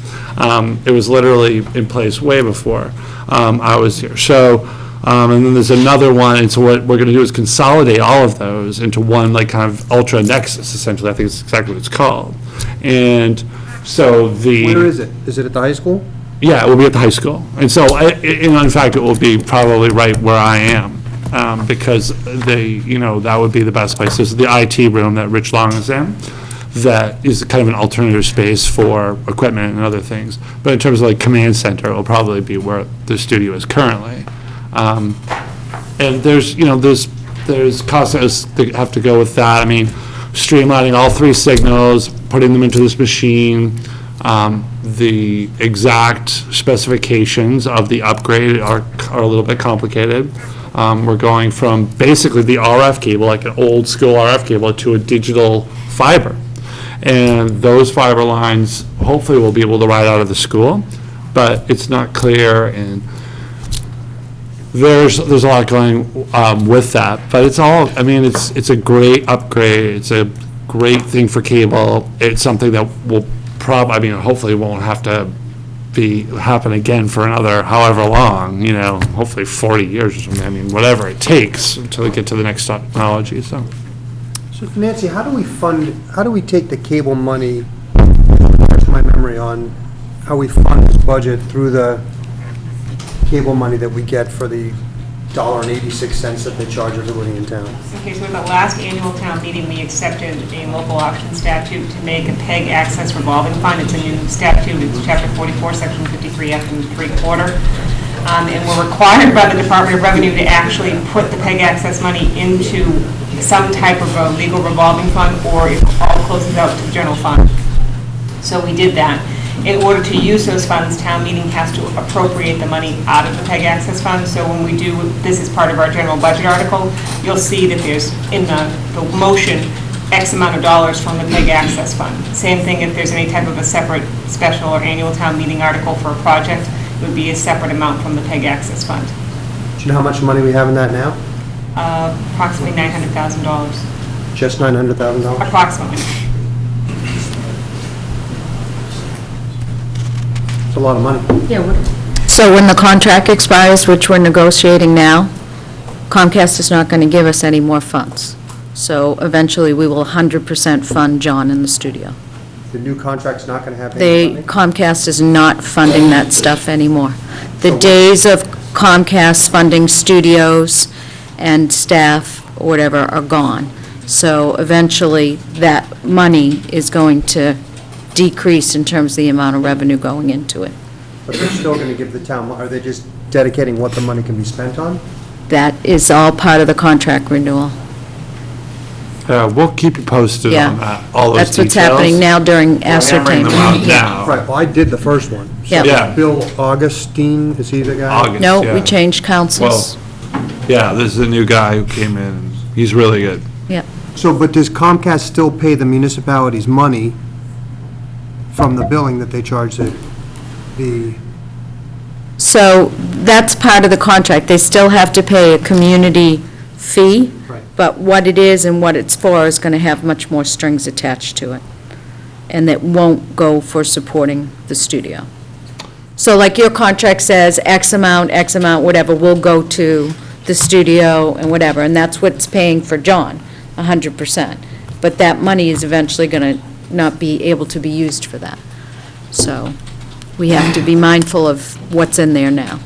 It was literally in place way before I was here. So, and then there's another one, and so what we're going to do is consolidate all of those into one, like, kind of Ultra Nexus, essentially. I think it's exactly what it's called. And so Where is it? Is it at the high school? Yeah, it will be at the high school. And so, in fact, it will be probably right where I am, because that would be the best place. This is the IT room that Rich Long is in, that is kind of an alternative space for equipment and other things. But in terms of, like, command center, it will probably be where the studio is currently. And there's costs that have to go with that. Streamlining all 3 signals, putting them into this machine. The exact specifications of the upgrade are a little bit complicated. We're going from basically the RF cable, like an old school RF cable, to a digital fiber. And those fiber lines, hopefully, will be able to ride out of the school, but it's not clear, and there's a lot going with that, but it's all, it's a great upgrade. It's a great thing for cable. It's something that will hopefully won't have to happen again for another however long, hopefully 40 years or something. Whatever it takes until we get to the next technology, so. So Nancy, how do we take the cable money, refresh my memory on how we fund this budget through the cable money that we get for the $1.86 that they charge everybody in town? Okay, so at the last annual town meeting, we accepted a local option statute to make a PEG access revolving fund. It's a new statute, it's chapter 44, section 53F and 3/4. And we're required by the Department of Revenue to actually put the PEG access money into some type of a legal revolving fund, or it all closes out to the general fund. So we did that. In order to use those funds, town meeting has to appropriate the money out of the PEG access fund. So when we do, this is part of our general budget article, you'll see that there's, in the motion, X amount of dollars from the PEG access fund. Same thing if there's any type of a separate special or annual town meeting article for a project, it would be a separate amount from the PEG access fund. Do you know how much money we have in that now? Approximately $900,000. Just $900,000? Approximately. It's a lot of money. Yeah. So when the contract expires, which we're negotiating now, Comcast is not going to give us any more funds. So eventually, we will 100% fund John in the studio. The new contract's not going to have any funding? Comcast is not funding that stuff anymore. The days of Comcast funding studios and staff, or whatever, are gone. So eventually, that money is going to decrease in terms of the amount of revenue going into it. But they're still going to give the town, are they just dedicating what the money can be spent on? That is all part of the contract renewal. We'll keep you posted Yeah. on that, all those That's details. what's happening now during We're hammering ascertainment. them out now. Right, well, I did the first one. So Yeah. Yeah. Bill Augustine, is he the guy? August, No, yeah. we changed councils. Well, yeah, this is a new guy who came in, and he's really good. Yeah. So, but does Comcast still pay the municipalities money from the billing that they charge the, So that's part of the contract. They still have to pay a community fee, Right. but what it is and what it's for is going to have much more strings attached to it. And that won't go for supporting the studio. So like your contract says, X amount, whatever, will go to the studio and whatever, and that's what's paying for John, 100%. But that money is eventually going to not be able to be used for that. So we have to be mindful of what's in there now.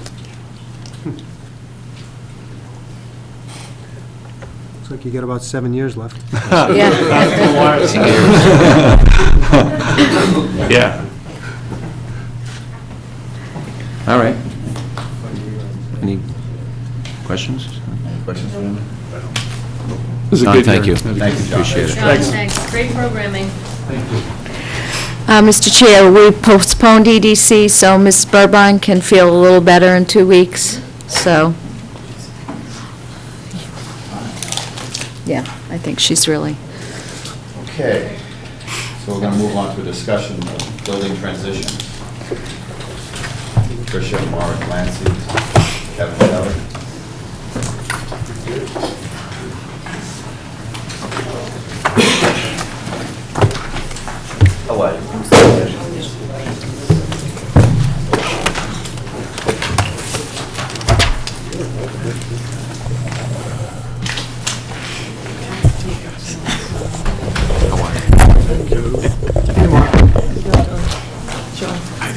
looks like you got about 7 years left. Yeah. All right. Any questions? Questions for him? It was a Don, good thank you. hearing. Thank you, John. Appreciate it. John, thanks. Great programming. Mr. Chair, we postponed EDC so Ms. Burbine can feel a little better in 2 weeks, so. Yeah, I think she's really. Okay, so we're going to move on to a discussion of building transition. Tricia, Mark, Lancy, Kevin, Kelly. How are you?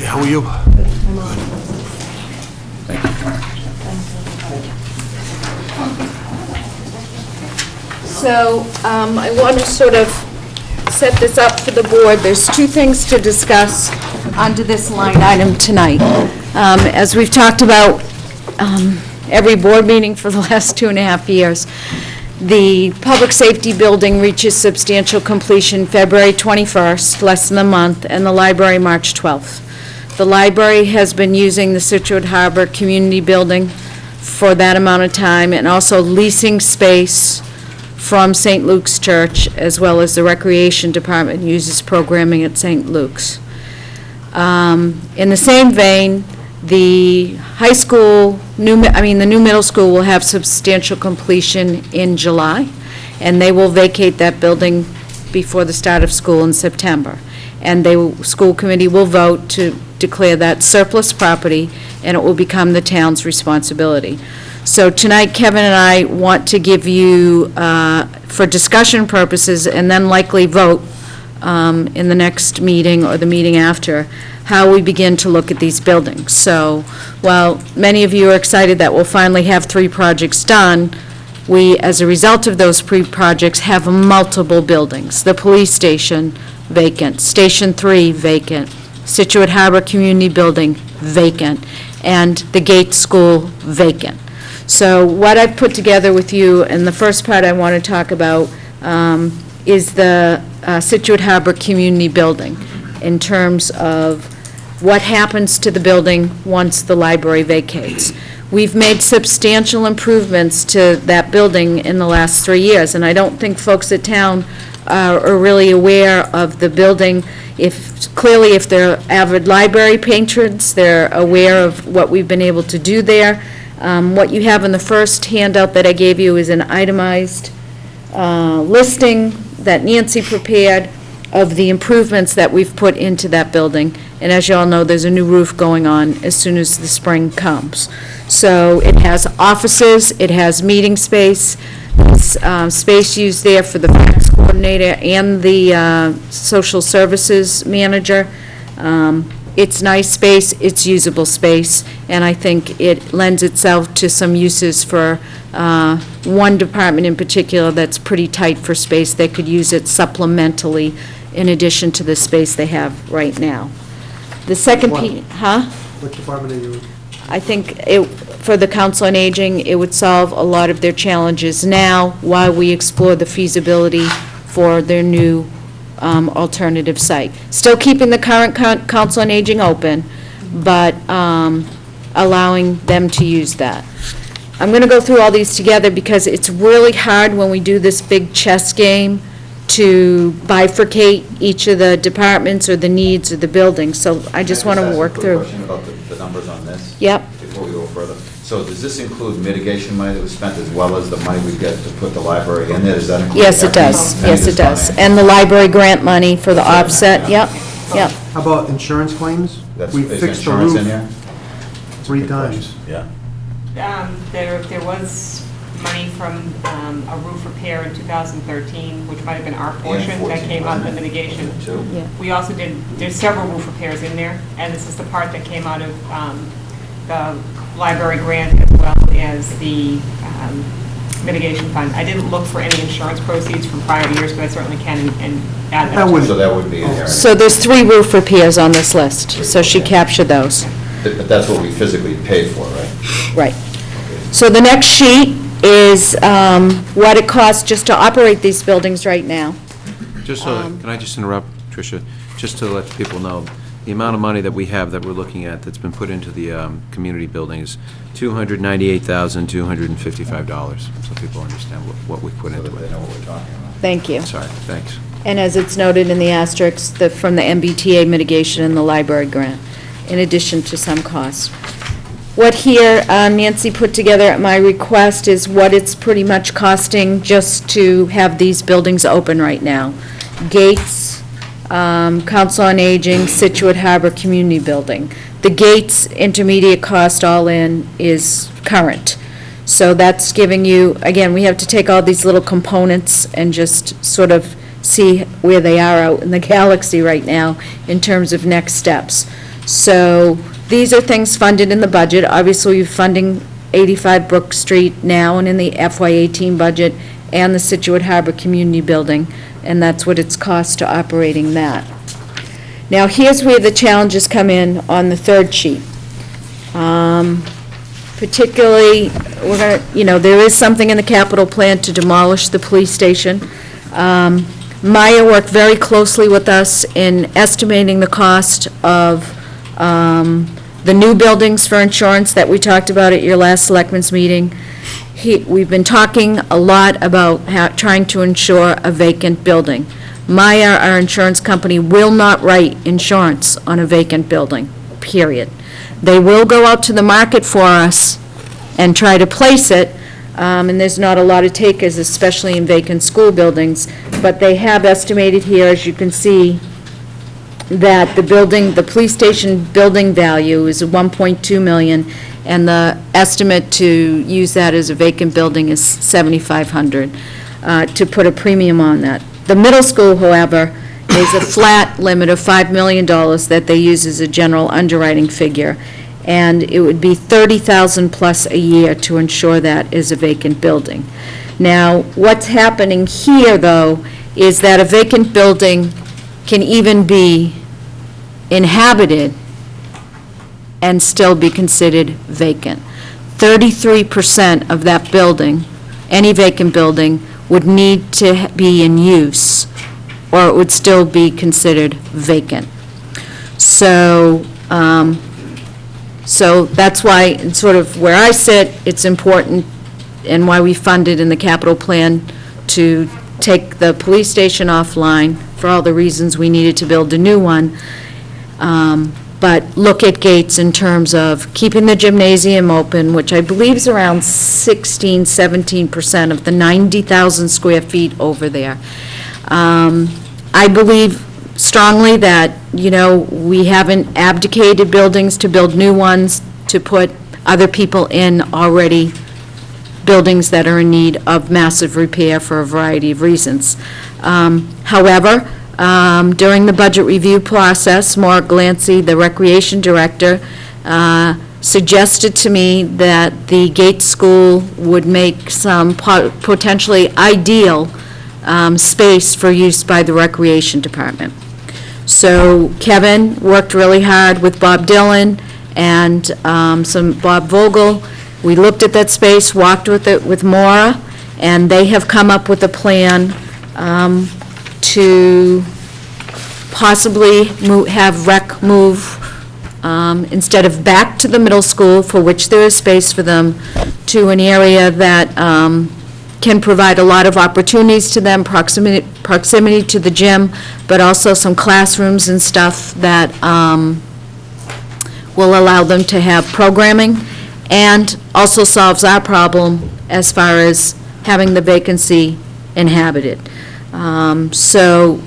How are you? So I want to sort of set this up for the board. There's two things to discuss under this line item tonight. As we've talked about every board meeting for the last 2.5 years, the public safety building reaches substantial completion February 21st, less than a month, and the library March 12th. The library has been using the Scituate Harbor Community Building for that amount of time, and also leasing space from St. Luke's Church, as well as the Recreation Department uses programming at St. Luke's. In the same vein, the high school, the new middle school will have substantial completion in July, and they will vacate that building before the start of school in September. And the school committee will vote to declare that surplus property, and it will become the town's responsibility. So tonight, Kevin and I want to give you, for discussion purposes, and then likely vote in the next meeting or the meeting after, how we begin to look at these buildings. So while many of you are excited that we'll finally have 3 projects done, we, as a result of those projects, have multiple buildings. The police station, vacant. Station 3, vacant. Scituate Harbor Community Building, vacant. And the Gates School, vacant. So what I've put together with you, and the first part I want to talk about, is the Scituate Harbor Community Building, in terms of what happens to the building once the library vacates. We've made substantial improvements to that building in the last 3 years, and I don't think folks at town are really aware of the building. Clearly, if they're avid library patrons, they're aware of what we've been able to do there. What you have in the first handout that I gave you is an itemized listing that Nancy prepared of the improvements that we've put into that building. And as you all know, there's a new roof going on as soon as the spring comes. So it has offices, it has meeting space, space used there for the finance coordinator and the social services manager. It's nice space, it's usable space, and I think it lends itself to some uses for one department in particular that's pretty tight for space. They could use it supplementally in addition to the space they have right now. The second piece, huh? What department are you? I think for the Council on Aging, it would solve a lot of their challenges now while we explore the feasibility for their new alternative site. Still keeping the current Council on Aging open, but allowing them to use that. I'm going to go through all these together because it's really hard when we do this big chess game to bifurcate each of the departments or the needs of the buildings, so I just want to work through. Question about the numbers on this? Yep. Before we go further. So does this include mitigation money that was spent as well as the money we get to put the library in there? Does that include? Yes, it does. everything? Yes, it does. And the library grant money for the offset, yep, yep. How about insurance claims? We Is fixed the insurance roof in here? 3 times. Yeah. There was money from a roof repair in 2013, which might have been our portion, that came out of the mitigation. Yeah. We also there's several roof repairs in there, and this is the part that came out of the library grant as well as the mitigation fund. I didn't look for any insurance proceeds from prior years, but I certainly can and add that. So that would be in there. So there's 3 roof repairs on this list, so she captured those. But that's what we physically paid for, right? Right. So the next sheet is what it costs just to operate these buildings right now. Just so, can I just interrupt, Tricia? Just to let people know, the amount of money that we have that we're looking at that's been put into the community building is $298,255, so people understand what we put into So that they it. know what we're talking about. Thank you. Sorry, thanks. And as it's noted in the asterisks, from the MBTA mitigation and the library grant, in addition to some costs. What here Nancy put together at my request is what it's pretty much costing just to have these buildings open right now. Gates, Council on Aging, Scituate Harbor Community Building. The Gates intermediate cost all in is current. So that's giving you, again, we have to take all these little components and just sort of see where they are out in the galaxy right now in terms of next steps. So these are things funded in the budget. Obviously, you're funding 85 Brook Street now and in the FY18 budget and the Scituate Harbor Community Building, and that's what it's cost to operating that. Now, here's where the challenges come in on the third sheet. Particularly, we're going to, there is something in the capital plan to demolish the police station. Maya worked very closely with us in estimating the cost of the new buildings for insurance that we talked about at your last Selectmen's meeting. We've been talking a lot about trying to insure a vacant building. Maya, our insurance company, will not write insurance on a vacant building, period. They will go out to the market for us and try to place it, and there's not a lot of takers, especially in vacant school buildings, but they have estimated here, as you can see, that the police station building value is 1.2 million, and the estimate to use that as a vacant building is $7,500, to put a premium on that. The middle school, however, is a flat limit of $5 million that they use as a general underwriting figure, and it would be $30,000 plus a year to insure that as a vacant building. Now, what's happening here, though, is that a vacant building can even be inhabited and still be considered vacant. 33% of that building, any vacant building, would need to be in use, or it would still be considered vacant. So, so that's why, sort of where I sit, it's important, and why we funded in the capital plan to take the police station offline for all the reasons we needed to build a new one. But look at Gates in terms of keeping the gymnasium open, which I believe is around 16-17% of the 90,000 square feet over there. I believe strongly that, we haven't abdicated buildings to build new ones, to put other people in already buildings that are in need of massive repair for a variety of reasons. However, during the budget review process, Mark Glancy, the recreation director, suggested to me that the Gates School would make some potentially ideal space for use by the recreation department. So Kevin worked really hard with Bob Dillon and some Bob Vogel. We looked at that space, walked with it with Maura, and they have come up with a plan to possibly have rec move, instead of back to the middle school, for which there is space for them, to an area that can provide a lot of opportunities to them, proximity to the gym, but also some classrooms and stuff that will allow them to have programming, and also solves our problem as far as having the vacancy inhabited. So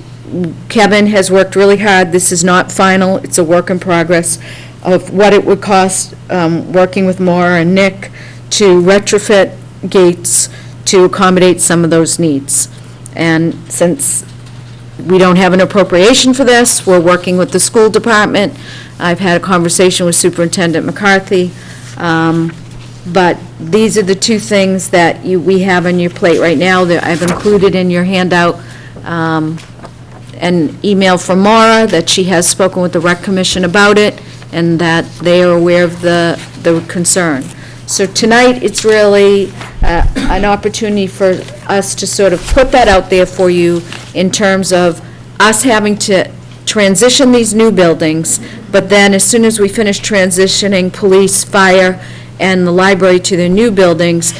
Kevin has worked really hard. This is not final. It's a work in progress of what it would cost, working with Maura and Nick, to retrofit gates to accommodate some of those needs. And since we don't have an appropriation for this, we're working with the school department. I've had a conversation with Superintendent McCarthy. But these are the two things that we have on your plate right now that I've included in your handout. An email from Maura that she has spoken with the Rec Commission about it, and that they are aware of the concern. So tonight, it's really an opportunity for us to sort of put that out there for you in terms of us having to transition these new buildings, but then as soon as we finish transitioning police, fire, and the library to the new buildings,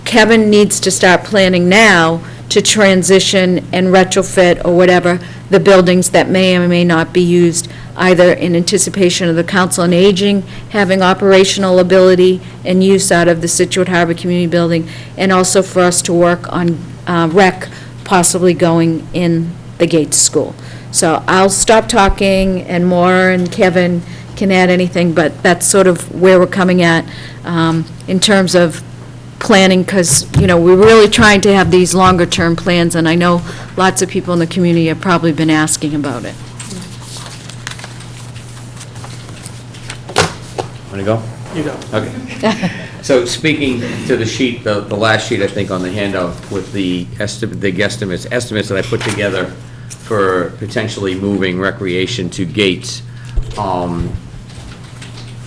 Kevin needs to start planning now to transition and retrofit or whatever the buildings that may or may not be used, either in anticipation of the Council on Aging having operational ability and use out of the Scituate Harbor Community Building, and also for us to work on rec possibly going in the Gates School. So I'll stop talking, and Maura and Kevin can add anything, but that's sort of where we're coming at in terms of planning, because, you know, we're really trying to have these longer-term plans, and I know lots of people in the community have probably been asking about it. Want to go? You go. Okay. So speaking to the sheet, the last sheet, I think, on the handout with the estimates that I put together for potentially moving recreation to Gates,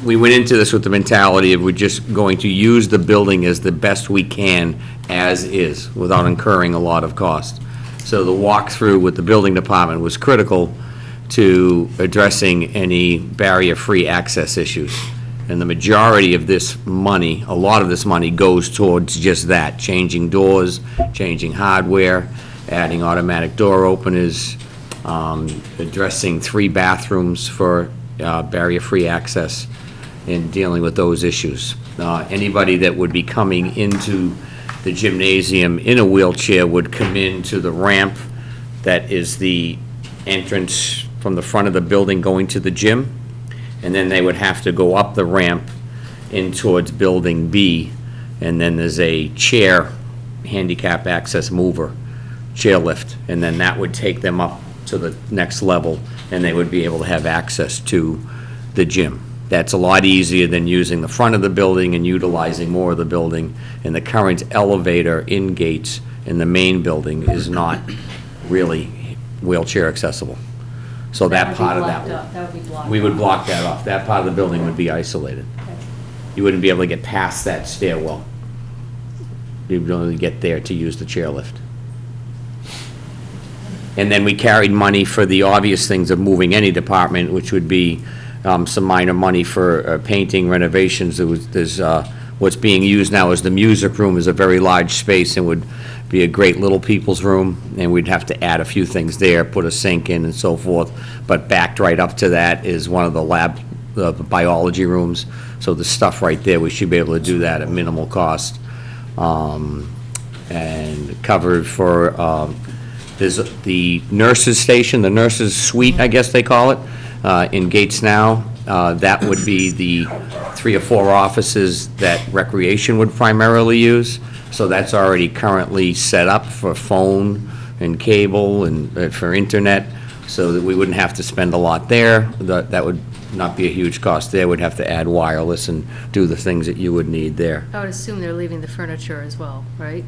we went into this with the mentality of we're just going to use the building as the best we can as is, without incurring a lot of cost. So the walkthrough with the building department was critical to addressing any barrier-free access issues. And the majority of this money, a lot of this money, goes towards just that, changing doors, changing hardware, adding automatic door openers, addressing 3 bathrooms for barrier-free access, and dealing with those issues. Anybody that would be coming into the gymnasium in a wheelchair would come into the ramp that is the entrance from the front of the building going to the gym, and then they would have to go up the ramp in towards Building B, and then there's a chair, handicap access mover, chairlift, and then that would take them up to the next level, and they would be able to have access to the gym. That's a lot easier than using the front of the building and utilizing more of the building. And the current elevator in Gates in the main building is not really wheelchair accessible. So that part of that, That would be blocked. we would block that off. That part of the building would be isolated. You wouldn't be able to get past that stairwell. You'd only get there to use the chairlift. And then we carried money for the obvious things of moving any department, which would be some minor money for painting renovations. There's what's being used now as the music room is a very large space and would be a great little people's room, and we'd have to add a few things there, put a sink in and so forth. But backed right up to that is one of the lab, the biology rooms. So the stuff right there, we should be able to do that at minimal cost. And covered for, there's the nurses' station, the nurses' suite, I guess they call it, in Gates now. That would be the 3 or 4 offices that recreation would primarily use. So that's already currently set up for phone and cable and for internet, so that we wouldn't have to spend a lot there. That would not be a huge cost there. We'd have to add wireless and do the things that you would need there. I would assume they're leaving the furniture as well, right?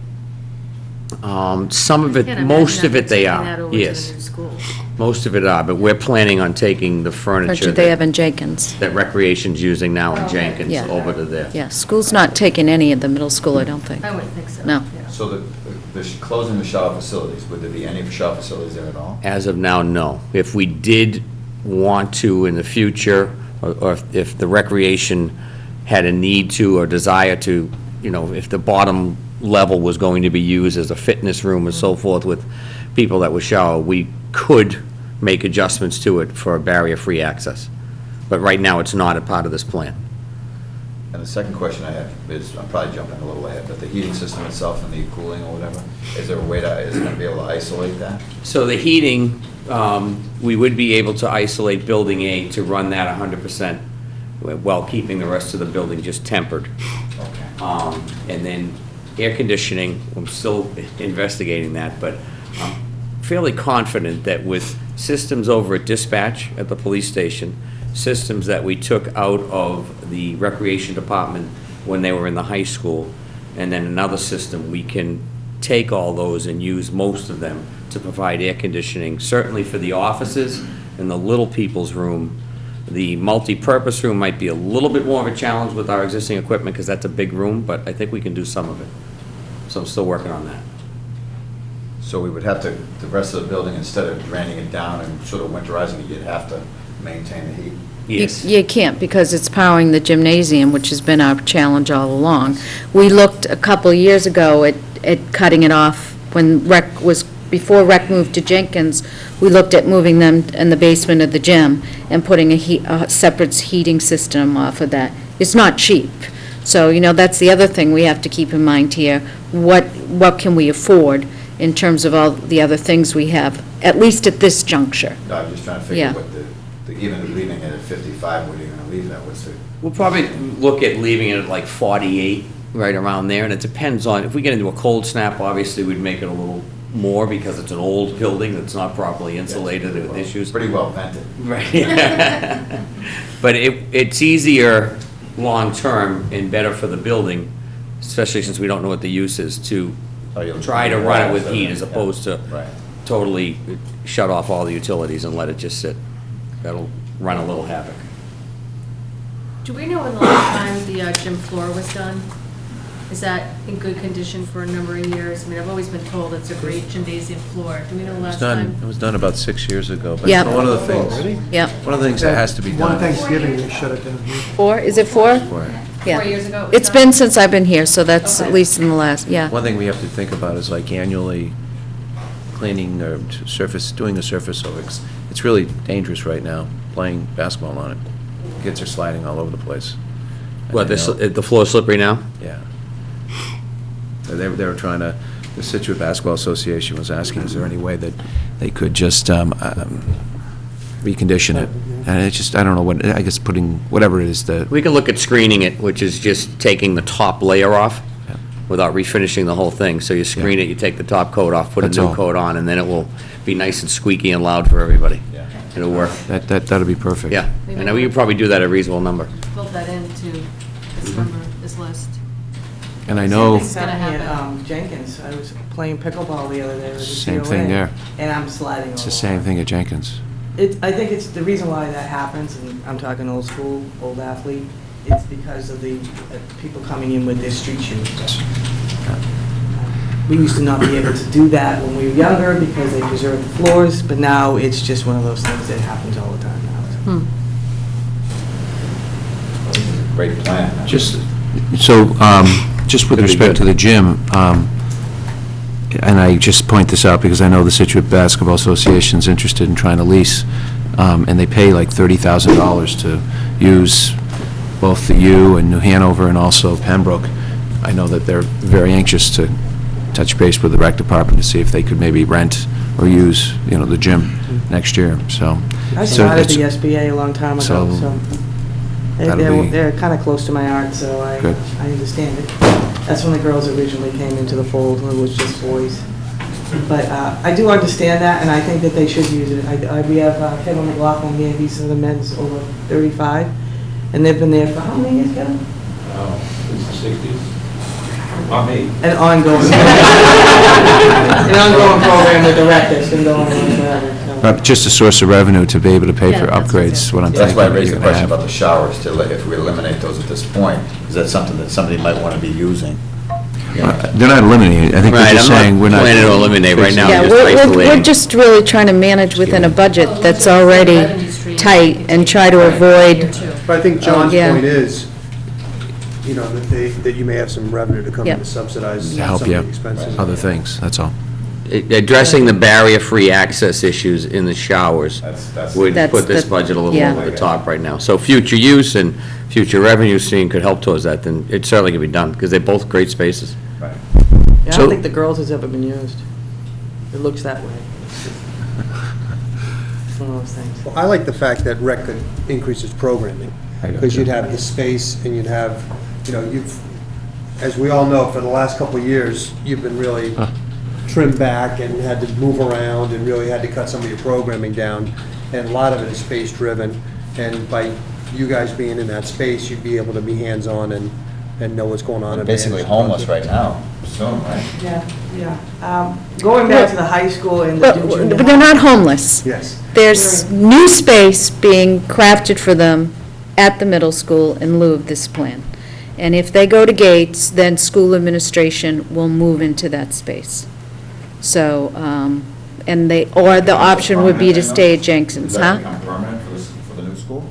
Some of Can't it, imagine most of that it they taking that are, over to the yes. new school. Most of it are, but we're planning on taking the furniture They have that in Jenkins. that Recreation's using now in Okay. Jenkins Yeah. over to there. Yeah, school's not taking any at the middle school, I don't think. I wouldn't think so. No. Yeah. So closing the shop facilities, would there be any shop facilities there at all? As of now, no. If we did want to in the future, or if the Recreation had a need to or desire to, if the bottom level was going to be used as a fitness room and so forth with people that would shower, we could make adjustments to it for barrier-free access. But right now, it's not a part of this plan. And the second question I have is, I'm probably jumping a little ahead, but the heating system itself and the cooling or whatever, is there a way is it going to be able to isolate that? So the heating, we would be able to isolate Building A to run that 100% while keeping the rest of the building just tempered. Okay. And then air conditioning, I'm still investigating that, but I'm fairly confident that with systems over at dispatch at the police station, systems that we took out of the recreation department when they were in the high school, and then another system, we can take all those and use most of them to provide air conditioning, certainly for the offices and the little people's room. The multi-purpose room might be a little bit more of a challenge with our existing equipment, because that's a big room, but I think we can do some of it. So I'm still working on that. So we would have to, the rest of the building, instead of draining it down and sort of winterizing it, you'd have to maintain the heat? Yes. You can't, because it's powering the gymnasium, which has been our challenge all along. We looked a couple of years ago at cutting it off when before rec moved to Jenkins. We looked at moving them in the basement of the gym and putting a separate heating system off of that. It's not cheap. So, that's the other thing we have to keep in mind here. What can we afford in terms of all the other things we have, at least at this juncture? No, I'm just trying to Yeah. figure what even leaving it at 55, what are you going to leave that? What's the? We'll probably look at leaving it at like 48, right around there, and it depends on, if we get into a cold snap, obviously, we'd make it a little more, because it's an old building that's not properly insulated with issues. Pretty well vented. Right. But it's easier long-term and better for the building, especially since we don't know what the use is, to try to run it with heat as opposed to totally shut off all the utilities and let it just sit. That'll run a little havoc. Do we know when the last time the gym floor was done? Is that in good condition for a number of years? I mean, I've always been told it's a great gymnasium floor. Do we know the last time? It was done about 6 years ago. But Yeah. One of the things, Yeah. one of the things that has to be One done. Thanksgiving, they shut it down here. 4, is it 4? Yeah. 4 years ago it was It's done? been since I've been here, so that's at Okay. least in the last, yeah. One thing we have to think about is like annually cleaning or doing a surface over. It's really dangerous right now, playing basketball on it. Kids are sliding all over the place. And What, I know- the floor's slippery now? Yeah. They were trying to, the Scituate Basketball Association was asking, is there any way that they could just recondition it? And it's just, I don't know what, I guess putting, whatever it is, We can look at screening it, which is just taking the top layer off without refinishing the whole thing. So you screen it, you take the top coat off, put a That's new all. coat on, and then it will be nice and squeaky and loud for everybody. It'll work. that'd be perfect. Yeah, and we could probably do that at a reasonable number. Build that into this number, this list. And I know, It's gonna happen. Jenkins, I was playing pickleball the other day with the Same COA, thing there. And I'm sliding it's all the same over. thing at Jenkins. I think it's, the reason why that happens, and I'm talking old school, old athlete, it's because of the people coming in with their street shoes. We used to not be able to do that when we were younger because they preserved the floors, but now it's just one of those things that happens all the time now. Great plan. Just with respect to the gym, and I just point this out because I know the Scituate Basketball Association's interested in trying to lease, and they pay like $30,000 to use both the U and New Hanover and also Pembroke. I know that they're very anxious to touch base with the rec department to see if they could maybe rent or use, the gym next year, so. I so started the it's- SBA a long time ago, so so that'll be- they're kind of close to my heart, so Good. I understand it. That's when the girls originally came into the fold, when it was just boys. But I do understand that, and I think that they should use it. We have Kevin McLaughlin here, he's in the men's over 35, and they've been there for how many years, Kevin? Since the 60s. Not me. an ongoing, an ongoing program with the rec that's been going on forever. so. Just a source of revenue to be able to pay Yeah, for that's what I'm upgrades, what I'm That's thinking. why I raised you're the gonna question have. about the showers, if we eliminate those at this point, is that something that somebody might want to be using? They're not eliminating it. I think they're Right, just saying we're not. planning to eliminate right now. Yeah, just we're isolating. just really trying to manage within a budget that's already tight and try to avoid, But I think John's Yeah. point is, you know, that you may have some revenue to come in Yep. to subsidize To some help of you, the expenses. other things, that's all. Addressing the barrier-free access issues in the showers would That's put this the- budget a little yeah. over the top right now. So future use and future revenue stream could help towards that, then it certainly can be done, because they're both great spaces. Yeah, I So- don't think the girls has ever been used. It looks that way. It's one of those things. Well, I like the fact that rec could increase its programming, I do because too. you'd have the space and you'd have, you know, as we all know, for the last couple of years, you've been really trimmed back and had to move around and really had to cut some of your programming down, and a lot of it is space-driven, and by you guys being in that space, you'd be able to be hands-on and know what's going on. They're and basically manage the homeless project. right now, soon, right? Yeah. Going back to the high school and the but junior but they're high. not homeless. Yes. There's new space being crafted for them at the middle school in lieu of this plan. And if they go to Gates, then school administration will move into that space. So, and they, or the option would be to stay at Jenkins's, Does that huh? become permanent for the new school?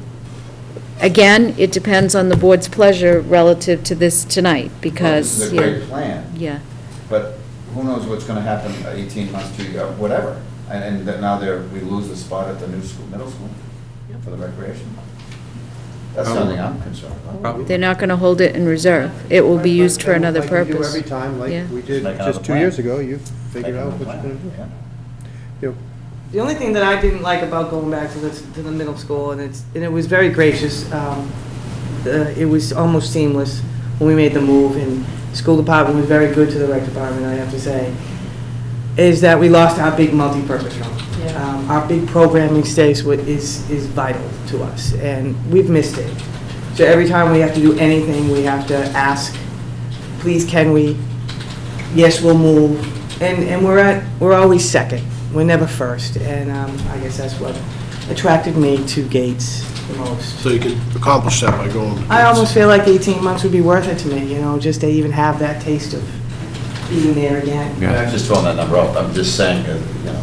Again, it depends on the board's pleasure relative to this tonight, Well, because, This is a yeah, great plan, yeah. but who knows what's going to happen 18 months to, whatever. And that now we lose the spot at the new school, middle school, for the recreation. That's something I'm concerned about. They're not going to hold it in reserve. It will be used for another Like you do purpose. every time, Yeah. like we did Make another just 2 plan. years ago, you figured Make out another what you're plan, going to do. yeah. You know, The only thing that I didn't like about going back to the middle school, and it was very gracious, it was almost seamless when we made the move, and the school department was very good to the rec department, I have to say, is that we lost our big multi-purpose room. Our big programming space is vital to us, and we've missed it. So every time we have to do anything, we have to ask, please, can we? Yes, we'll move. And we're always second. We're never first. And I guess that's what attracted me to Gates the most. So you can accomplish that by going. I almost feel like 18 months would be worth it to me, you know, just to even have that taste of being there again. I'm not just throwing that number out, I'm just saying,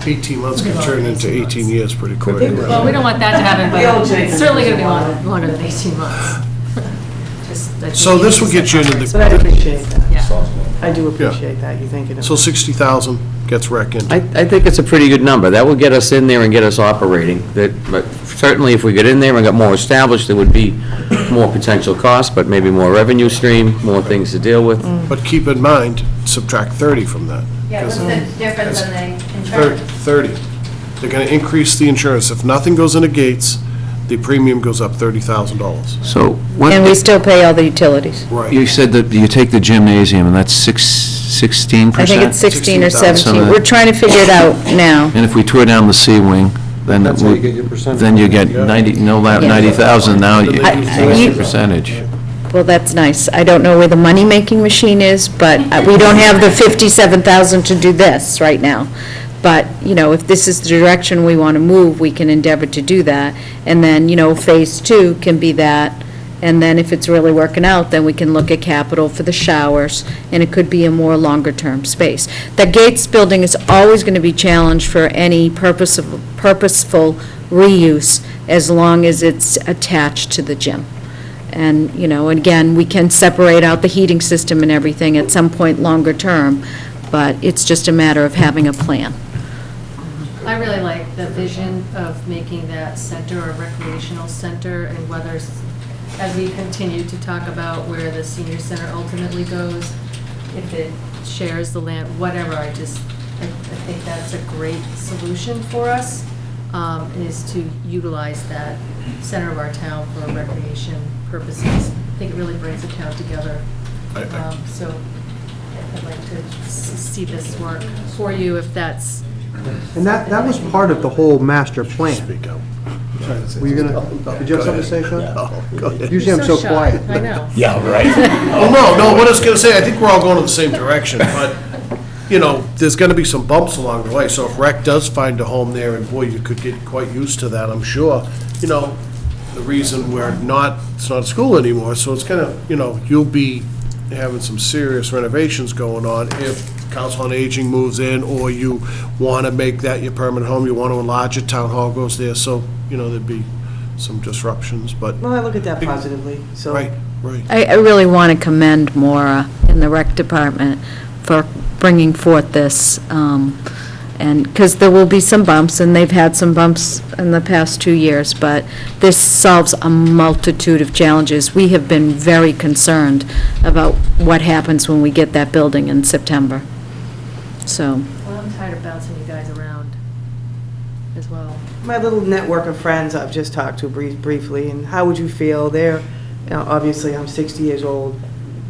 18 months can turn into 18 years pretty quick. Well, we don't want that to happen, but We all it's take it. certainly going to be longer than 18 months. I think So this will get you into But I the, appreciate that. Yeah. I do appreciate that, you thinking of so 60,000 gets rec into. I think it's a pretty good number. That will get us in there and get us operating. But certainly, if we get in there and got more established, there would be more potential cost, but maybe more revenue stream, more things to deal with. But keep in mind, subtract 30 from that. Yeah, what's the difference in the Thir- insurance? 30. They're going to increase the insurance. If nothing goes into Gates, the premium goes up $30,000. So, And we still pay all the utilities. Right. you said that you take the gymnasium, and that's 16%? I think it's 16 or 16,000. 17. We're trying to figure it out now. And if we tore down the C wing, then That's how you get your percentage. then you get 90,000, now you I- what's you- the percentage? Well, that's nice. I don't know where the money-making machine is, but we don't have the 57,000 to do this right now. But, you know, if this is the direction we want to move, we can endeavor to do that. And then, you know, Phase 2 can be that. And then if it's really working out, then we can look at capital for the showers, and it could be a more longer-term space. The Gates building is always going to be challenged for any purposeful reuse, as long as it's attached to the gym. And, you know, again, we can separate out the heating system and everything at some point longer term, but it's just a matter of having a plan. I really like the vision of making that center a recreational center, and whether, as we continue to talk about where the senior center ultimately goes, if it shares the land, whatever, I think that's a great solution for us, is to utilize that center of our town for recreation purposes. I think it really brings the town together. So I'd like to see this work for you if that's. And that was part of the whole master plan. Speak out. Were you gonna, did you have something to say, Sean? Go ahead. Usually I'm so shy. quiet. I know. Yeah, right. Well, no, what I was gonna say, I think we're all going in the same direction, but, you know, there's gonna be some bumps along the way, so if rec does find a home there, and boy, you could get quite used to that, I'm sure, you know, the reason it's not a school anymore, so it's gonna, you know, you'll be having some serious renovations going on if Council on Aging moves in, or you wanna make that your permanent home, you wanna enlarge it, town hall goes there, so, you know, there'd be some disruptions, but, Well, I look at that positively, so. right, right. I really want to commend Maura in the rec department for bringing forth this, and, because there will be some bumps, and they've had some bumps in the past 2 years, but this solves a multitude of challenges. We have been very concerned about what happens when we get that building in September. So, Well, I'm tired of bouncing you guys around as well. My little network of friends I've just talked to briefly, and how would you feel? They're, you know, obviously, I'm 60 years old.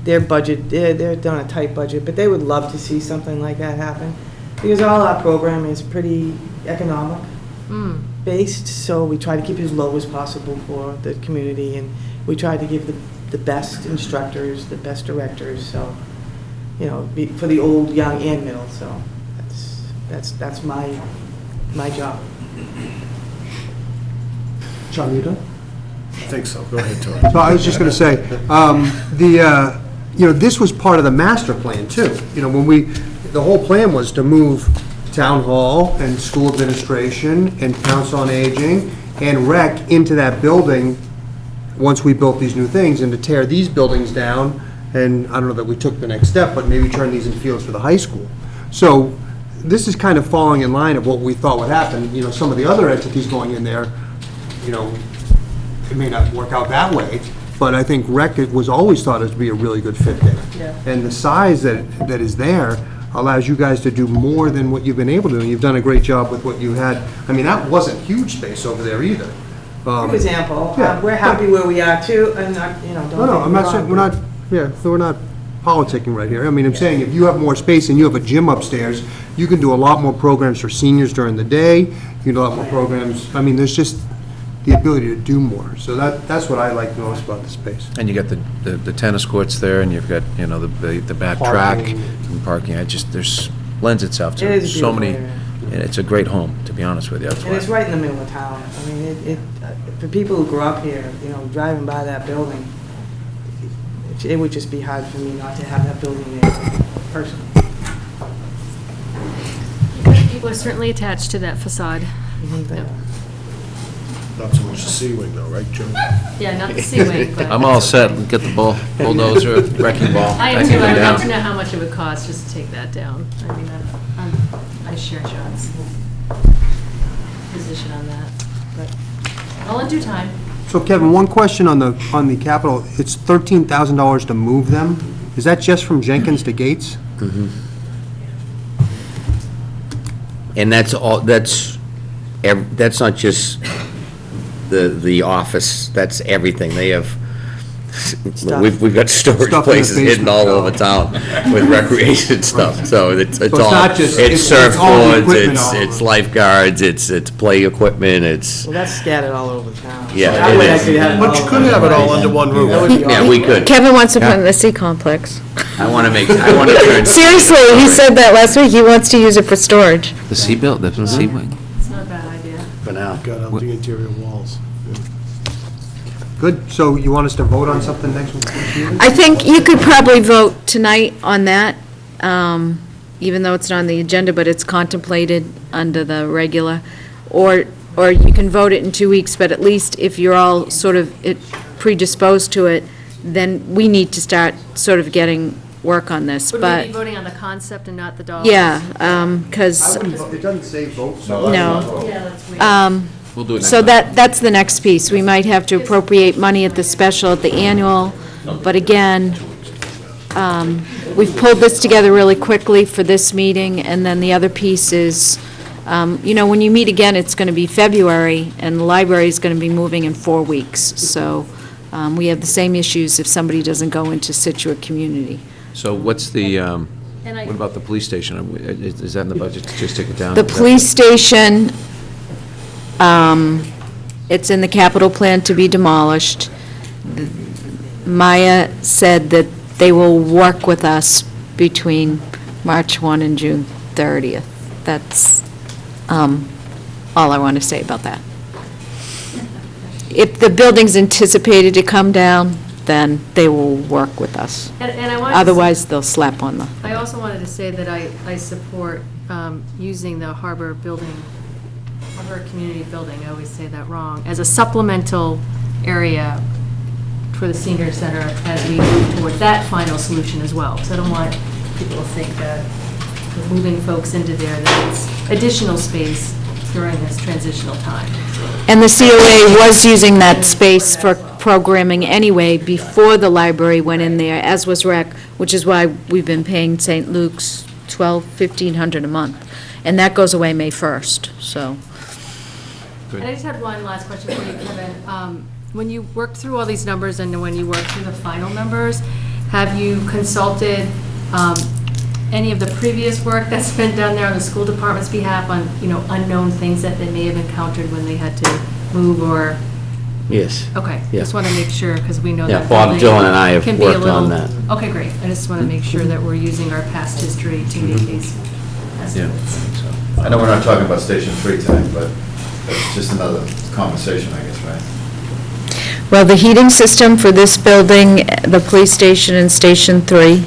Their budget, they're on a tight budget, but they would love to see something like that happen, because all our programming is pretty economic based, so we try to keep it as low as possible for the community, and we try to give the best instructors, the best directors, so, you know, for the old, young, and middle, so that's my job. John, you done? I think so, go ahead, Tony. So I was just going to say, you know, this was part of the master plan, too. You know, the whole plan was to move town hall and school administration and council on aging and rec into that building once we built these new things, and to tear these buildings down, and I don't know that we took the next step, but maybe turn these in fields for the high school. So this is kind of falling in line of what we thought would happen. You know, some of the other entities going in there, you know, it may not work out that way, but I think rec was always thought to be a really good fit there. Yeah. And the size that is there allows you guys to do more than what you've been able to, and you've done a great job with what you had. I mean, that wasn't huge space over there either. For example, yeah. we're happy where we are too, and, you know, don't No, get I'm me not saying, wrong, we're not politicking right here. I mean, I'm saying if you have more space and you have a gym upstairs, you can do a lot more programs for seniors during the day, you can do a lot more programs, I mean, there's just the ability to do more. So that's what I like most about the space. And you got the tennis courts there, and you've got, you know, the back track and parking. It just, lends itself It to is a so beautiful many, area. and it's a great home, to be honest with you. That's And it's why. right in the middle of town. I mean, for people who grew up here, you know, driving by that building, it would just be hard for me not to have that building there, personally. People are certainly attached to that facade. Yep. Not so much the sea wing though, right, Joe? Yeah, not the sea wing, but. I'm all set. Get the bulldozer, wrecking ball. I am That too. can go I'd down. love to know how much it would cost just to take that down. I mean, I share John's position on that, but all in due time. So Kevin, one question on the capital, it's $13,000 to move them. Is that just from Jenkins to Gates? And that's all, that's not just the office, that's everything. They have, we've got storage Stuff in the places hidden all basement. over town with recreation stuff, so it's it's all, not just- it's it's all the surfboards, equipment all it's over. lifeguards, it's play equipment, it's, Well, that's scattered all over town. Yeah, That it way I is. could have But you could have it all under one roof. That would be yeah, we could. Kevin wants to put Yeah. in the sea complex. I want to turn. Seriously, he said that last week, he wants to use it for storage. The sea built, the sea wing. It's not a bad idea. For now. Got out the interior walls. Good, so you want us to vote on something next week? I think you could probably vote tonight on that, even though it's not on the agenda, but it's contemplated under the regular. Or you can vote it in 2 weeks, but at least if you're all sort of predisposed to it, then we need to start sort of getting work on this, Would but, we be voting on the concept and not the dollars? yeah, because, It doesn't say vote, so. no. Yeah, that's weird. We'll do it next So time. that's the next piece. We might have to appropriate money at the special, at the annual, but again, we've pulled this together really quickly for this meeting, and then the other piece is, you know, when you meet again, it's going to be February, and the library is going to be moving in 4 weeks, so we have the same issues if somebody doesn't go into Scituate Community. So what's the, And I- what about the police station? Is that in the budget to just take it down? The police station, It's in the capital plan to be demolished. Maya said that they will work with us between March 1 and June 30th. That's all I want to say about that. If the building's anticipated to come down, then they will work with us. And I wanted to say- Otherwise, they'll slap on the... I also wanted to say that I support using the Harbor Building, Harbor Community Building, I always say that wrong, as a supplemental area for the senior center as we move toward that final solution as well. So I don't want people to think that we're moving folks into there, that it's additional space during this transitional time. And the COA was using that space for programming anyway before the library went in there, as was rec, which is why we've been paying St. Luke's $1,500 a month. And that goes away May 1st, so. And I just had one last question for you, Kevin. When you worked through all these numbers and when you worked through the final numbers, have you consulted any of the previous work that's been done there on the school department's behalf on, unknown things that they may have encountered when they had to move or? Yes. Okay, Yeah. just want to make sure, because we know Yeah, that. Bob, building Dylan, and I have can be a worked on little- that. Okay, great. I just want to make sure that we're using our past history to make these estimates. I know we're not talking about Station 3 tonight, but it's just another conversation, I guess, right? Well, the heating system for this building, the police station and Station 3,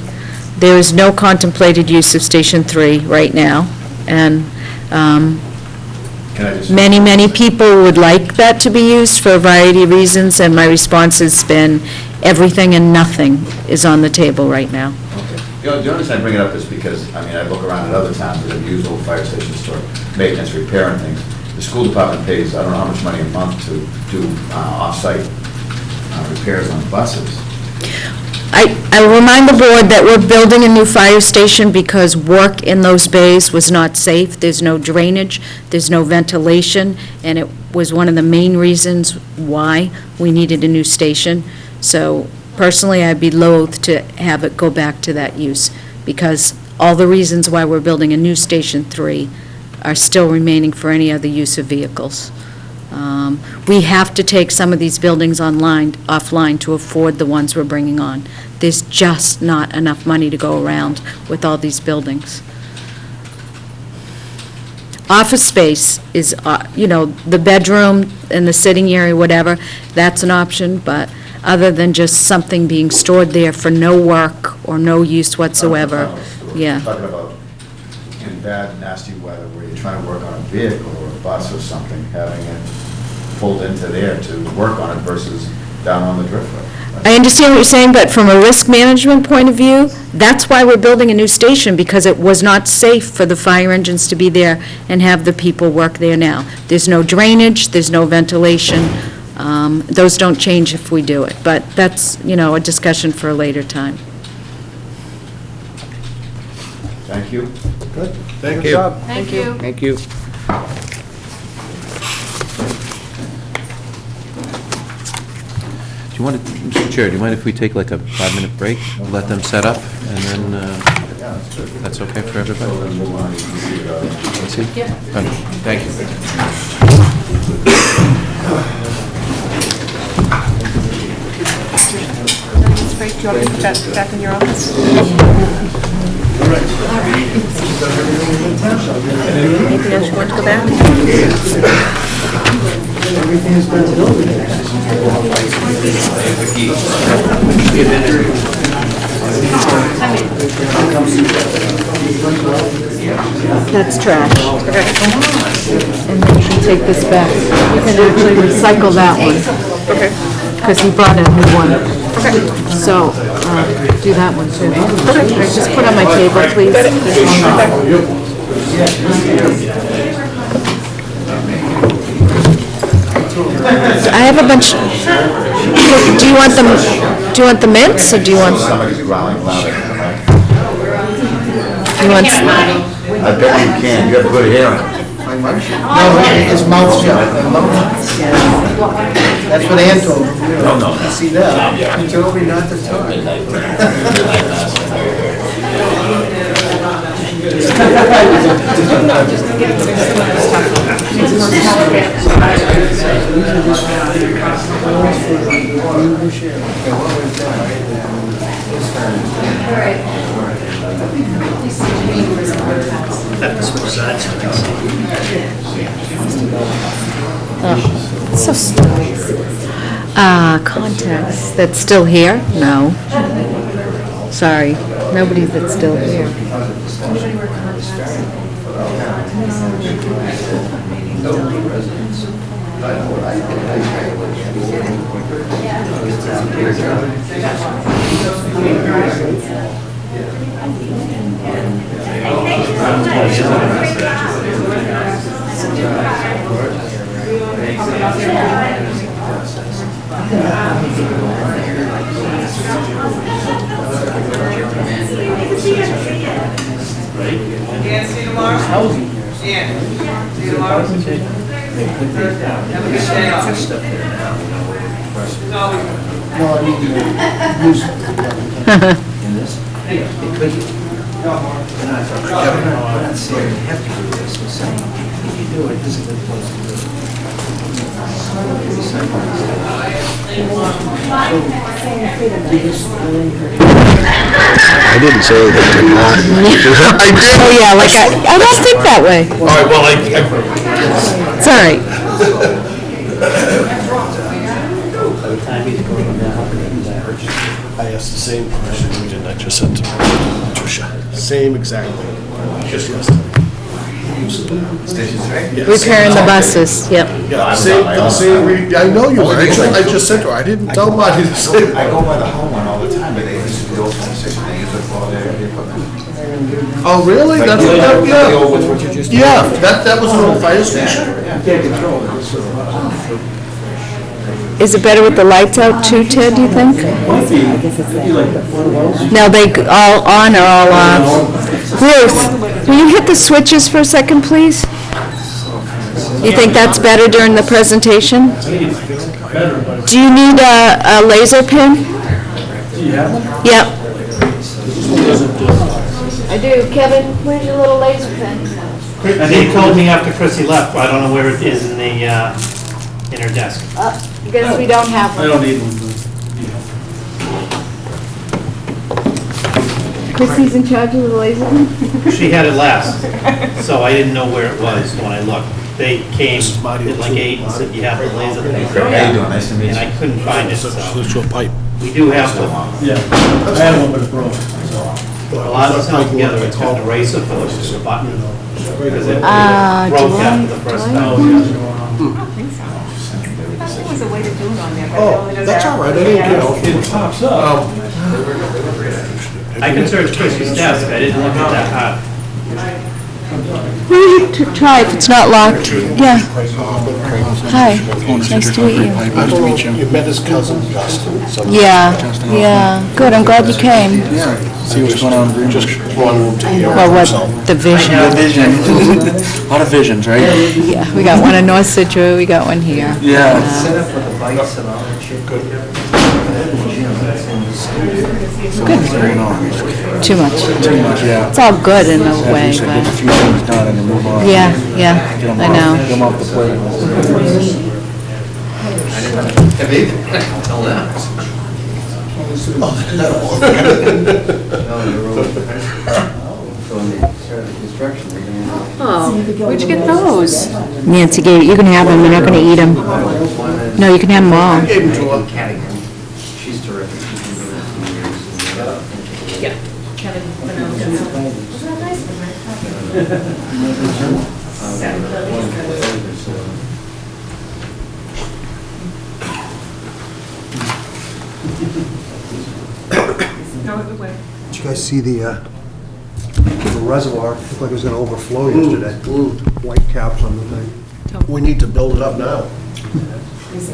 there is no contemplated use of Station 3 right now. And Can I just? many people would like that to be used for a variety of reasons, and my response has been, everything and nothing is on the table right now. Okay. The only reason I bring it up is because, I look around at other towns that have used old fire stations for maintenance, repair and things. The school department pays, I don't know how much money a month to do off-site repairs on buses. I remind the board that we're building a new fire station because work in those bays was not safe. There's no drainage, there's no ventilation, and it was one of the main reasons why we needed a new station. So personally, I'd be loath to have it go back to that use, because all the reasons why we're building a new Station 3 are still remaining for any other use of vehicles. We have to take some of these buildings offline to afford the ones we're bringing on. There's just not enough money to go around with all these buildings. Office space is, the bedroom and the sitting area, whatever, that's an option, but other than just something being stored there for no work or no use whatsoever, yeah. I'm talking about in bad, nasty weather where you're trying to work on a vehicle or a bus or something, having it pulled into there to work on it versus down on the driftway. I understand what you're saying, but from a risk management point of view, that's why we're building a new station, because it was not safe for the fire engines to be there and have the people work there now. There's no drainage, there's no ventilation. Those don't change if we do it, but that's, a discussion for a later time. Thank you. Good. Thank Good you. job. Thank you. Thank you. Do you want to, Mr. Chair, do you mind if we take like a 5-minute break, let them set up, and then, that's okay for everybody? Let's see? Yeah. Thank you. Great, do you want me to put that back in your office? Anything else you want to go back? That's trash. And then you can take this back. You can actually recycle that one. Okay. Because he brought a new one. So, do that one too. Just put on my table, please. I have a bunch. Do you want the mints, or do you want? Somebody's growling louder. You want? I bet you can, you have good hearing. No, his mouth's shut. That's what Ann told him. No. You see that? He told me not to talk. So contacts, that's still here? No. Sorry, nobody that's still here. Dan, see you tomorrow? Dan, see you tomorrow? Have a good day off. No, I mean, use. In this? Because we're not saying you have to do this, we're saying if you do it, this is a good place to do it. I didn't say anything to that. I did. Oh, yeah, like I don't think that way. All right, well, It's all right. By the time he's going down, I asked the same question we did, I just said to Tricia, same exact thing, just yesterday. Repairing the buses, yep. Yeah, same, I know you were, I just said to her, I didn't tell Marty the same. I go by the home one all the time, but they use the old 26, and they use it for all their equipment. Oh, really? That's what that, yeah. Yeah, that was an old fire station. Is it better with the lights out too, Ted, do you think? No, they all on or all off? Ruth, will you hit the switches for a second, please? You think that's better during the presentation? Do you need a laser pen? Do you have one? Yep. I do. Kevin, where's your little laser pen? And they told me after Chrissy left, but I don't know where it is in the, in her desk. I guess we don't have one. I don't need one. Chrissy's in charge of the laser pen? She had it last, so I didn't know where it was when I looked. They came at like 8 and said, you have the laser pen. How you doing? Nice to meet you. And I couldn't find it, so. Switch to a pipe. We do have to. Yeah. I had one, but it broke. A lot of it's not together, it's got an eraser for the button. Because it broke after the first time. I thought there was a way to do it on there, but Oh, it really that's all right, I didn't, It pops up. I can search Chrissy's desk, I didn't look at that hard. Will you try if it's not locked? Yeah. Hi, nice to meet you. You met his cousin, Justin. Yeah, yeah, good, I'm glad you came. See what's going on. Just one room to hear. Well, what, the vision? A lot of visions, right? Yeah, we got one in North Situate, we got one here. Yeah. Set up with the bikes and all that shit. Good. Too much. Yeah. It's all good in a way, Get a but, few things done and then move on. yeah, yeah, I know. Get them off the plate. Oh, where'd you get those? Nancy gave, you can have them, you're not gonna eat them. No, you can have them all. She's terrific. She's been doing that for years. Yeah. Kevin, Did you guys see the reservoir? Looked like it was gonna overflow yesterday. White caps on the thing. We need to build it up now. These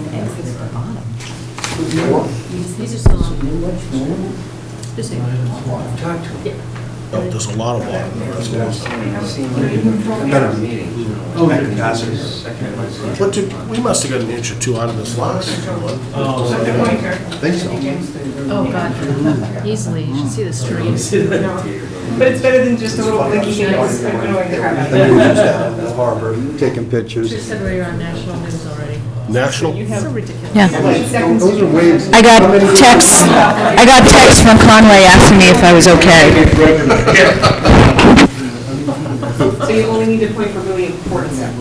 are still on. Just so you know. Yeah. Oh, there's a lot of water in the reservoir. What did, we must have got an inch or two out of this last one. Think so. Oh, God, easily, you should see the streams. But it's better than just a little blinky nose annoying the crap out of Then we it. was down in the harbor, taking Should pictures. have said we were on national news already. National? Yeah. Those are waves. I got texts from Conway asking me if I was okay. So you only need to point for really important stuff.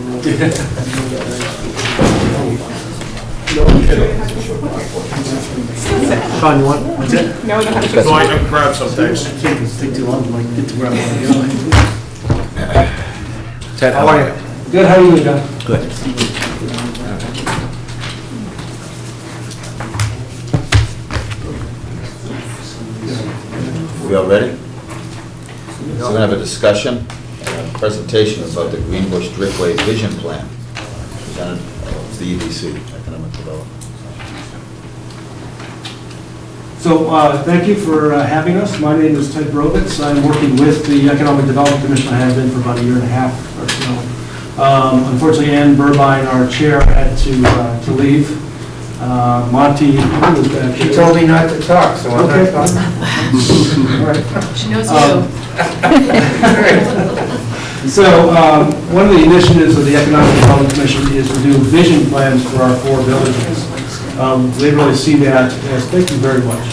Sean, you want, that's it? No, we don't have to. No, I can grab some things. It's take too long, like, get to where I want to go. Ted, How are you? Good, how are you, John? Good. We all ready? So we're going to have a discussion, presentation about the Greenbush Driftway Vision Plan, presented the EDC, Economic Development. So, thank you for having us. My name is Ted Brovitz. I'm working with the Economic Development Commission. I have been for about a year and a half or so. Unfortunately, Ann Burbine, our chair, had to leave. Monty was back here. She told me not to talk, so I'm not talking. All right. She knows you. So, one of the initiatives of the Economic Development Commission is to do vision plans for our 4 villages. They really see that as, thank you very much,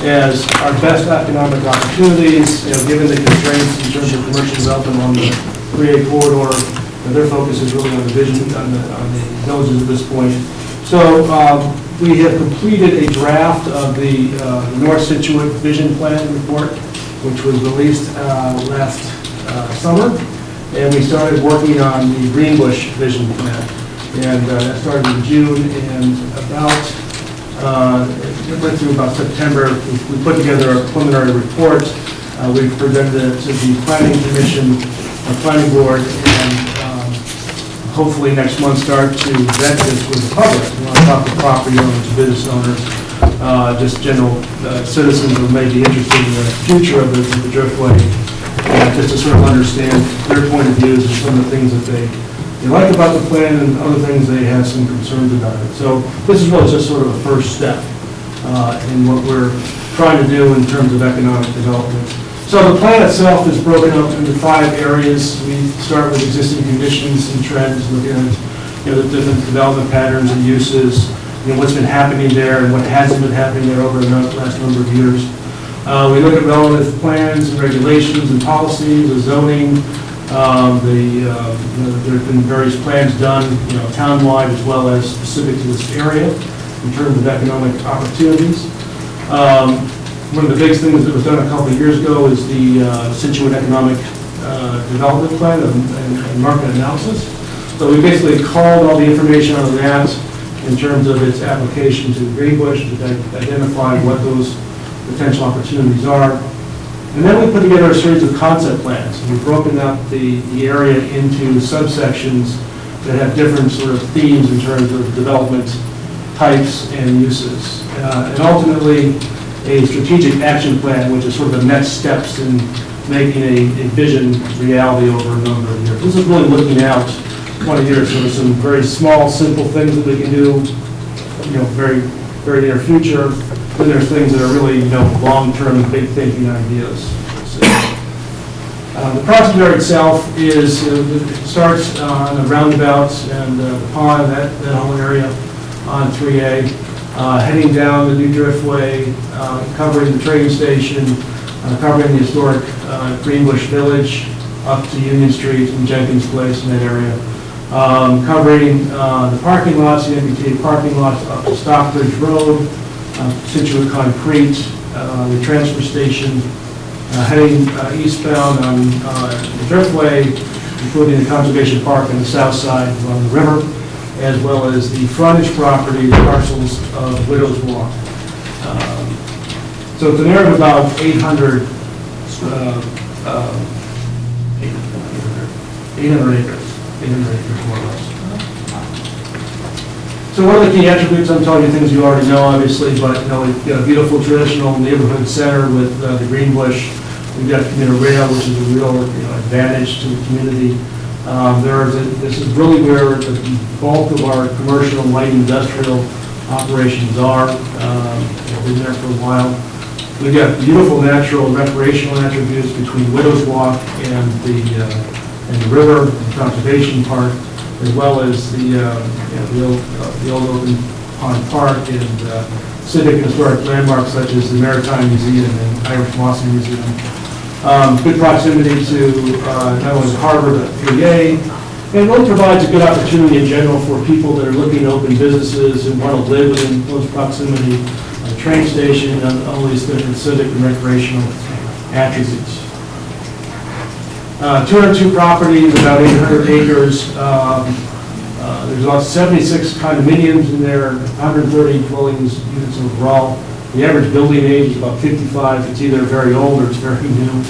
as our best economic opportunities, given the constraints in terms of commercial development on the 3A corridor. Their focus is really on the vision, on the villages at this point. So we have completed a draft of the North Scituate Vision Plan report, which was released last summer, and we started working on the Greenbush Vision Plan. And that started in June, and it went through about September. We put together a preliminary report. We presented it to the Planning Commission, the Planning Board, and hopefully next month start to vet this with the public. We want to talk to property owners, business owners, just general citizens who may be interested in the future of the Driftway, just to sort of understand their point of views and some of the things that they like about the plan and other things they have some concerns about it. So this is really just sort of a first step in what we're trying to do in terms of economic development. So the plan itself is broken up into 5 areas. We start with existing conditions and trends, looking at the different development patterns and uses, what's been happening there and what hasn't been happening there over the last number of years. We look at relative plans and regulations and policies, the zoning. There have been various plans done, townwide as well as specific to this area in terms of economic opportunities. One of the biggest things that was done a couple of years ago is the Scituate Economic Development Plan and market analysis. So we basically called all the information out of that in terms of its application to Greenbush to identify what those potential opportunities are. And then we put together a series of concept plans. We've broken up the area into subsections that have different sort of themes in terms of development types and uses. And ultimately, a strategic action plan, which is sort of the next steps in making a vision reality over a number of years. This is really looking out 20 years. So there's some very small, simple things that we can do, very, very near future. Then there's things that are really, long-term and big thinking ideas. So, the project area itself is, it starts on the roundabouts and the pond, that whole area on 3A, heading down the new Driftway, covering the train station, covering the historic Greenbush Village, up to Union Street and Jenkins Place in that area, covering the parking lots, the MBTA parking lots, up to Stockbridge Road, Scituate Concrete, the transfer station, heading eastbound on the Driftway, including the Conservation Park on the south side along the river, as well as the frontage property, the parcels of Widow's Walk. So it's an area of about 800 acres, more or less. So one of the key attributes, I'm telling you things you already know, obviously, but we've got a beautiful traditional neighborhood center with the Greenbush. We've got commuter rail, which is a real advantage to the community. This is really where the bulk of our commercial and light industrial operations are. We've been there for a while. We've got beautiful natural and recreational attributes between Widow's Walk and the river and Conservation Park. as well as the old open pond park and civic and historic landmarks such as the Maritime Museum and Irish Mossy Museum. Good proximity to not only the harbor, but PA. And it really provides a good opportunity in general for people that are looking to open businesses and want to live within close proximity of the train station and all these different civic and recreational attributes. 202 properties, about 800 acres. There's about 76 condominiums in there, 130 dwellings units overall. The average building age is about 55. It's either very old or it's very new.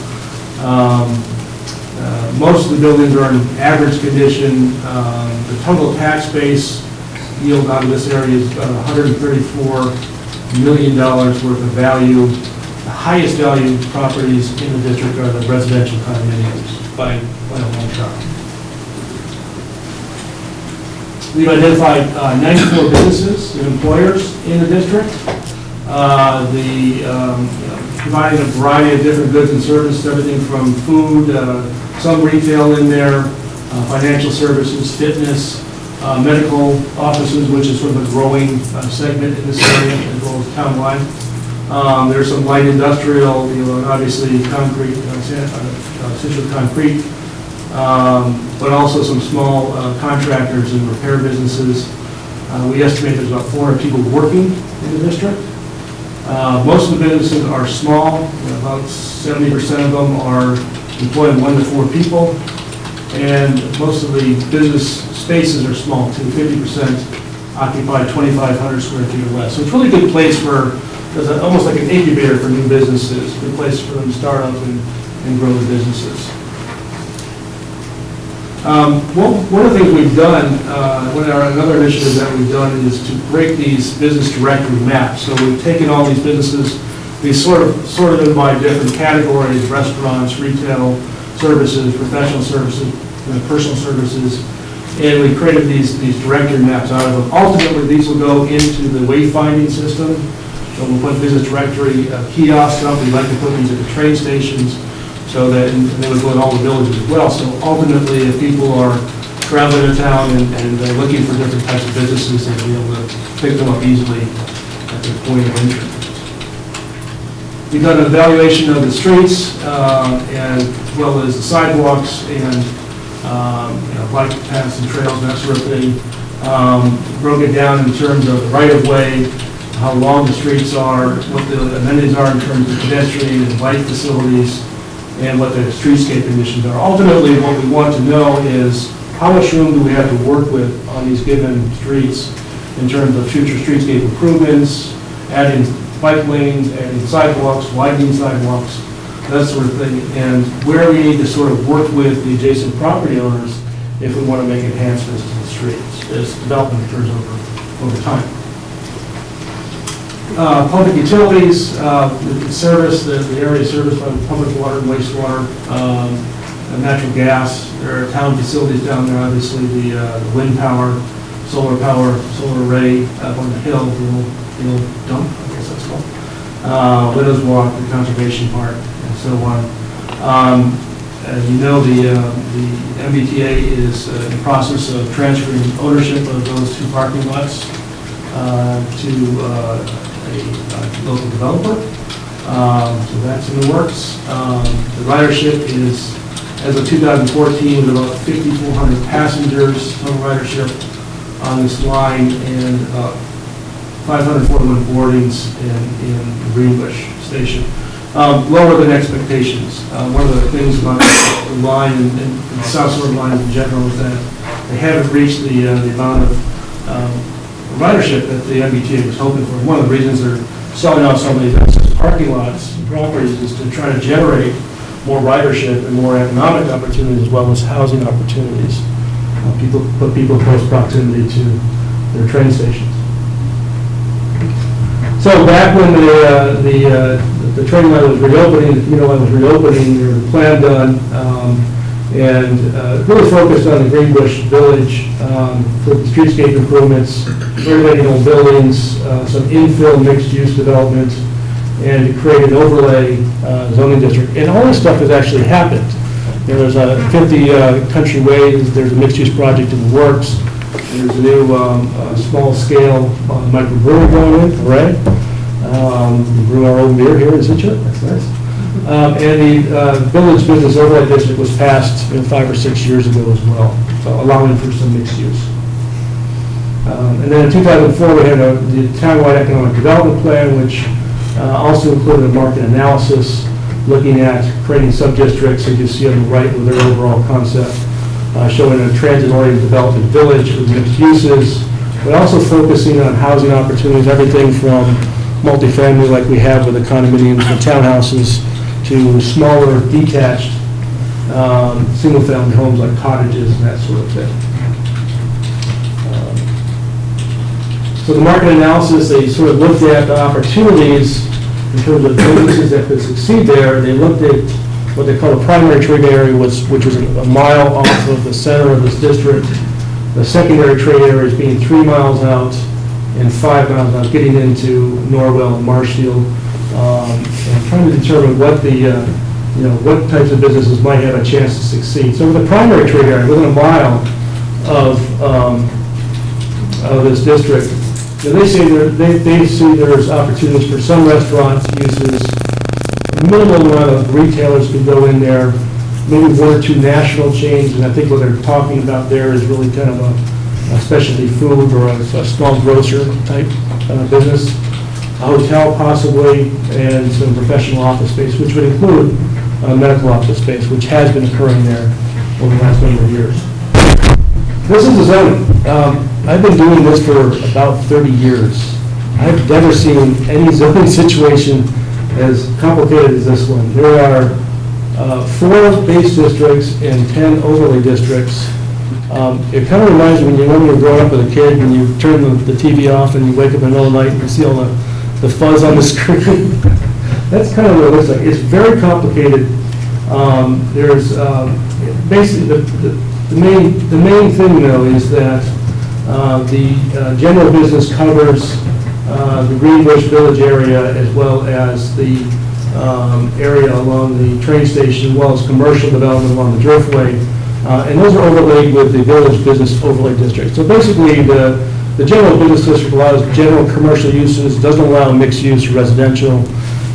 Most of the buildings are in average condition. The total tax base yield out of this area is about $134 million worth of value. The highest value properties in the district are the residential condominiums by a long shot. We've identified 94 businesses and employers in the district. Providing a variety of different goods and services, everything from food, some retail in there, financial services, fitness, medical offices, which is sort of a growing segment in this area, as well as townwide. There's some light industrial, and obviously concrete, Scituate concrete, but also some small contractors and repair businesses. We estimate there's about 400 people working in the district. Most of the businesses are small. About 70% of them are employing 1 to 4 people. And most of the business spaces are small too. 50% occupy 2,500 square feet or less. So it's a really good place for, almost like an incubator for new businesses. Good place for them to start up and grow the businesses. One of the things we've done, another initiative that we've done is to break these business directory maps. So we've taken all these businesses, we sorted them by different categories: restaurants, retail services, professional services, personal services, and we created these directory maps out of them. Ultimately, these will go into the wayfinding system. So we'll put business directory kiosks up. We'd like to put these at the train stations, so that, and they would go in all the villages as well. So ultimately, if people are traveling to town and they're looking for different types of businesses, they'll be able to pick them up easily at their point of entry. We've done an evaluation of the streets, as well as the sidewalks and bike paths and trails and that sort of thing. Broke it down in terms of the right-of-way, how long the streets are, what the amenities are in terms of pedestrian and bike facilities, and what the streetscape conditions are. Ultimately, what we want to know is how much room do we have to work with on these given streets in terms of future streetscape improvements, adding bike lanes, adding sidewalks, widening sidewalks, that sort of thing, and where we need to sort of work with the adjacent property owners if we want to make enhancements to the streets as development occurs over time. Public utilities, the area is serviced by public water and wastewater, natural gas. There are town facilities down there, obviously the wind power, solar array up on the hill, the old dump, I guess that's called. Widows Walk, the conservation park, and so on. As you know, the MBTA is in the process of transferring ownership of those 2 parking lots to a local developer. So that's in the works. The ridership is, as of 2014, about 5,400 passengers, total ridership on this line, and 541 boardings in Greenbush Station. Lower than expectations. One of the things about the line and the South Shore line in general is that they haven't reached the amount of ridership that the MBTA was hoping for. One of the reasons they're selling out some of these excess parking lots and properties is to try to generate more ridership and more economic opportunities as well as housing opportunities. Put people in close proximity to their train stations. So back when the train line was reopening, the commuter line was reopening, there was a plan done, and really focused on the Greenbush Village for the streetscape improvements, renovating old buildings, some infill mixed-use development, and to create an overlay zoning district. And all this stuff has actually happened. There's a 50 Country Way, there's a mixed-use project in the works. There's a new small-scale microbrewery going in, hooray. We brew our own beer here in Scituate, that's nice. And the Village Business Overlay District was passed 5 or 6 years ago as well, so allowing for some mixed use. And then in 2004, we had the townwide economic development plan, which also included a market analysis, looking at creating sub-districts, as you see on the right with their overall concept, showing a transit-oriented development village with mixed uses, but also focusing on housing opportunities, everything from multifamily like we have with the condominiums and townhouses to smaller detached single-family homes like cottages and that sort of thing. So the market analysis, they sort of looked at the opportunities in terms of businesses that could succeed there. They looked at what they call a primary trade area, which was a mile off of the center of this district. The secondary trade areas being 3 miles out and 5 miles out, getting into Norwell and Marshfield, and trying to determine what the, what types of businesses might have a chance to succeed. So the primary trade area, within a mile of this district, they say they see there's opportunities for some restaurant uses. Minimal amount of retailers can go in there, maybe 1 or 2 national chains, and I think what they're talking about there is really kind of a specialty food or a small grocer type business, a hotel possibly, and some professional office space, which would include medical office space, which has been occurring there over the last number of years. This is the zoning. I've been doing this for about 30 years. I've never seen any zoning situation as complicated as this one. There are 4 base districts and 10 overlay districts. It kind of reminds me when you were growing up with a kid and you turn the TV off and you wake up in the middle of the night and you see all the fuzz on the screen. That's kind of what it looks like. It's very complicated. There's basically the main thing though is that the general business covers the Greenbush Village area as well as the area along the train station, as well as commercial development along the Driftway. And those are overlaid with the Village Business Overlay District. So basically, the general business district allows general commercial uses, doesn't allow mixed use residential.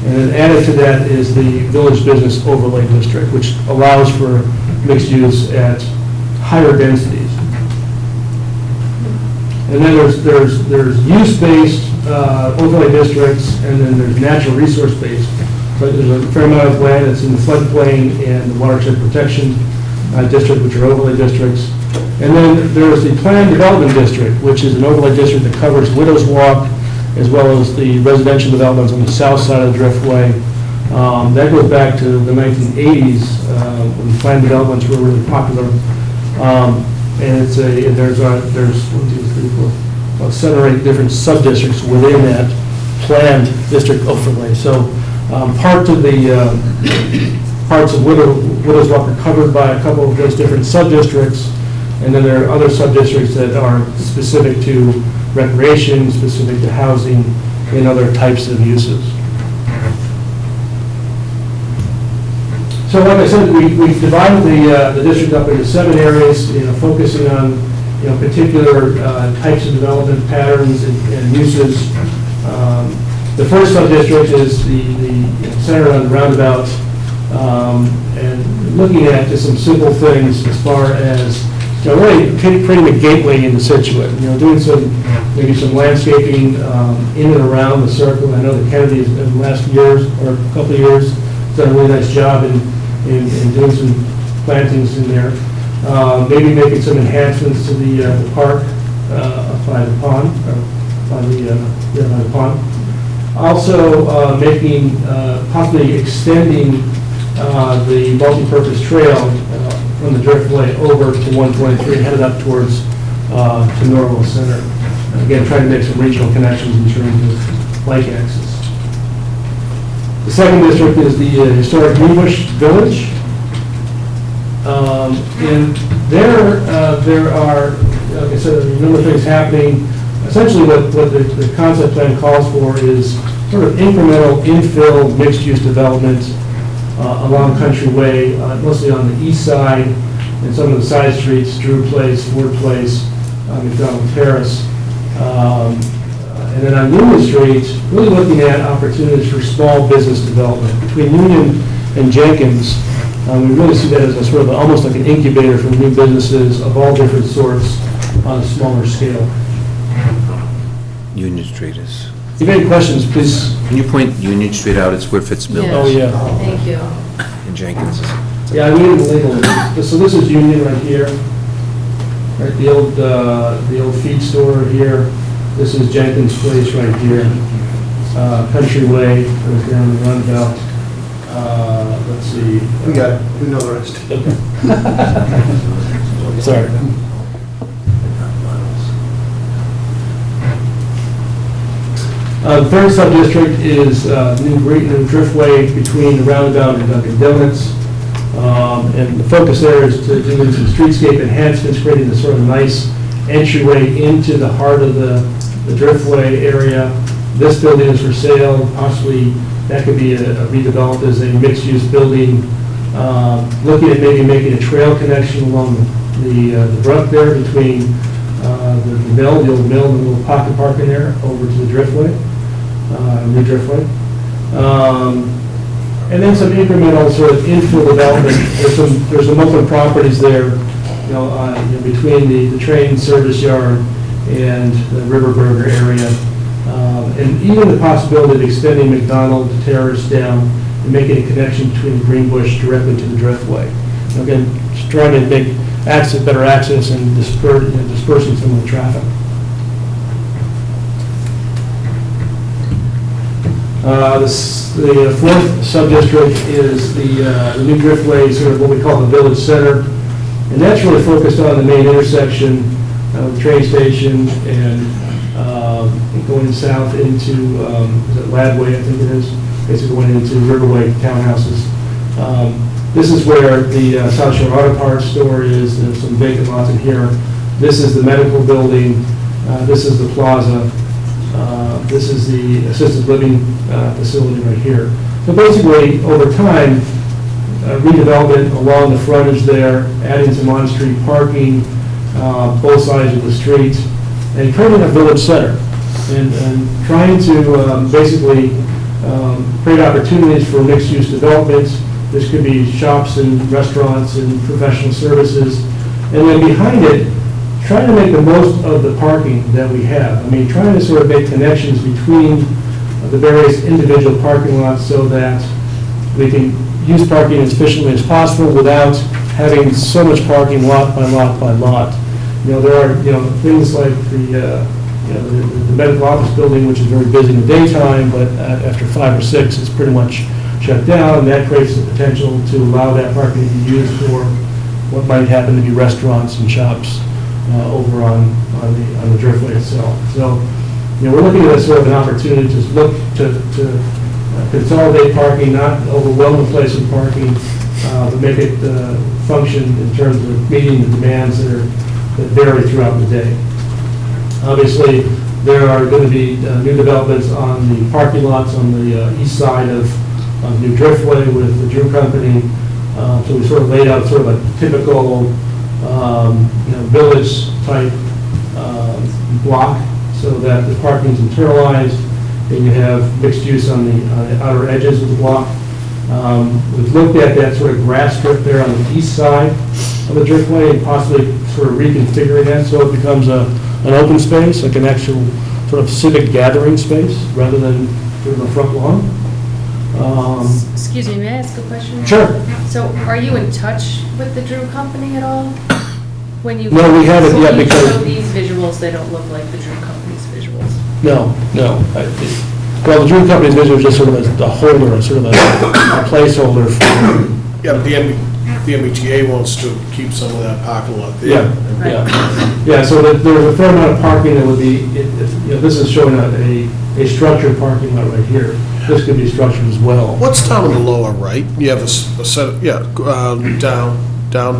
And then added to that is the Village Business Overlay District, which allows for mixed use at higher densities. And then there's use-based overlay districts, and then there's natural resource-based. But there's a fair amount of land that's in the floodplain and the watershed protection district, which are overlay districts. And then there's the planned development district, which is an overlay district that covers Widows Walk, as well as the residential developments on the south side of the Driftway. That goes back to the 1980s, when planned developments were really popular. And there's 1, 2, 3, 4, about 7 or 8 different sub-districts within that planned district overlay. So parts of Widows Walk are covered by a couple of those different sub-districts, and then there are other sub-districts that are specific to recreation, specific to housing, and other types of uses. So like I said, we've divided the district up into 7 areas, focusing on particular types of development patterns and uses. The first sub-district is the center on the roundabout, and looking at just some simple things as far as really creating a gateway into Scituate. Doing maybe some landscaping in and around the circle. I know that Kennedy in the last years or a couple of years done a really nice job in doing some plantings in there. Maybe making some enhancements to the park by the pond, or by the pond. Also possibly extending the multi-purpose trail from the Driftway over to 123, headed up towards to Norwell Center. Again, trying to make some regional connections in terms of bike access. The second district is the historic Greenbush Village. And there are, like I said, a number of things happening. Essentially what the concept plan calls for is sort of incremental infill mixed-use development along Country Way, mostly on the east side, and some of the side streets, Drew Place, Ford Place, McDonald Terrace. And then on Union Street, really looking at opportunities for small business development. Between Union and Jenkins, we really see that as a sort of almost like an incubator for new businesses of all different sorts on a smaller scale. Union Street is... If you have any questions, please. Can you point Union Street out? It's where Fitzmill Oh, is. yeah. Thank you. And Jenkins is... Yeah, we didn't label it. So this is Union right here, right, the old feed store here. This is Jenkins Place right here. Country Way, right there on the runabout. Let's see. We got it, we know the rest. Sorry. The third sub-district is New Driftway between the roundabout and Dunkin' Donuts. And the focus there is to do some streetscape enhancements, creating this sort of nice entryway into the heart of the Driftway area. This building is for sale, possibly that could be redeveloped as a mixed-use building. Looking at maybe making a trail connection along the brook there between the mill, the old mill, and the little pocket parking there over to the Driftway, new Driftway. And then some incremental sort of infill development. There's some open properties there, between the train service yard and the Riverburger area. And even the possibility of extending McDonald Terrace down and making a connection between Greenbush directly to the Driftway. Again, just trying to make better access and dispersing some of the traffic. The fourth sub-district is the new Driftway, sort of what we call the village center. And that's really focused on the main intersection of the train station and going south into, is it Ladway, I think it is, basically going into Riverway townhouses. This is where the South Shore Auto Parts store is. There's some vacant lots in here. This is the medical building. This is the plaza. This is the assisted living facility right here. So basically, over time, redevelopment along the frontage there, adding some on-street parking, both sides of the street, and creating a village center. And trying to basically create opportunities for mixed-use developments. This could be shops and restaurants and professional services. And then behind it, trying to make the most of the parking that we have. I mean, trying to sort of make connections between the various individual parking lots so that we can use parking as efficiently as possible without having so much parking lot by lot by lot. There are, things like the medical office building, which is very busy in the daytime, but after 5 or 6, it's pretty much shut down, and that creates the potential to allow that parking to be used for what might happen to be restaurants and shops over on the Driftway itself. So, we're looking at a sort of an opportunity to look to consolidate parking, not overwhelm the place with parking, but make it function in terms of meeting the demands that vary throughout the day. Obviously, there are going to be new developments on the parking lots on the east side of New Driftway with the Drew Company. So we sort of laid out sort of a typical, village-type block so that the parking is internalized and you have mixed use on the outer edges of the block. We've looked at that sort of grass strip there on the east side of the Driftway and possibly sort of reconfiguring that so it becomes an open space, like an actual sort of civic gathering space rather than sort of a front lawn. Excuse me, may I ask a question? Sure. So are you in touch with the Drew Company at all? When you No, we haven't yet when you because- show these visuals, they don't look like the Drew Company's visuals. No. Well, the Drew Company's vision was just sort of a holder, sort of a placeholder for, Yeah, but the MBTA wants to keep some of that parking lot there. Yeah, so there's a fair amount of parking that would be, this is showing a structured parking lot right here. This could be structured as well. What's down on the lower right? You have a set of, down,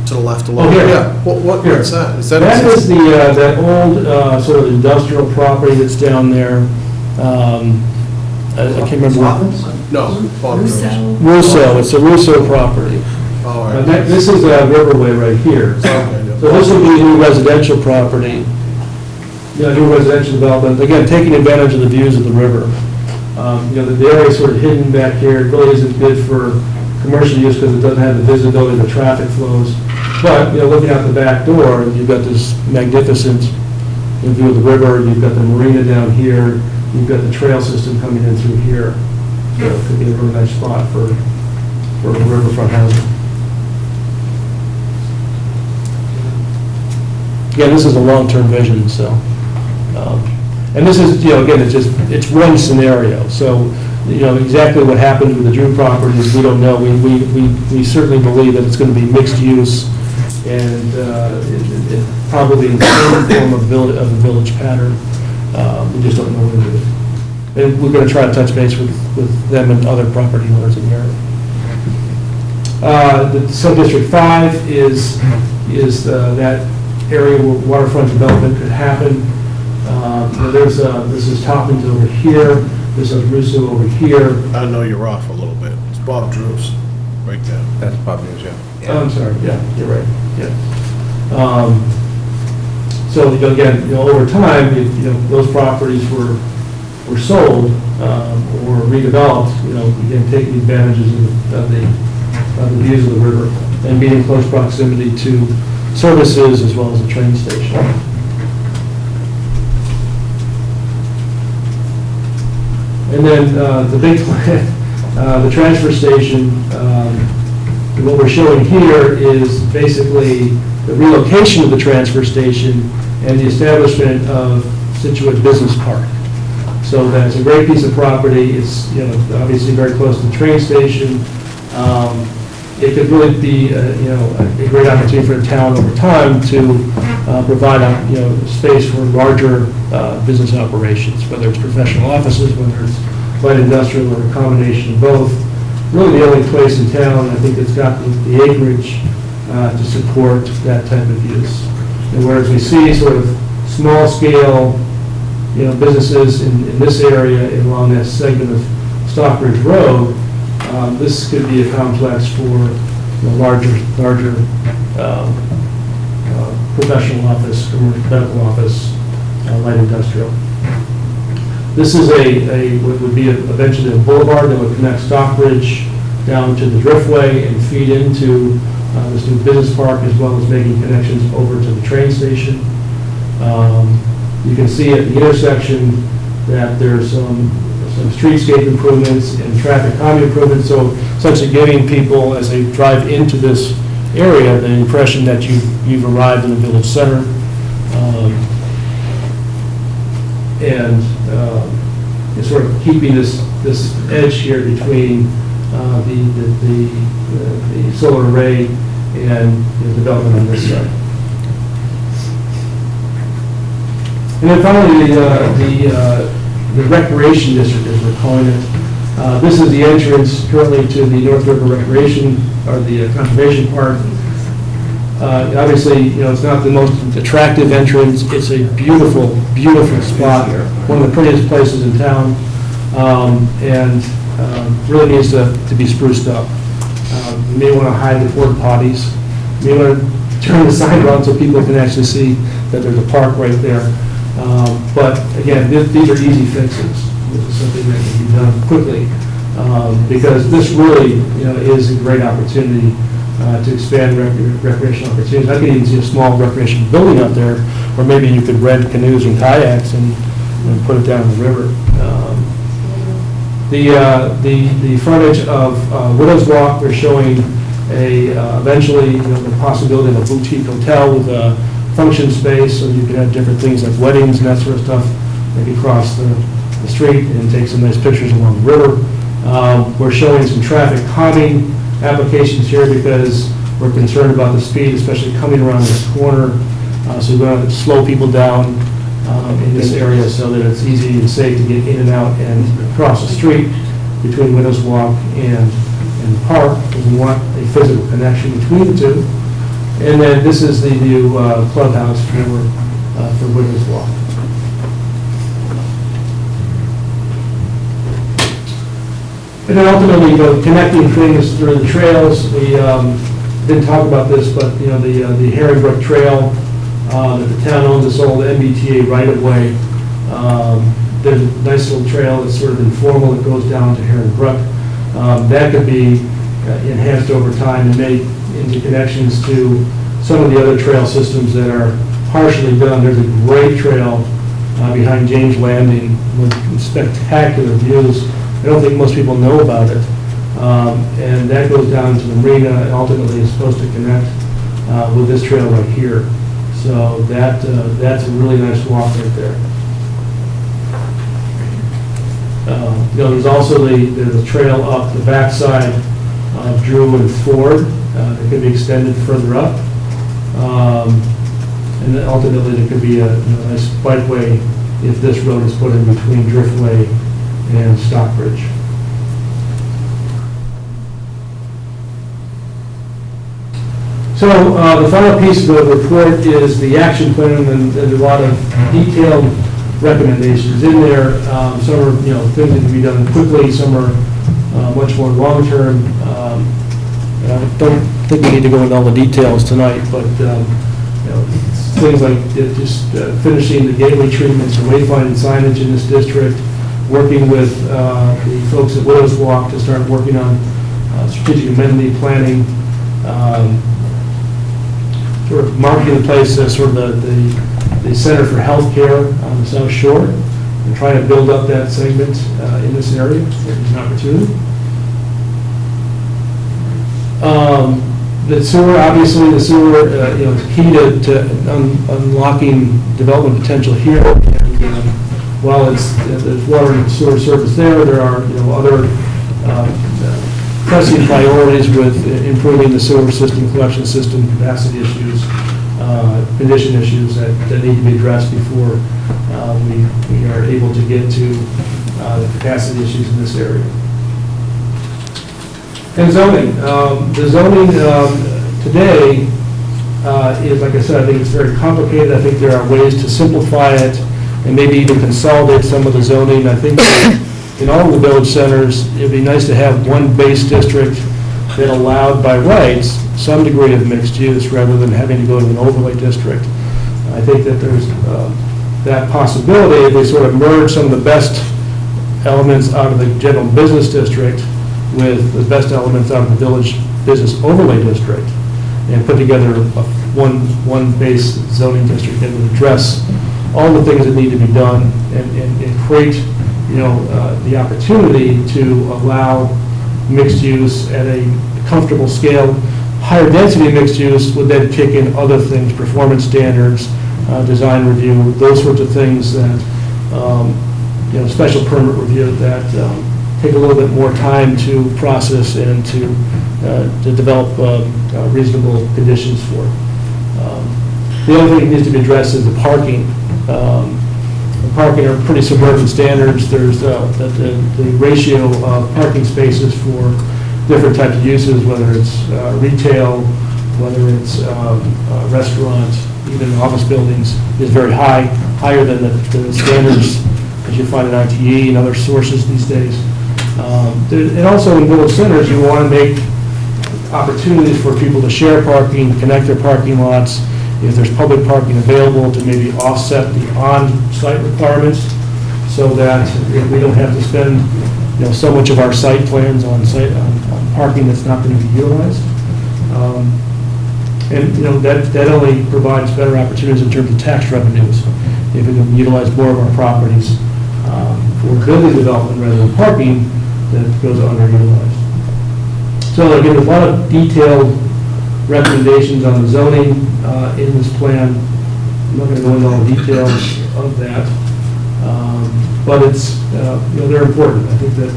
to the left a little. Oh, here. Yeah, what's that? Is that? That is that old sort of industrial property that's down there. I can't remember. No. Russo, it's a Russo property. This is a Riverway right here. So this would be new residential property, new residential development, again, taking advantage of the views of the river. The area is sort of hidden back here, it really isn't good for commercial use because it doesn't have the visibility of the traffic flows. But, looking out the back door, you've got this magnificent view of the river, you've got the marina down here, you've got the trail system coming in through here. So it could be a really nice spot for riverfront housing. Again, this is a long-term vision, so. And this is, again, it's one scenario. So, exactly what happens with the Drew properties, we don't know. We certainly believe that it's going to be mixed use and it probably in some form of a village pattern. We just don't know what it is. And we're going to try to touch base with them and other property owners in the area. The sub-district 5 is that area where waterfront development could happen. This is Toppins over here, this is Russo over here. I know you're off a little bit. It's Bob Drew's, right there. That's Bob News, yeah. Oh, I'm sorry, yeah, you're right, yeah. So, again, over time, those properties were sold or redeveloped, again, taking advantages of the views of the river and being in close proximity to services as well as a train station. And then the big plan, the transfer station, what we're showing here is basically the relocation of the transfer station and the establishment of Scituate Business Park. So that's a great piece of property. It's obviously very close to the train station. It could really be a great opportunity for the town over time to provide space for larger business operations, whether it's professional offices, whether it's light industrial, or a combination of both. Really the only place in town, I think, that's got the acreage to support that type of use. And whereas we see sort of small scale businesses in this area and along that segment of Stockbridge Road, this could be a complex for larger professional office, commercial medical office, light industrial. This is what would be eventually a boulevard that would connect Stockbridge down to the Driftway and feed into this new business park, as well as making connections over to the train station. You can see at the intersection that there's some streetscape improvements and traffic calming improvements, so essentially giving people, as they drive into this area, the impression that you've arrived in the village center. And sort of keeping this edge here between the solar array and the development on this side. And then finally, the recreation district, as we're calling it. This is the entrance currently to the North River Recreation, or the Conservation Park. Obviously, it's not the most attractive entrance. It's a beautiful, beautiful spot, one of the prettiest places in town, and really needs to be spruced up. You may want to hide the porta potties. You may want to turn the sign around so people can actually see that there's a park right there. But again, these are easy fixes. This is something that can be done quickly, because this really, is a great opportunity to expand recreational opportunities. I could even see a small recreation building up there, or maybe you could rent canoes and kayaks and put it down the river. The frontage of Widows Walk, they're showing eventually the possibility of a boutique hotel with a function space, so you can have different things like weddings and that sort of stuff, maybe cross the street and take some nice pictures along the river. We're showing some traffic calming applications here because we're concerned about the speed, especially coming around this corner. So we're going to slow people down in this area so that it's easy and safe to get in and out and across the street between Widows Walk and the park, because we want a physical connection between the two. And then this is the new clubhouse for Widows Walk. And then ultimately, connecting things through the trails, we didn't talk about this, but, the Herring Brook Trail that the town owns, this old MBTA right-of-way. There's a nice little trail that's sort of informal that goes down to Herring Brook. That could be enhanced over time and made into connections to some of the other trail systems that are partially done. There's a great trail behind James Landing with spectacular views. I don't think most people know about it. And that goes down to the marina and ultimately is supposed to connect with this trail right here. So that's a really nice walk right there. There's also the trail up the backside of Drew and Ford that could be extended further up. And then ultimately there could be a nice bikeway if this road is put in between Driftway and Stockbridge. So the final piece of the report is the action plan, and there's a lot of detailed recommendations in there. Some are, things that can be done quickly, some are much more long-term. And I don't think we need to go into all the details tonight, but things like just finishing the gateway treatments and wayfinding signage in this district, working with the folks at Widows Walk to start working on strategic amenity planning, sort of marking the place as sort of the Center for Healthcare on the South Shore, and trying to build up that segment in this area. There's an opportunity. The sewer, obviously, the sewer, is key to unlocking development potential here. And, while there's water and sewer service there are, other pressing priorities with improving the sewer system, collection system, capacity issues, condition issues that need to be addressed before we are able to get to the capacity issues in this area. And zoning. The zoning today is, like I said, I think it's very complicated. I think there are ways to simplify it and maybe even consolidate some of the zoning. I think in all of the village centers, it'd be nice to have one base district that allowed by rights some degree of mixed use rather than having to go to an overlay district. I think that there's that possibility if we sort of merge some of the best elements out of the general business district with the best elements out of the village business overlay district and put together one base zoning district that would address all the things that need to be done and create the opportunity to allow mixed use at a comfortable scale. Higher density mixed use would then kick in other things, performance standards, design review, those sorts of things that, special permit review that take a little bit more time to process and to develop reasonable conditions for. The other thing that needs to be addressed is the parking. The parking are pretty suburban standards. There's the ratio of parking spaces for different types of uses, whether it's retail, whether it's restaurants, even office buildings, is very high, higher than the standards as you find in ITE and other sources these days. And also in village centers, you want to make opportunities for people to share parking, connect their parking lots, if there's public parking available, to maybe offset the on-site requirements so that we don't have to spend so much of our site plans on parking that's not going to be utilized. And that only provides better opportunities in terms of tax revenues if we can utilize more of our properties for building development rather than parking that goes underutilized. So again, there's a lot of detailed recommendations on the zoning in this plan. I'm not going to go into all the details of that, but it's they're important. I think that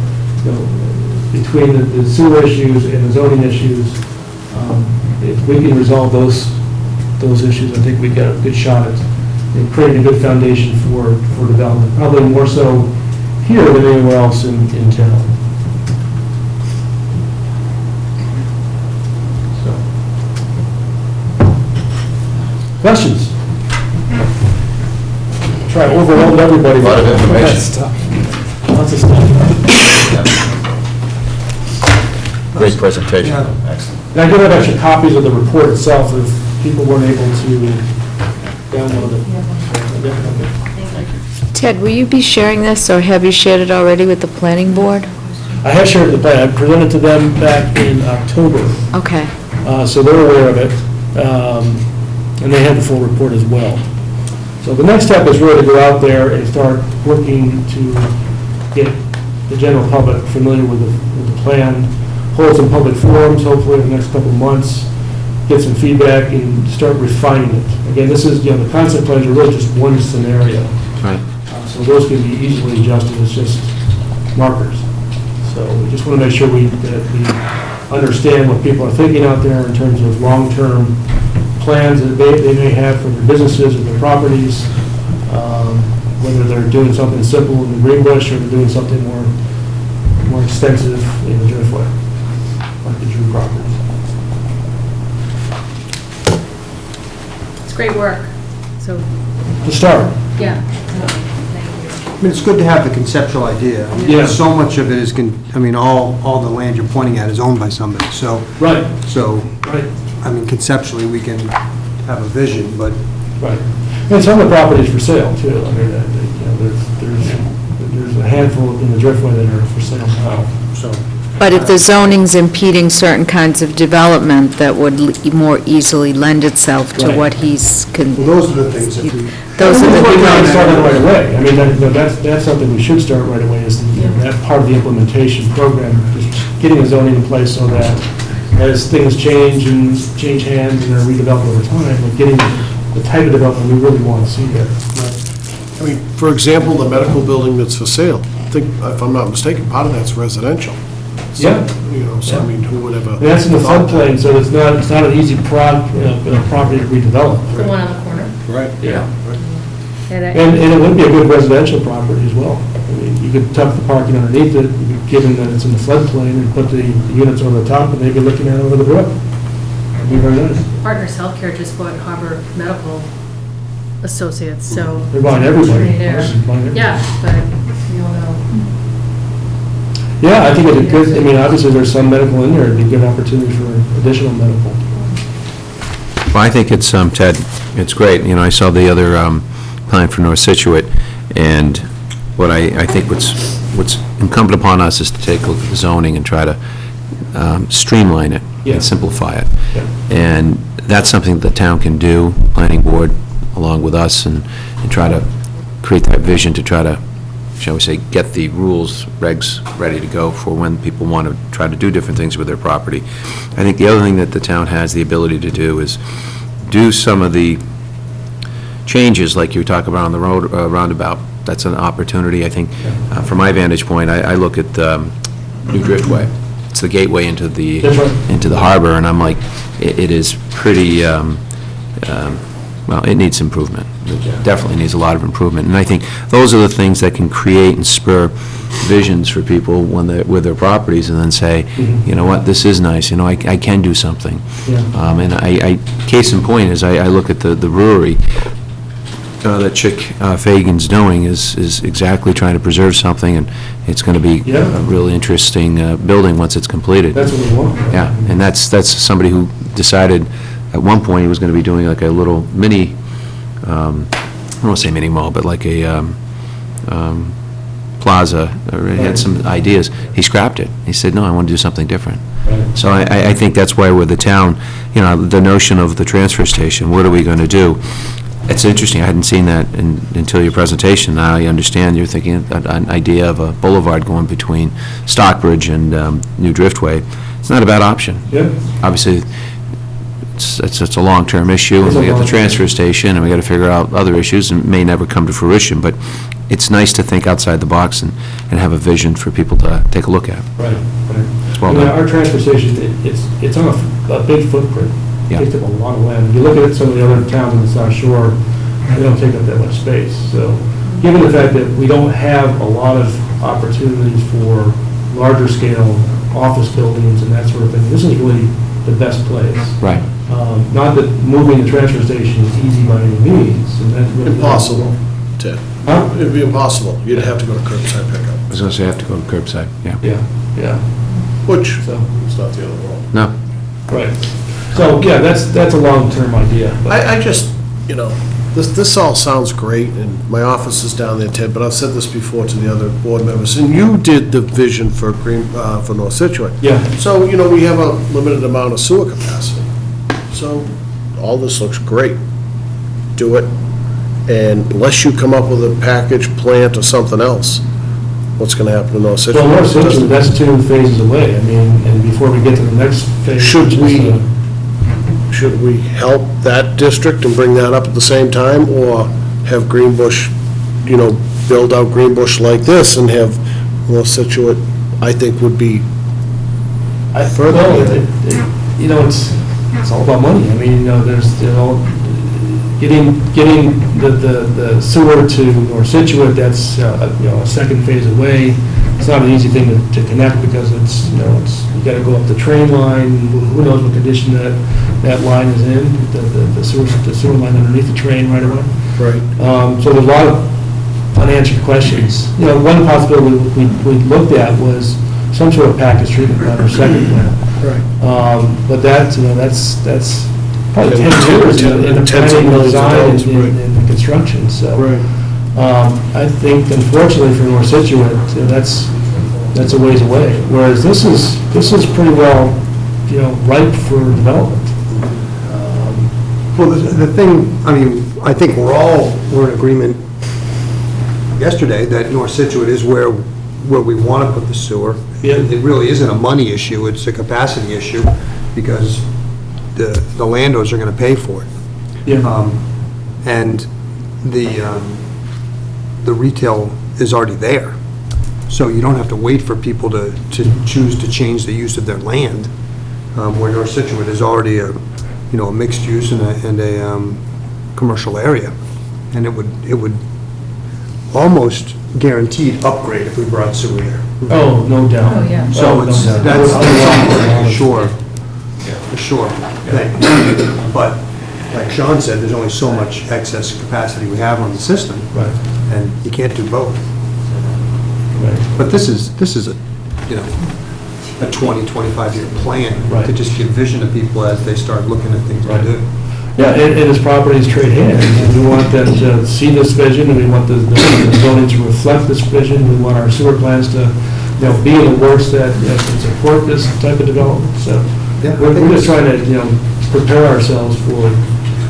between the sewer issues and the zoning issues, if we can resolve those issues, I think we got a good shot at creating a good foundation for development. Probably more so here than anywhere else in town. Questions? Try to overwhelm everybody. A lot of information. Lots of stuff. Great presentation. Yeah. Excellent. And I do have actually copies of the report itself if people weren't able to download it. Ted, will you be sharing this, or have you shared it already with the planning board? I have shared the plan. I presented to them back in October, Okay. so they're aware of it, and they have the full report as well. So the next step is really to go out there and start working to get the general public familiar with the plan, hold some public forums, hopefully in the next couple of months, get some feedback and start refining it. Again, this is, the concept plans are really just one scenario. Right. So those can be easily adjusted, it's just markers. So we just want to make sure that we understand what people are thinking out there in terms of long-term plans that they may have for their businesses or their properties, whether they're doing something simple in the Green Bush or they're doing something more extensive in the Driftway, like the Drew properties. It's great work, so, To start. yeah. I mean, it's good to have the conceptual idea. I mean, Yeah. So much of it is, all the land you're pointing at is owned by somebody, so. Right. So, Right. I mean, conceptually, we can have a vision, but. Right. And some of the properties for sale, too. I mean, there's a handful in the Driftway that are for sale now, so. But if the zoning's impeding certain kinds of development, that would more easily lend itself to Right. what he's. Well, those are the things that we. Those are the. We can start that right away. I mean, that's something we should start right away, is that part of the implementation program, just getting the zoning in place so that as things change hands and are redeveloped over time, we're getting the type of development we really want to see there. I mean, for example, the medical building that's for sale, I think, if I'm not mistaken, part of that's residential. So, Yeah. So I mean, who would ever? And that's in the floodplain, so it's not an easy property to redevelop. The one on the corner. Right. Yeah. And And it would be a good residential property as well. I mean, you could tuck the parking underneath it, given that it's in the floodplain, and put the units over the top, and they'd be looking out over the brook. It'd be very nice. Partners Healthcare just bought Harbor Medical Associates, so. They're buying everybody. There. They're buying everybody. Yeah, but we all know. Yeah, I think it could, I mean, obviously, there's some medical in there, it'd be a good opportunity for additional medical. Well, I think it's, Ted, it's great. I saw the other plan for North Scituate, and what I think what's incumbent upon us is to take a look at the zoning and try to streamline it Yeah. and simplify it. Yeah. And that's something that the town can do, planning board, along with us, and try to create that vision to try to, shall we say, get the rules, regs ready to go for when people want to try to do different things with their property. I think the other thing that the town has the ability to do is do some of the changes, like you talk about on the road roundabout. That's an opportunity, I think. From my vantage point, I look at New Driftway. It's the gateway into the That's right. into the harbor, and I'm like, it is pretty, well, it needs improvement. It definitely needs a lot of improvement. And I think those are the things that can create and spur visions for people when they're with their properties, and then say, you know what, this is nice, I can do something. Yeah. And case in point is I look at the brewery that Chick Fagan's doing is exactly trying to preserve something, and it's going to be Yeah. a really interesting building once it's completed. That's what we want. Yeah, and that's somebody who decided at one point he was going to be doing like a little mini, I don't want to say mini mall, but like a plaza, or he had some ideas. He scrapped it. He said, no, I want to do something different. Right. So I think that's why with the town, the notion of the transfer station, what are we going to do? It's interesting, I hadn't seen that until your presentation. Now I understand you're thinking an idea of a boulevard going between Stockbridge and New Driftway. It's not a bad option. Yeah. Obviously, it's a long-term issue, and we got the transfer station, and we got to figure out other issues, and it may never come to fruition, but it's nice to think outside the box and have a vision for people to take a look at. Right, right. It's well You know, done. our transfer station, it's on a big footprint. Yeah. Takes up a lot of land. If you look at some of the other towns on the South Shore, they don't take up that much space. So, given the fact that we don't have a lot of opportunities for larger scale office buildings and that sort of thing, this is really the best place. Right. Not that moving the transfer station is easy by any means, and that's really. Impossible, Ted. Huh? It'd be impossible. You'd have to go to curbside pickup. I was going to say, I have to go to curbside, yeah. Yeah, yeah. Which, So, it's not the other world. No. right. So, yeah, that's a long-term idea. but- I just, you know, this all sounds great, and my office is down there, Ted, but I've said this before to the other board members, and you did the vision for for North Scituate. Yeah. So, you know, we have a limited amount of sewer capacity. So, all this looks great. Do it, and unless you come up with a package plant or something else, what's gonna happen to North Scituate? Well, North Situate, that's 2 phases away. I mean, and before we get to the next phase. Should which is, we- Should we help that district and bring that up at the same time, or have Greenbush, you know, build out Greenbush like this and have North Situate, I think would be further. Well, you know, it's all about money. I mean, you know, there's, you know, getting the sewer to North Situate, that's, you know, a second phase away. It's not an easy thing to connect because it's, you know, you gotta go up the train line, who knows what condition that line is in, the sewer line underneath the train right away. Right. So there's a lot of unanswered questions. You know, one possibility we looked at was some sort of package treatment plant or second plant. Right. But that, you know, that's probably 10 years in the Tens of planning, millions of design, dollars, and right. and the construction, so. Right. I think unfortunately for North Situate, you know, that's a ways away. Whereas this is pretty well, you know, ripe for development. Well, the thing, I mean, I think we're in agreement yesterday that North Situate is where we want to put the sewer. Yeah. It really isn't a money issue, it's a capacity issue, because the landowners are going to pay for it. Yeah. And the retail is already there. So you don't have to wait for people to choose to change the use of their land, where North Situate is already a mixed use and a commercial area. And it would almost guaranteed upgrade if we brought sewer there. Oh, no doubt. Oh, yeah. So Oh, no it's, doubt. that's Otherwise, a sure thing. But like Sean said, there's only so much excess capacity we have on the system. Right. And you can't do both. Right. But this is a 20, 25-year plan Right. to just give vision to people as they start looking at things to Right. do. Yeah, and his properties trade hands, and we want them to see this vision, and we want the zoning to reflect this vision, we want our sewer plans to, you know, be in the works that, you know, can support this type of development, so. Yeah, I We're think just trying to, you know, prepare ourselves for.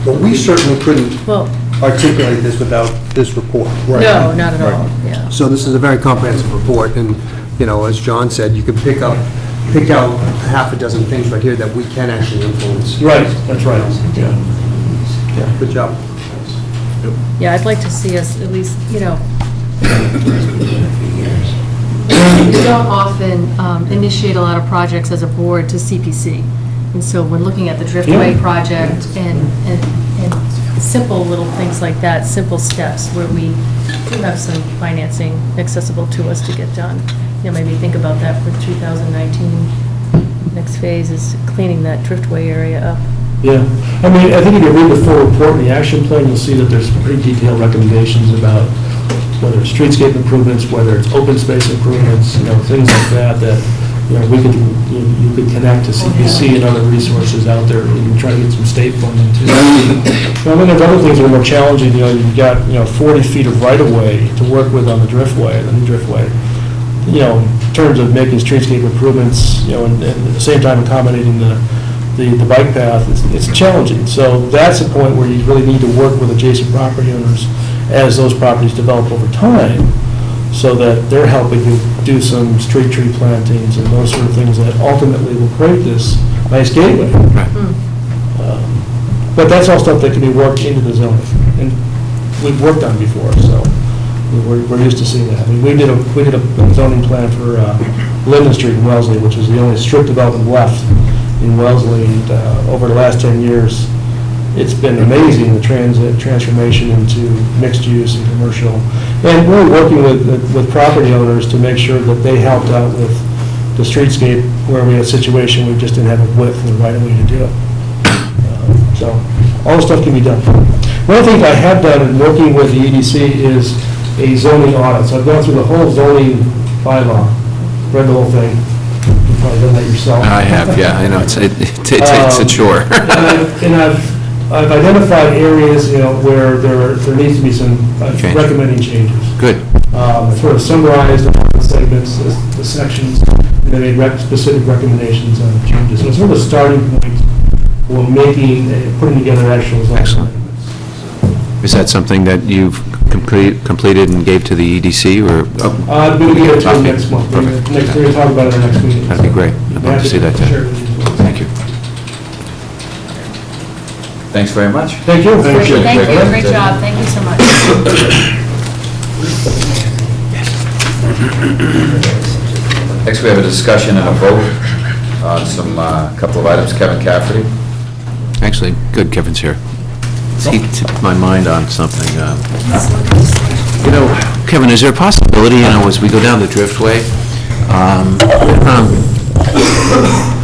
Well, we certainly couldn't Well, articulate this without this report. no, not at all, yeah. So this is a very comprehensive report, and, you know, as John said, you could pick out half a dozen things right here that we can actually influence. Right, that's right, yeah. Good job. Yeah, I'd like to see us at least, you know, we don't often initiate a lot of projects as a board to CPC. And so when looking at the Driftway Yeah. project and simple little things like that, simple steps where we do have some financing accessible to us to get done. You know, maybe think about that for 2019. Next phase is cleaning that Driftway area up. Yeah, I mean, I think if you read the full report and the action plan, you'll see that there's pretty detailed recommendations about whether it's streetscape improvements, whether it's open space improvements, you know, things like that, you know, you could connect to CPC and other resources out there, and try to get some state funding too. I mean, there's other things that are more challenging, you know, you've got, 40 feet of right-of-way to work with on the Driftway, the new Driftway. You know, in terms of making streetscape improvements, you know, and at the same time accommodating the bike path, it's challenging. So that's a point where you really need to work with adjacent property owners as those properties develop over time, so that they're helping you do some street tree plantings and those sort of things that ultimately will create this nice gateway. But that's all stuff that can be worked into the zoning, and we've worked on before, so we're used to seeing that. I mean, we did a zoning plan for Linden Street in Wellesley, which is the only strip development left in Wellesley, and over the last 10 years, it's been amazing, the transformation into mixed use and commercial. And we're working with property owners to make sure that they helped out with the streetscape where we had a situation we just didn't have a width and the right way to do it. So all the stuff can be done. One of the things I have done in working with the EDC is a zoning audit. So I've gone through the whole zoning bylaw, read the whole thing, you've probably done that yourself. I have, yeah, I know, it's a chore. And I've identified areas, where there needs to be some Change. recommending changes. Good. Sort of summarized the segments, the sections, and then made specific recommendations on changes. So it's sort of a starting point for putting together actual zoning Excellent. amendments. Is that something that you've completed and gave to the EDC, or? I'm going to get it to you Okay. next month. We're Perfect. going to talk about it in our next meeting. That'd be great. I'd love to see that, Share too. it with you as well. Thank you. Thanks very much. Thank you. Thank you, great job, thank you so much. Next, we have a discussion and a vote on some, couple of items. Kevin Cafferty. Actually, good, Kevin's here. He tipped my mind on something. Kevin, is there a possibility, as we go down the Driftway,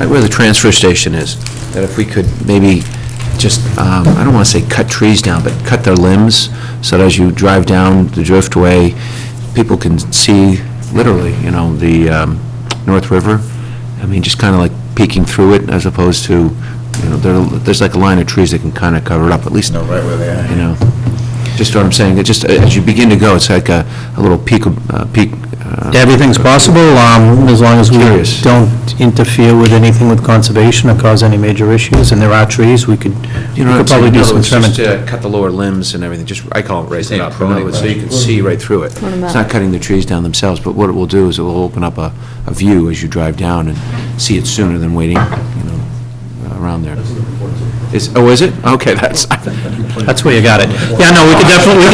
right where the transfer station is, that if we could maybe just, I don't want to say cut trees down, but cut their limbs, so that as you drive down the Driftway, people can see literally, the North River. I mean, just kind of like peeking through it, as opposed to, there's like a line of trees that can kind of cover it up, at least. No, right where they are. Just what I'm saying, it just, as you begin to go, it's like a little peak. Everything's possible, as long as we Curious. don't interfere with anything with conservation or cause any major issues, and there are trees, we could probably do some trimming. Just cut the lower limbs and everything, just, I call it raising it up, Pruning, so you can see right through it. Prune 'em It's up. not cutting the trees down themselves, but what it will do is it will open up a view as you drive down and see it sooner than waiting, around there. Is it? Okay, that's That's where you got it. Yeah, no, we can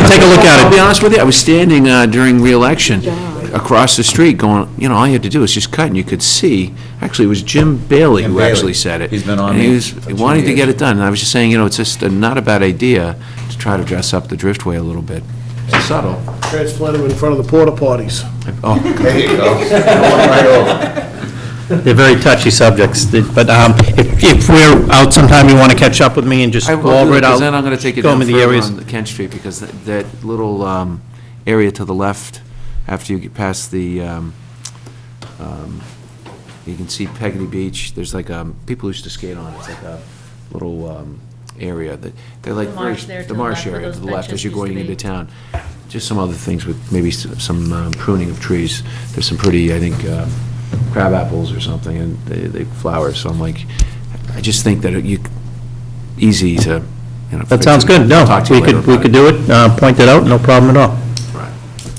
take a look at it. I'll be honest with you, I was standing during re-election across the street going, all you had to do was just cut, and you could see, actually, it was Jim Bailey Jim who Bailey. actually said it. He's been on And he me was for 2 wanting to years. get it done, and I was just saying, it's just not a bad idea to try to dress up the Driftway a little bit. It's subtle. Transplant them in front of the porta potties. Oh, There you go. Going right over. They're very touchy subjects, but if we're out sometime, you want to catch up with me and just I go will over do it, it, I'll because then I'm going to take you show down me the further areas. on Kent Street, because that little area to the left, after you get past the, you can see Peggotty Beach, there's like, people used to skate on it, it's like a little area that, they're like, The marsh there to the the marsh left where area to those the left as benches you're going used to into be. town. Just some other things with maybe some pruning of trees. There's some pretty, I think, crab apples or something, and they flower, so I'm like, I just think that easy to, That sounds good, no, Talk to you we later could about do it, point it out, no problem at all. Right,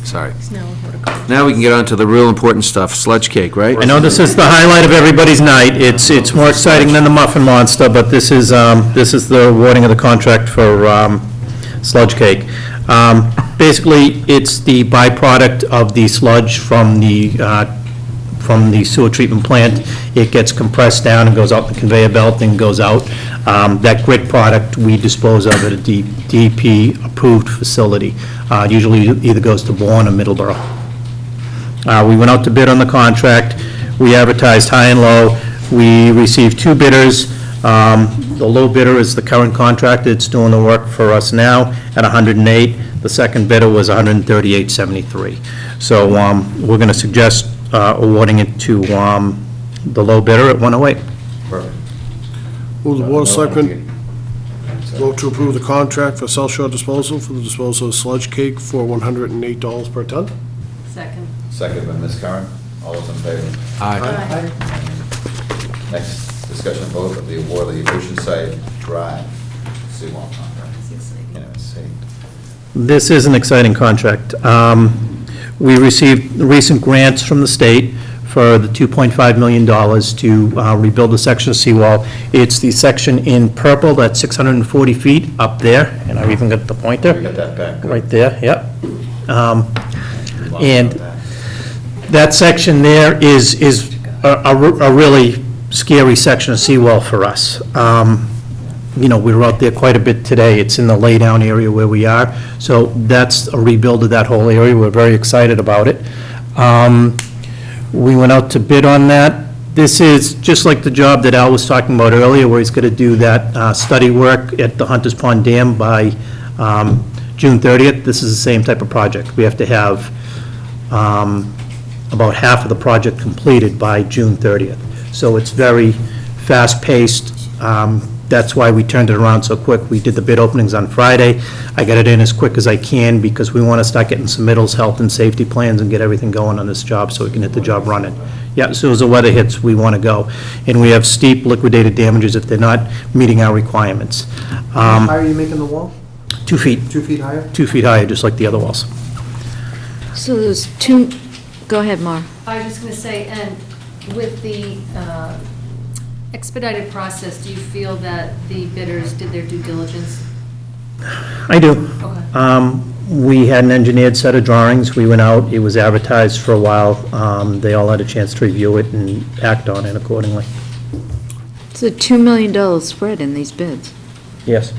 sorry. No, horticulture. Now we can get on to the real important stuff, sludge cake, right? I know this is the highlight of everybody's night. It's more exciting than the Muffin Monster, but this is the awarding of the contract for sludge cake. Basically, it's the byproduct of the sludge from the sewer treatment plant. It gets compressed down and goes out the conveyor belt and goes out. That grit product, we dispose of at a DP-approved facility. Usually either goes to Bourne or Middleborough. We went out to bid on the contract. We advertised high and low. We received 2 bidders. The low bidder is the current contractor. It's doing the work for us now at $108. The second bidder was $138.73. So we're going to suggest awarding it to the low bidder at $108. Perfect. Move the Board of Selectmen vote to approve the contract for South Shore Disposal for the disposal of sludge cake for $108 per ton. Second. Second by Ms. Curran. All those in favor? Aye. Next, discussion and vote of the award of the Oceanside Drive seawall contract. This is an exciting contract. We received recent grants from the state for the $2.5 million to rebuild the section of seawall. It's the section in purple, that's 640 feet up there, and I've even got the pointer. We got that back. Right there, yep. And that section there is a really scary section of seawall for us. We were out there quite a bit today. It's in the laydown area where we are. So that's a rebuild of that whole area. We're very excited about it. We went out to bid on that. This is just like the job that Al was talking about earlier, where he's going to do that study work at the Hunters Pond Dam by June 30th. This is the same type of project. We have to have about half of the project completed by June 30th. So it's very fast-paced. That's why we turned it around so quick. We did the bid openings on Friday. I got it in as quick as I can because we want to start getting submittals, health and safety plans, and get everything going on this job so we can hit the job running. Yeah, as soon as the weather hits, we want to go. And we have steep liquidated damages if they're not meeting our requirements. How high are you making the wall? 2 feet. 2 feet higher? 2 feet higher, just like the other walls. So there's two, go ahead, Mar. I was just going to say, and with the expedited process, do you feel that the bidders did their due diligence? I do. Okay. We had an engineered set of drawings. We went out, it was advertised for a while. They all had a chance to review it and act on it accordingly. It's a $2 million spread in these bids. Yes.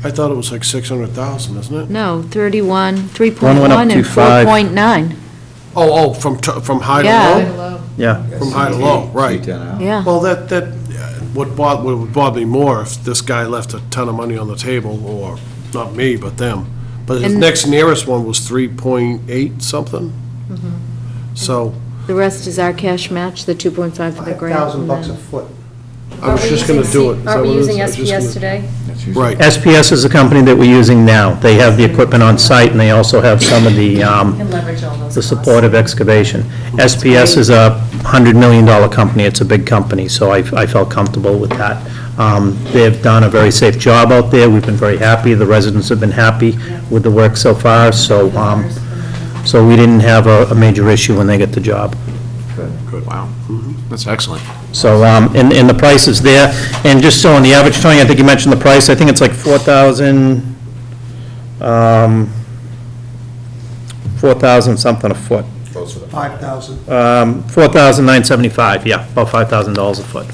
I thought it was like 600,000, isn't it? No, 31, One 3.1 went up and to 5. 4.9. Oh, from high to Yeah. low? Yeah. From high to low, right. Yeah. Well, that would bother me more if this guy left a ton of money on the table, or not me, but them. But his And- next nearest one was 3.8 something. So, The rest is our cash match, the 2.5 for the grant. and $5,000 a then- foot. I was just gonna do it. Is that Are we what it is? using I was just SPS gonna- today? Right. SPS is the company that we're using now. They have the equipment on site, and they also have some of the, And leverage all those the costs. supportive excavation. SPS is a $100 million company. It's a big company, so I felt comfortable with that. They've done a very safe job out there. We've been very happy. The residents have been happy with the work so far, so we didn't have a major issue when they get the job. Good. Wow. That's excellent. So, and the price is there, and just so on the average, Tony, I think you mentioned the price, I think it's like 4,000 something a foot. 5,000. 4,975, yeah, about $5,000 a foot.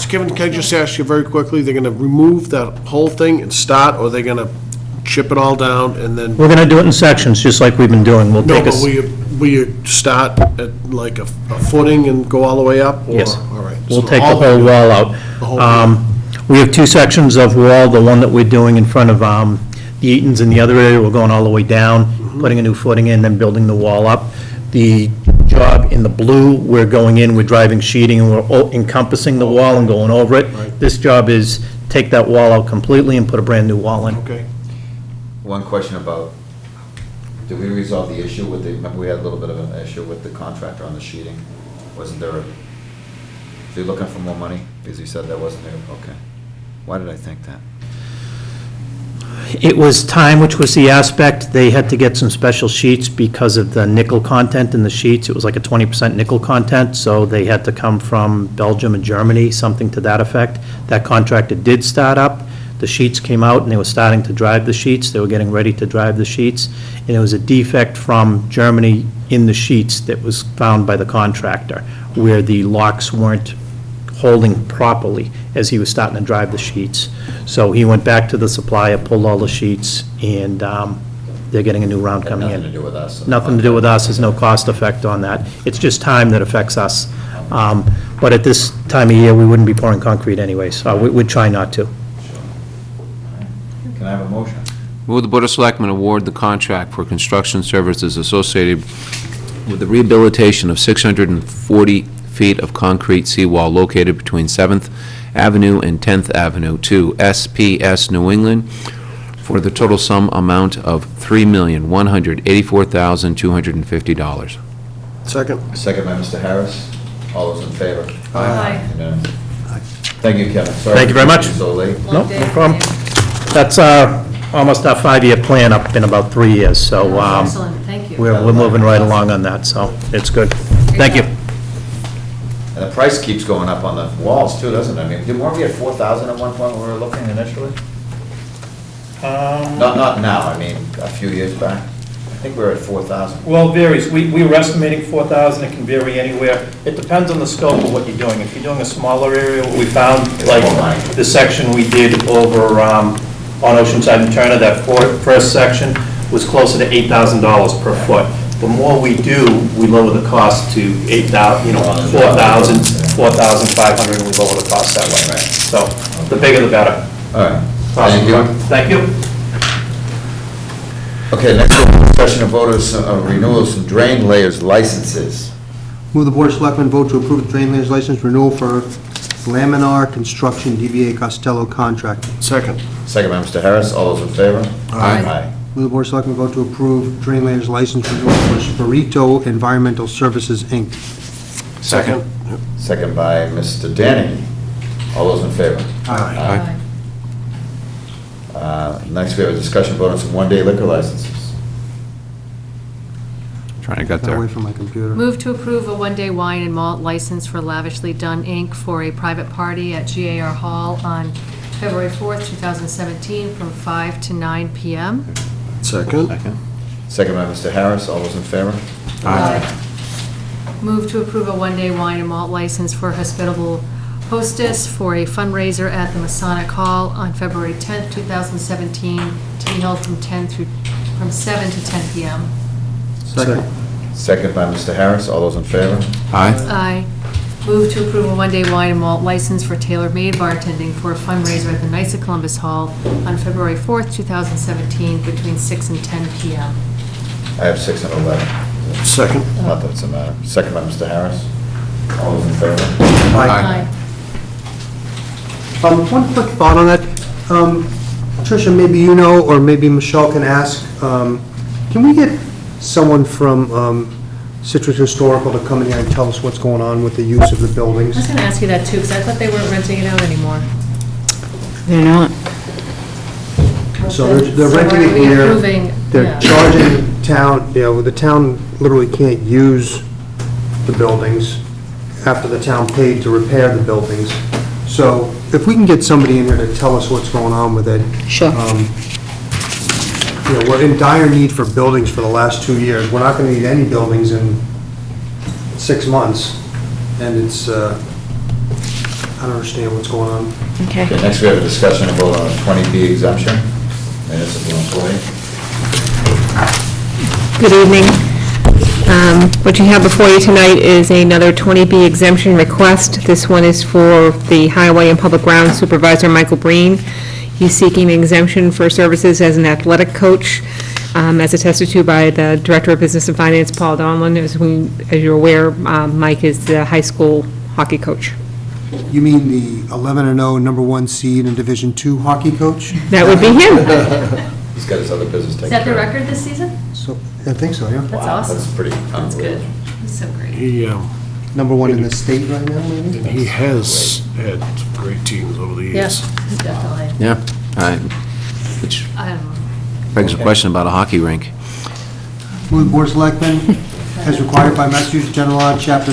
So Kevin, can I just ask you very quickly, they're gonna remove that whole thing and start, or they're gonna chip it all down and then? We're gonna do it in sections, just like we've been doing. We'll No, take but us. will you start at like a footing and go all the way up? or- Yes. All right. We'll So take the all whole wall out. The whole We have 2 sections of wall, the one that we're doing in front of the Eatons in the other area, we're going all the way down, putting a new footing in, then building the wall up. The job in the blue, we're going in, we're driving sheeting, and we're encompassing the wall and going over it. Right. This job is take that wall out completely and put a brand-new wall in. Okay. One question about, did we resolve the issue with the, remember we had a little bit of an issue with the contractor on the sheeting? Wasn't there, is he looking for more money? Because he said that wasn't there, okay. Why did I think that? It was time, which was the aspect. They had to get some special sheets because of the nickel content in the sheets. It was like a 20% nickel content, so they had to come from Belgium and Germany, something to that effect. That contractor did start up. The sheets came out, and they were starting to drive the sheets. They were getting ready to drive the sheets, and it was a defect from Germany in the sheets that was found by the contractor, where the locks weren't holding properly as he was starting to drive the sheets. So he went back to the supplier, pulled all the sheets, and they're getting a new round coming in. Nothing to do with us. Nothing to do with us, there's no cost effect on that. It's just time that affects us. But at this time of year, we wouldn't be pouring concrete anyways. We'd try not to. Can I have a motion? Move the Board of Selectmen award the contract for construction services associated with the rehabilitation of 640 feet of concrete seawall located between 7th Avenue and 10th Avenue to SPS New England for the total sum amount of $3,184,250. Second. Second by Mr. Harris. All those in favor? Aye. Unanimous. Thank you, Kevin. Sorry Thank you very to keep much. you so late. No, no problem. That's almost our 5-year plan up in about 3 years, so Excellent, thank you. we're moving right along on that, so it's good. Thank you. And the price keeps going up on the walls too, doesn't it? I mean, weren't we at 4,000 at one point when we were looking initially? Not now, I mean, a few years back. I think we were at 4,000. Well, it varies. We were estimating 4,000. It can vary anywhere. It depends on the scope of what you're doing. If you're doing a smaller area, what we found, like the section we did over on Oceanside and Turner, that first section was closer to $8,000 per foot. The more we do, we lower the cost to 8,000, 4,000, 4,500, and we lower the cost that way. So the bigger the better. All right. Thank you. Thank you. Okay, next one, discussion of voters, renewals and drain layers licenses. Move the Board of Selectmen vote to approve the drain layers license renewal for Laminar Construction DBA Costello Contract. Second. Second by Mr. Harris, all those in favor? Aye. Move the Board of Selectmen vote to approve drain layers license renewal for Spirito Environmental Services, Inc. Second. Second by Mr. Danahy, all those in favor? Aye. Next, we have a discussion vote on some one-day liquor licenses. Trying to get Got there. away from my computer. Move to approve a one-day wine and malt license for Lavishly Done, Inc. for a private party at GAR Hall on February 4th, 2017, from 5 to 9 p.m. Second. Second by Mr. Harris, all those in favor? Move to approve a one-day wine and malt license for Hospitable Hostess for a fundraiser at the Masonic Hall on February 10th, 2017, to be held from 7 to 10 p.m. Second. Second by Mr. Harris, all those in favor? Aye. Move to approve a one-day wine and malt license for Tailor Made Bartending for a fundraiser at the Knights of Columbus Hall on February 4th, 2017, between 6 and 10 p.m. I have 6 and 11. Second. Not that it's a matter. Second by Mr. Harris, all those in favor? Aye. One quick thought on that. Tricia, maybe you know, or maybe Michelle can ask, can we get someone from Scituate Historical to come in here and tell us what's going on with the use of the I buildings? was going to ask you that too, because I thought they weren't renting it out anymore. They're not. So they're So renting why it are we here. approving- They're yeah. charging the town, the town literally can't use the buildings after the town paid to repair the buildings. So if we can get somebody in here to tell us what's going on with it. Sure. We're in dire need for buildings for the last 2 years. We're not gonna need any buildings in 6 months. And it's, I don't understand what's going on. Okay. Okay, next we have a discussion of vote on a 20B exemption, municipal employee. Good evening. What you have before you tonight is another 20B exemption request. This one is for the Highway and Public Grounds Supervisor, Michael Breen. He's seeking an exemption for services as an athletic coach, as attested to by the Director of Business and Finance, Paul Donlin. As you're aware, Mike is the high school hockey coach. You mean the 11-0 number 1 seed in Division II hockey coach? That would be him. He's got his other business taken Is that the care of. record this season? So, I think so, yeah. That's Wow, awesome. That's pretty That's good. unbelievable. That's so great. He, Number 1 in the state right now, maybe? and he has had some great teams over the years. Yes, definitely. Yeah, which I don't know. begs a question about a hockey rink. Move the Board of Selectmen, as required by Massachusetts General Law, Chapter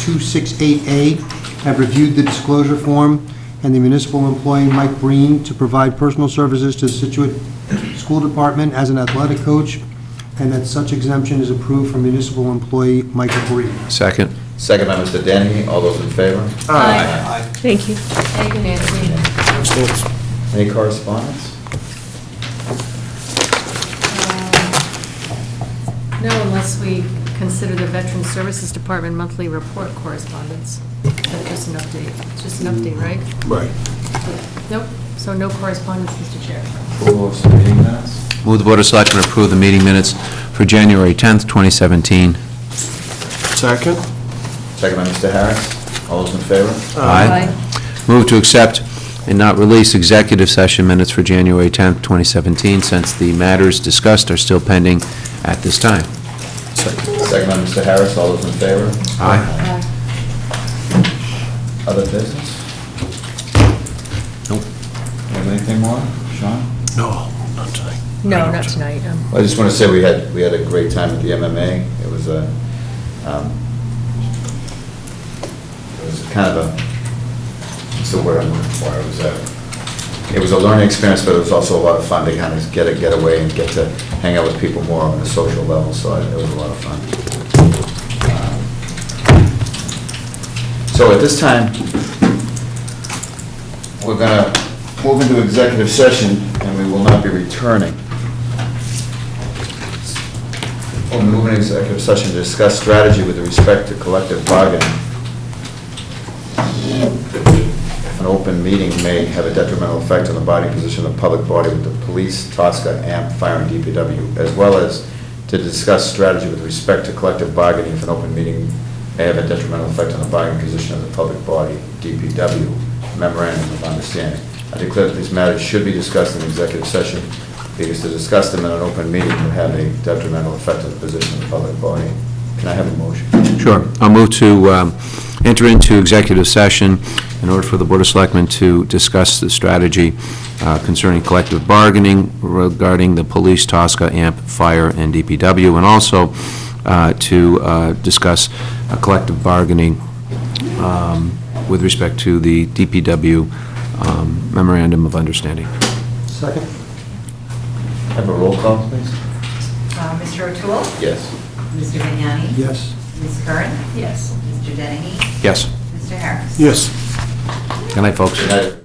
268A, have reviewed the disclosure form and the municipal employee Mike Breen to provide personal services to the Scituate School Department as an athletic coach, and that such exemption is approved for municipal employee Michael Breen. Second. Second by Mr. Danahy, all those in favor? Aye. Thank you. Thank you, Nancy. Any correspondence? No, unless we consider the Veteran Services Department monthly report correspondence. That's just an update. It's just an update, right? Right. Nope. So no correspondence, Mr. Chair. Approval of some meeting minutes? Move the Board of Selectmen approve the meeting minutes for January 10th, 2017. Second. Second by Mr. Harris, all those in favor? Aye. Move to accept and not release executive session minutes for January 10th, 2017, since the matters discussed are still pending at this time. Second by Mr. Harris, all those in favor? Aye. Other business? Nope. Have anything more, Sean? No, not tonight. No, not tonight. I just want to say we had a great time at the MMA. It was kind of a, what's the word I'm looking for? It was a learning experience, but it was also a lot of fun to kind of get away and get to hang out with people more on a social level, so it was a lot of fun. So at this time, we're going to move into executive session, and we will not be returning. We'll move into executive session to discuss strategy with respect to collective bargaining. If an open meeting may have a detrimental effect on the bargaining position of the public body with the police, TSCA, AMP, fire, and DPW, as well as to discuss strategy with respect to collective bargaining if an open meeting may have a detrimental effect on the bargaining position of the public body, DPW, memorandum of understanding. I declare that these matters should be discussed in executive session, because to discuss them in an open meeting would have a detrimental effect on the position of the public body. Can I have a motion? Sure. I'll move to enter into executive session in order for the Board of Selectmen to discuss the strategy concerning collective bargaining regarding the police, TSCA, AMP, fire, and DPW, and also to discuss collective bargaining with respect to the DPW memorandum of understanding. Second? Have a roll call, please. Mr. O'Toole? Yes. Mr. Vignani? Yes. Ms. Curran? Yes. Mr. Dennehy? Yes. Mr. Harris? Yes. Good night, folks. Good night.